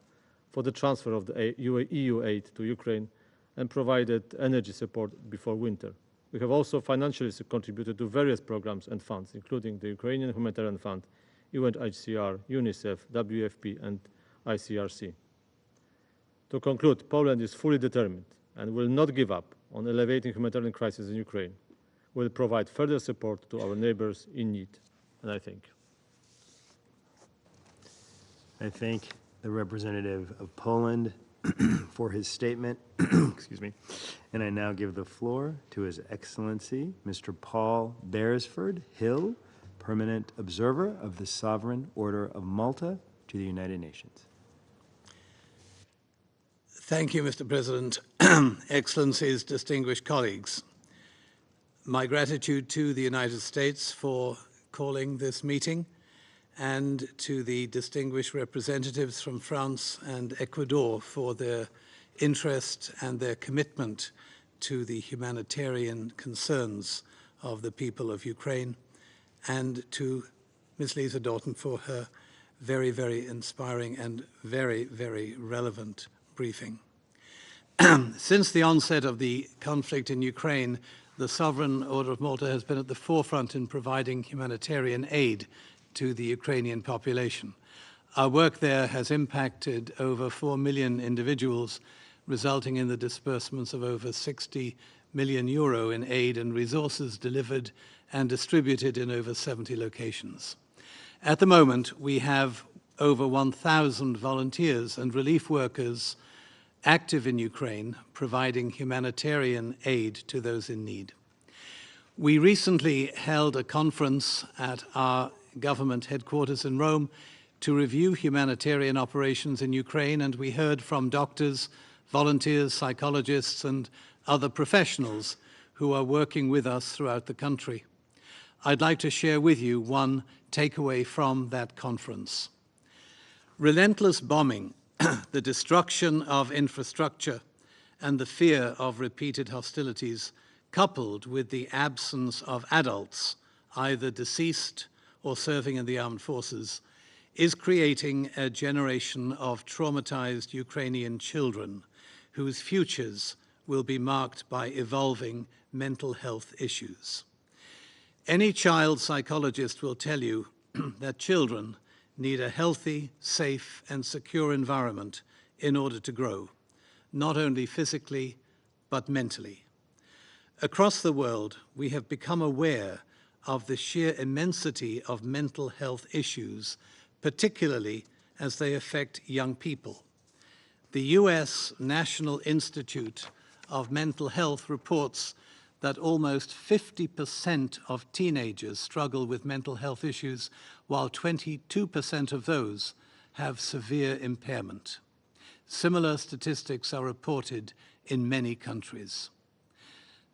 for the transfer of the EU aid to Ukraine and provided energy support before winter. We have also financially contributed to various programs and funds, including the Ukrainian Humanitarian Fund, UNHCR, UNICEF, WFP, and ICRC. To conclude, Poland is fully determined and will not give up on elevating humanitarian crisis in Ukraine. We will provide further support to our neighbors in need. And I thank you. I thank the representative of Poland for his statement. Excuse me. And I now give the floor to His Excellency, Mr. Paul Beresford Hill, Permanent Observer of the Sovereign Order of Malta to the United Nations. Thank you, Mr. President. Excellencies, distinguished colleagues. My gratitude to the United States for calling this meeting and to the distinguished representatives from France and Ecuador for their interest and their commitment to the humanitarian concerns of the people of Ukraine, and to Ms. Lisa Doughton for her very, very inspiring and very, very relevant briefing. Since the onset of the conflict in Ukraine, the Sovereign Order of Malta has been at the forefront in providing humanitarian aid to the Ukrainian population. Our work there has impacted over 4 million individuals, resulting in the disbursements of over 60 million euro in aid and resources delivered and distributed in over 70 locations. At the moment, we have over 1,000 volunteers and relief workers active in Ukraine, providing humanitarian aid to those in need. We recently held a conference at our government headquarters in Rome to review humanitarian operations in Ukraine, and we heard from doctors, volunteers, psychologists, and other professionals who are working with us throughout the country. I'd like to share with you one takeaway from that conference. Relentless bombing, the destruction of infrastructure, and the fear of repeated hostilities, coupled with the absence of adults, either deceased or serving in the armed forces, is creating a generation of traumatized Ukrainian children whose futures will be marked by evolving mental health issues. Any child psychologist will tell you that children need a healthy, safe, and secure environment in order to grow, not only physically, but mentally. Across the world, we have become aware of the sheer immensity of mental health issues, particularly as they affect young people. The US National Institute of Mental Health reports that almost 50% of teenagers struggle with mental health issues, while 22% of those have severe impairment. Similar statistics are reported in many countries.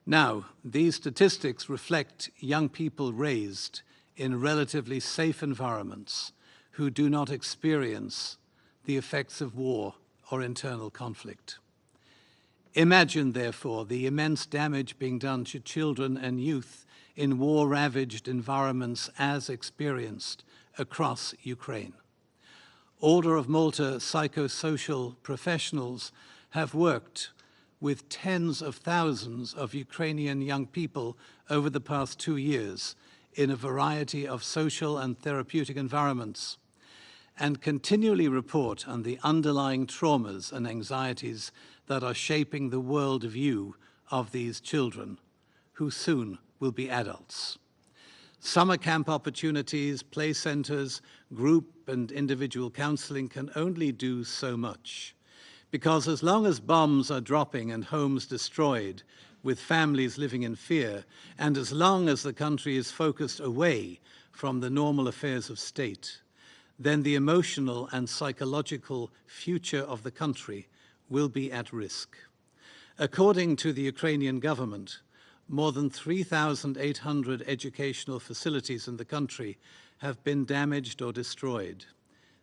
Now, these statistics reflect young people raised in relatively safe environments who do not experience the effects of war or internal conflict. Imagine, therefore, the immense damage being done to children and youth in war-ravaged environments as experienced across Ukraine. Order of Malta psychosocial professionals have worked with tens of thousands of Ukrainian young people over the past 2 years in a variety of social and therapeutic environments, and continually report on the underlying traumas and anxieties that are shaping the world view of these children, who soon will be adults. Summer camp opportunities, play centers, group and individual counseling can only do so much, because as long as bombs are dropping and homes destroyed, with families living in fear, and as long as the country is focused away from the normal affairs of state, then the emotional and psychological future of the country will be at risk. According to the Ukrainian government, more than 3,800 educational facilities in the country have been damaged or destroyed,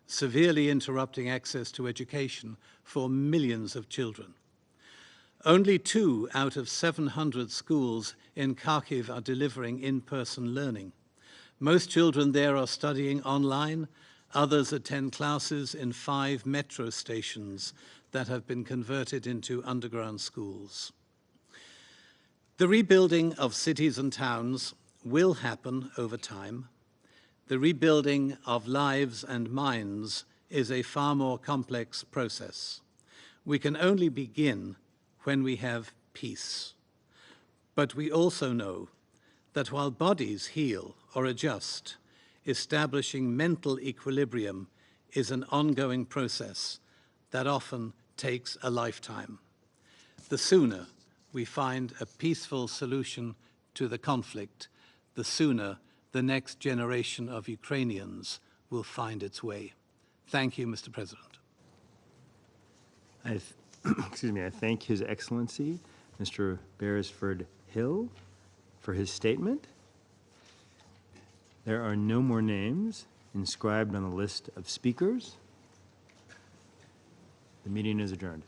severely interrupting access to education for millions of children. Only 2 out of 700 schools in Kharkiv are delivering in-person learning. Most children there are studying online. Others attend classes in 5 metro stations that have been converted into underground schools. The rebuilding of cities and towns will happen over time. The rebuilding of lives and minds is a far more complex process. We can only begin when we have peace. But we also know that while bodies heal or adjust, establishing mental equilibrium is an ongoing process that often takes a lifetime. The sooner we find a peaceful solution to the conflict, the sooner the next generation of Ukrainians will find its way. Thank you, Mr. President. I thank His Excellency, Mr. Beresford Hill, for his statement. There are no more names inscribed on the list of speakers. The meeting is adjourned.